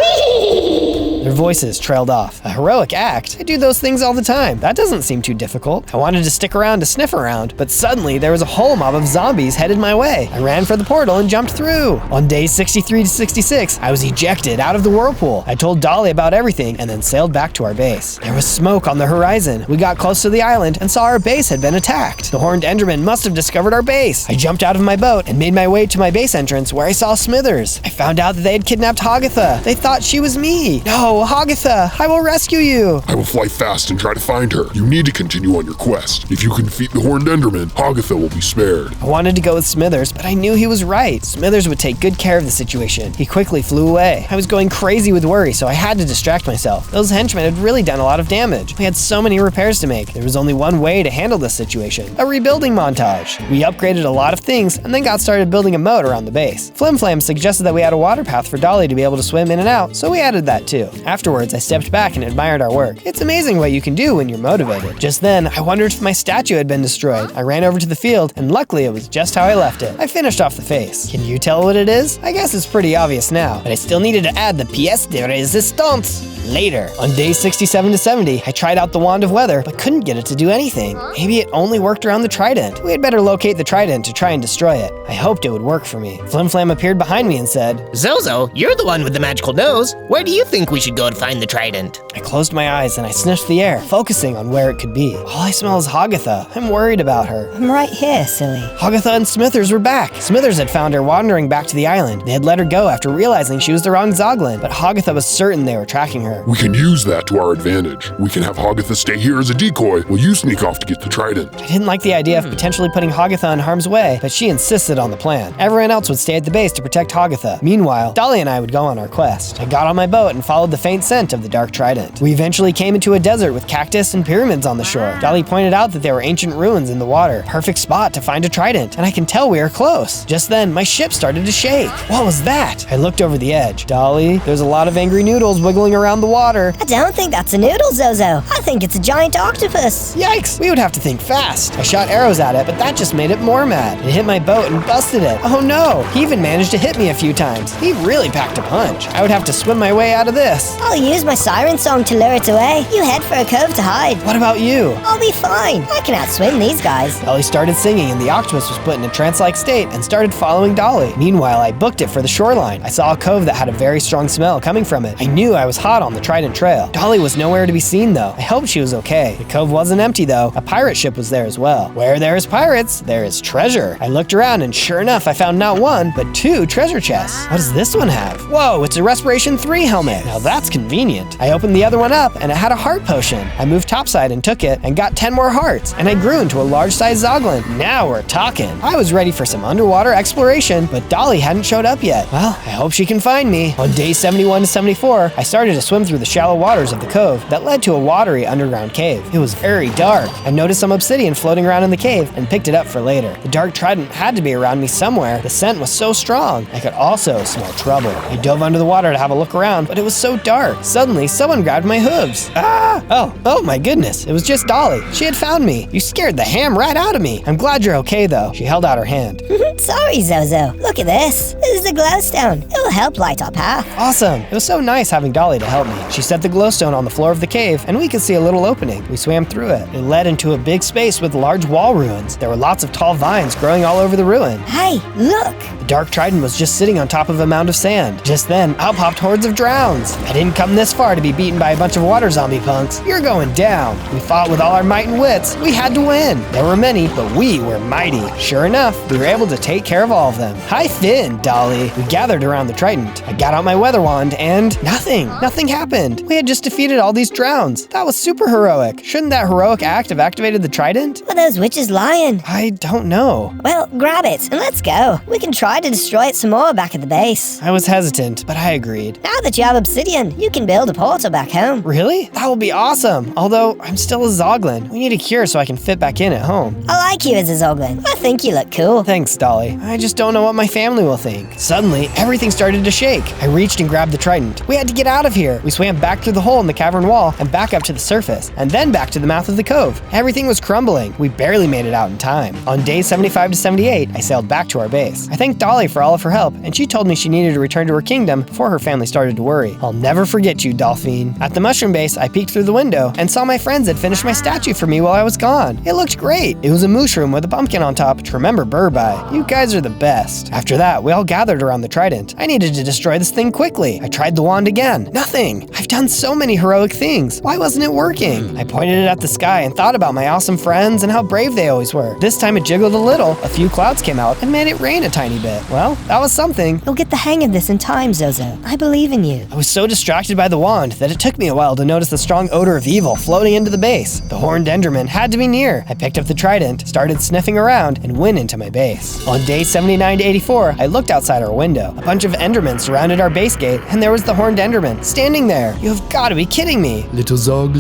The Their voices trailed off. A heroic act? I do those things all the time. That doesn't seem too difficult. I wanted to stick around to sniff around, but suddenly there was a whole mob of zombies headed my way. I ran for the portal and jumped through. On days 63 to 66, I was ejected out of the whirlpool. I told Dolly about everything and then sailed back to our base. There was smoke on the horizon. We got close to the island and saw our base had been attacked. The horned Enderman must have discovered our base. I jumped out of my boat and made my way to my base entrance where I saw Smithers. I found out that they had kidnapped Hagatha. They thought she was me. No, Hagatha, I will rescue you. I will fly fast and try to find her. You need to continue on your quest. If you can defeat the Horned Enderman, Hagatha will be spared. I wanted to go with Smithers, but I knew he was right. Smithers would take good care of the situation. He quickly flew away. I was going crazy with worry, so I had to distract myself. Those henchmen had really done a lot of damage. We had so many repairs to make. There was only one way to handle this situation: a rebuilding montage. We upgraded a lot of things and then got started building a moat around the base. Flimflam suggested that we had a water path for Dolly to be able to swim in and out, so we added that too. Afterwards, I stepped back and admired our work. It's amazing what you can do when you're motivated. Just then, I wondered if my statue had been destroyed. I ran over to the field, and luckily it was just how I left it. I finished off the face. Can you tell what it is? I guess it's pretty obvious now, but I still needed to add the pièce de résistance later. On day 67 to 70, I tried out the Wand of Weather, but couldn't get it to do anything. Maybe it only worked around the trident. We had better locate the trident to try and destroy it. I hoped it would work for me. Flimflam appeared behind me and said, Zozo, you're the one with the magical nose. Where do you think we should go to find the trident? I closed my eyes and I sniffed the air, focusing on where it could be. All I smell is Hagatha. I'm worried about her. I'm right here, silly. Hagatha and Smithers were back. Smithers had found her wandering back to the island. They had let her go after realizing she was the wrong Zoglin, but Hagatha was certain they were tracking her. We can use that to our advantage. We can have Hagatha stay here as a decoy while you sneak off to get the trident. I didn't like the idea of potentially putting Hagatha in harm's way, but she insisted on the plan. Everyone else would stay at the base to protect Hagatha. Meanwhile, Dolly and I would go on our quest. I got on my boat and followed the faint scent of the dark trident. We eventually came into a desert with cactus and pyramids on the shore. Dolly pointed out that there were ancient ruins in the water. Perfect spot to find a trident, and I can tell we are close. Just then, my ship started to shake. What was that? I looked over the edge. Dolly, there's a lot of angry noodles wiggling around the water. I don't think that's a noodle, Zozo. I think it's a giant octopus. Yikes, we would have to think fast. I shot arrows at it, but that just made it more mad. It hit my boat and busted it. Oh no, he even managed to hit me a few times. He really packed a punch. I would have to swim my way out of this. I'll use my siren song to lure it away. You head for a cove to hide. What about you? I'll be fine. I can outswim these guys. Dolly started singing and the octopus was put in a trance-like state and started following Dolly. Meanwhile, I booked it for the shoreline. I saw a cove that had a very strong smell coming from it. I knew I was hot on the Trident Trail. Dolly was nowhere to be seen though. I hoped she was okay. The cove wasn't empty though. A pirate ship was there as well. Where there is pirates, there is treasure. I looked around and sure enough, I found not one, but 2 treasure chests. What does this one have? Whoa, it's a Respiration 3 helmet. Now that's convenient. I opened the other one up and it had a heart potion. I moved topside and took it and got 10 more hearts, and I grew into a large-sized Zoglin. Now we're talking. I was ready for some underwater exploration, but Dolly hadn't showed up yet. Well, I hope she can find me. On day 71 to 74, I started to swim through the shallow waters of the cove that led to a watery underground cave. It was very dark. I noticed some obsidian floating around in the cave and picked it up for later. The dark trident had to be around me somewhere. The scent was so strong. I could also smell trouble. I dove under the water to have a look around, but it was so dark. Suddenly, someone grabbed my hooves. Ah! Oh my goodness. It was just Dolly. She had found me. You scared the ham right out of me. I'm glad you're okay though. She held out her hand. Sorry, Zozo. Look at this. This is a glowstone. It will help light our path. Awesome. It was so nice having Dolly to help me. She set the glowstone on the floor of the cave, and we could see a little opening. We swam through it. It led into a big space with large wall ruins. There were lots of tall vines growing all over the ruin. Hey, look. The dark trident was just sitting on top of a mound of sand. Just then, out popped hordes of drowns. I didn't come this far to be beaten by a bunch of water zombie punks. You're going down. We fought with all our might and wits. We had to win. There were many, but we were mighty. Sure enough, we were able to take care of all of them. Hi, Finn, Dolly. We gathered around the trident. I got out my weather wand and nothing happened. We had just defeated all these drowns. That was super heroic. Shouldn't that heroic act have activated the trident? Were those witches lying? I don't know. Well, grab it and let's go. We can try to destroy it some more back at the base. I was hesitant, but I agreed. Now that you have obsidian, you can build a portal back home. Really? That will be awesome. Although, I'm still a Zoglin. We need a cure so I can fit back in at home. I like you as a Zoglin. I think you look cool. Thanks, Dolly. I just don't know what my family will think. Suddenly, everything started to shake. I reached and grabbed the trident. We had to get out of here. We swam back through the hole in the cavern wall and back up to the surface, and then back to the mouth of the cove. Everything was crumbling. We barely made it out in time. On day 75 to 78, I sailed back to our base. I thanked Dolly for all of her help, and she told me she needed to return to her kingdom before her family started to worry. I'll never forget you, Dolphine. At the mushroom base, I peeked through the window and saw my friends had finished my statue for me while I was gone. It looked great. It was a mushroom with a pumpkin on top to remember Burr by. You guys are the best. After that, we all gathered around the trident. I needed to destroy this thing quickly. I tried the wand again. Nothing. I've done so many heroic things. Why wasn't it working? I pointed it at the sky and thought about my awesome friends and how brave they always were. This time it jiggled a little. A few clouds came out and made it rain a tiny bit. Well, that was something. You'll get the hang of this in time, Zozo. I believe in you. I was so distracted by the wand that it took me a while to notice the strong odor of evil floating into the base. The horned Enderman had to be near. I picked up the trident, started sniffing around, and went into my base. On day 79 to 84, I looked outside our window. A bunch of Endermen surrounded our base gate, and there was the horned Enderman standing there. You have got to be kidding me. Little Zog,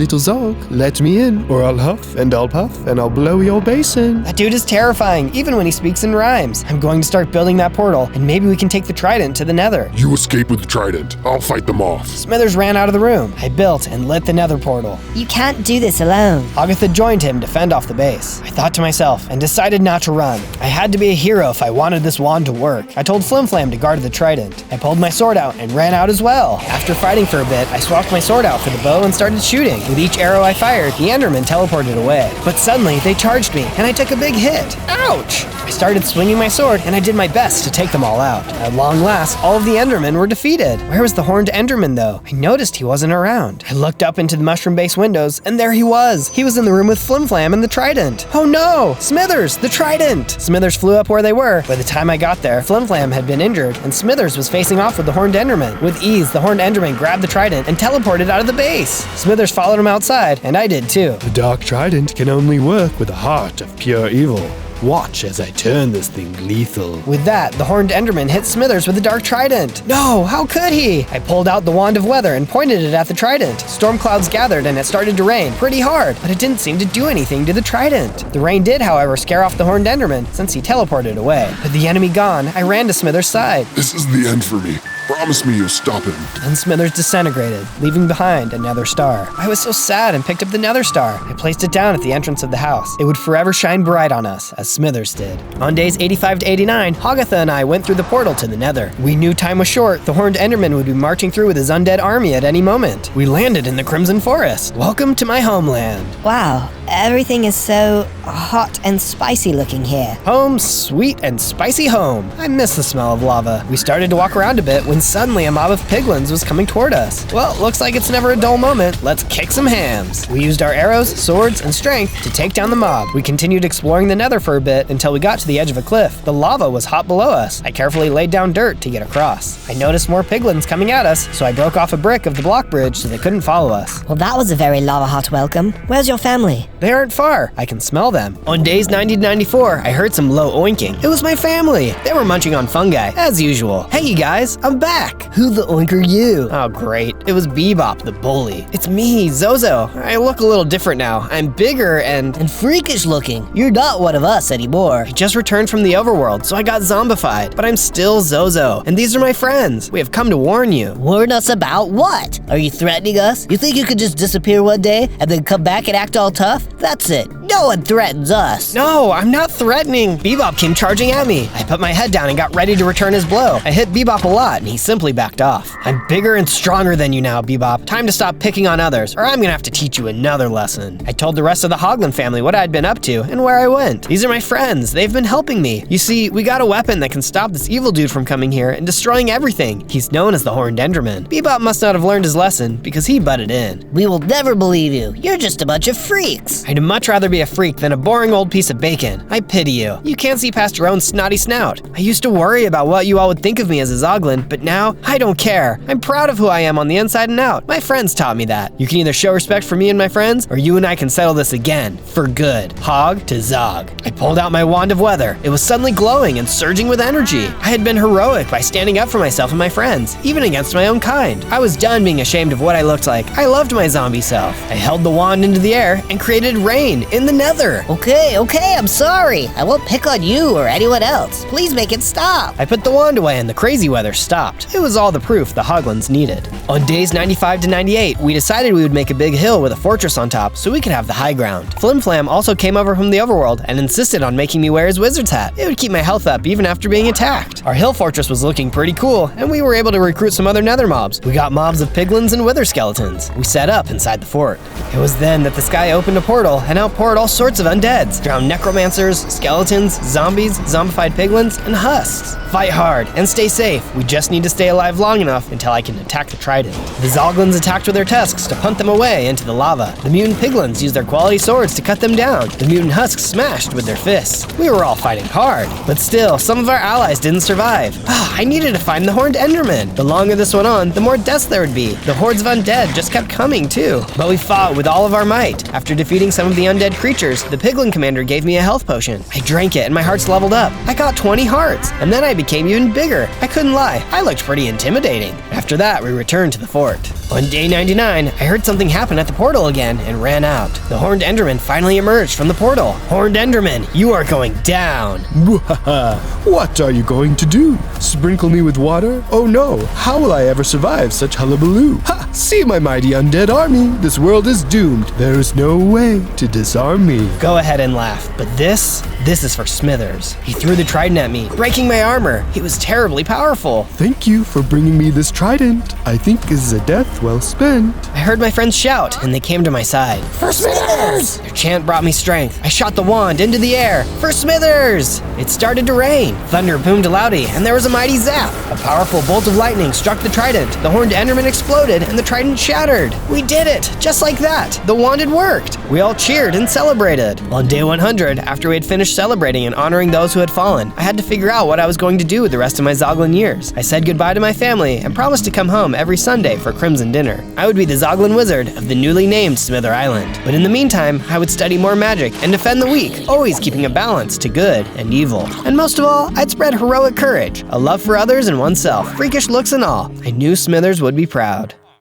let me in, or I'll huff and I'll puff and I'll blow your base in. That dude is terrifying, even when he speaks in rhymes. I'm going to start building that portal, and maybe we can take the trident to the nether. You escape with the trident. I'll fight them off. Smithers ran out of the room. I built and lit the nether portal. You can't do this alone. Agatha joined him to fend off the base. I thought to myself and decided not to run. I had to be a hero if I wanted this wand to work. I told Flimflam to guard the trident. I pulled my sword out and ran out as well. After fighting for a bit, I swapped my sword out for the bow and started shooting. With each arrow I fired, the Enderman teleported away. But suddenly, they charged me, and I took a big hit. Ouch! I started swinging my sword, and I did my best to take them all out. At long last, all of the Endermen were defeated. Where was the horned Enderman, though? I noticed he wasn't around. I looked up into the mushroom base windows, and there he was. He was in the room with Flimflam and the trident. Oh no! Smithers, the trident! Smithers flew up where they were. By the time I got there, Flimflam had been injured, and Smithers was facing off with the horned Enderman. With ease, the horned Enderman grabbed the trident and teleported out of the base. Smithers followed him outside, and I did too. The dark trident can only work with a heart of pure evil. Watch as I turn this thing lethal. With that, the horned Enderman hit Smithers with the dark trident. No, how could he? I pulled out the wand of weather and pointed it at the trident. Storm clouds gathered and it started to rain pretty hard, but it didn't seem to do anything to the trident. The rain did, however, scare off the horned Enderman since he teleported away. With the enemy gone, I ran to Smithers' side. This is the end for me. Promise me you'll stop him. Then Smithers disintegrated, leaving behind a nether star. I was so sad and picked up the nether star. I placed it down at the entrance of the house. It would forever shine bright on us, as Smithers did. On days 85 to 89, Agatha and I went through the portal to the nether. We knew time was short. The horned Enderman would be marching through with his undead army at any moment. We landed in the Crimson Forest. Welcome to my homeland. Wow, everything is so hot and spicy looking here. Home, sweet and spicy home. I miss the smell of lava. We started to walk around a bit when suddenly a mob of piglins was coming toward us. Well, looks like it's never a dull moment. Let's kick some hams. We used our arrows, swords, and strength to take down the mob. We continued exploring the nether for a bit until we got to the edge of a cliff. The lava was hot below us. I carefully laid down dirt to get across. I noticed more piglins coming at us, so I broke off a brick of the block bridge so they couldn't follow us. Well, that was a very lava-hot welcome. Where's your family? They aren't far. I can smell them. On days 90 to 94, I heard some low oinking. It was my family. They were munching on fungi, as usual. Hey, you guys, I'm back. Who the oink are you? Oh, great. It was Bebop, the bully. It's me, Zozo. I look a little different now. I'm bigger and freakish looking. You're not one of us anymore. I just returned from the overworld, so I got zombified. But I'm still Zozo, and these are my friends. We have come to warn you. Warn us about what? Are you threatening us? You think you could just disappear one day and then come back and act all tough? That's it. No one threatens us. No, I'm not threatening. Bebop came charging at me. I put my head down and got ready to return his blow. I hit Bebop a lot, and he simply backed off. I'm bigger and stronger than you now, Bebop. Time to stop picking on others, or I'm gonna have to teach you another lesson. I told the rest of the ZOGLIN family what I'd been up to and where I went. These are my friends. They've been helping me. You see, we got a weapon that can stop this evil dude from coming here and destroying everything. He's known as the Horned Enderman. Bebop must not have learned his lesson because he butted in. We will never believe you. You're just a bunch of freaks. I'd much rather be a freak than a boring old piece of bacon. I pity you. You can't see past your own snotty snout. I used to worry about what you all would think of me as a ZOGLIN, but now I don't care. I'm proud of who I am on the inside and out. My friends taught me that. You can either show respect for me and my friends, or you and I can settle this again, for good. Hog to Zog. I pulled out my wand of weather. It was suddenly glowing and surging with energy. I had been heroic by standing up for myself and my friends, even against my own kind. I was done being ashamed of what I looked like. I loved my zombie self. I held the wand into the air and created rain in the nether. Okay, I'm sorry. I won't pick on you or anyone else. Please make it stop. I put the wand away and the crazy weather stopped. It was all the proof the Hoglins needed. On days 95 to 98, we decided we would make a big hill with a fortress on top so we could have the high ground. Flim Flam also came over from the overworld and insisted on making me wear his wizard's hat. It would keep my health up even after being attacked. Our hill fortress was looking pretty cool, and we were able to recruit some other nether mobs. We got mobs of piglins and wither skeletons. We set up inside the fort. It was then that the sky opened a portal and outpoured all sorts of undeads. Drowned necromancers, skeletons, zombies, zombified piglins, and husks. Fight hard and stay safe. We just need to stay alive long enough until I can attack the trident. The Zoglins attacked with their tusks to punt them away into the lava. The mutant piglins used their quality swords to cut them down. The mutant husks smashed with their fists. We were all fighting hard, but still, some of our allies didn't survive. I needed to find the horned enderman. The longer this went on, the more deaths there would be. The hordes of undead just kept coming too. But we fought with all of our might. After defeating some of the undead creatures, the piglin commander gave me a health potion. I drank it and my hearts leveled up. I got 20 hearts, and then I became even bigger. I couldn't lie, I looked pretty intimidating. After that, we returned to the fort. On day 99, I heard something happen at the portal again and ran out. The horned enderman finally emerged from the portal. Horned enderman, you are going down. What are you going to do? Sprinkle me with water? Oh no, how will I ever survive such hullabaloo? Ha! See my mighty undead army. This world is doomed. There is no way to disarm me. Go ahead and laugh, but this is for Smithers. He threw the trident at me, breaking my armor. He was terribly powerful. Thank you for bringing me this trident. I think this is a death well spent. I heard my friends shout, and they came to my side. For Smithers! Their chant brought me strength. I shot the wand into the air. For Smithers! It started to rain. Thunder boomed loudly, and there was a mighty zap. A powerful bolt of lightning struck the trident. The horned enderman exploded, and the trident shattered. We did it! Just like that! The wand had worked! We all cheered and celebrated. On day 100, after we had finished celebrating and honoring those who had fallen, I had to figure out what I was going to do with the rest of my Zoglin years. I said goodbye to my family and promised to come home every Sunday for Crimson Dinner. I would be the Zoglin Wizard of the newly named Smither Island. But in the meantime, I would study more magic and defend the weak, always keeping a balance to good and evil. And most of all, I'd spread heroic courage, a love for others and oneself, freakish looks and all. I knew Smithers would be proud.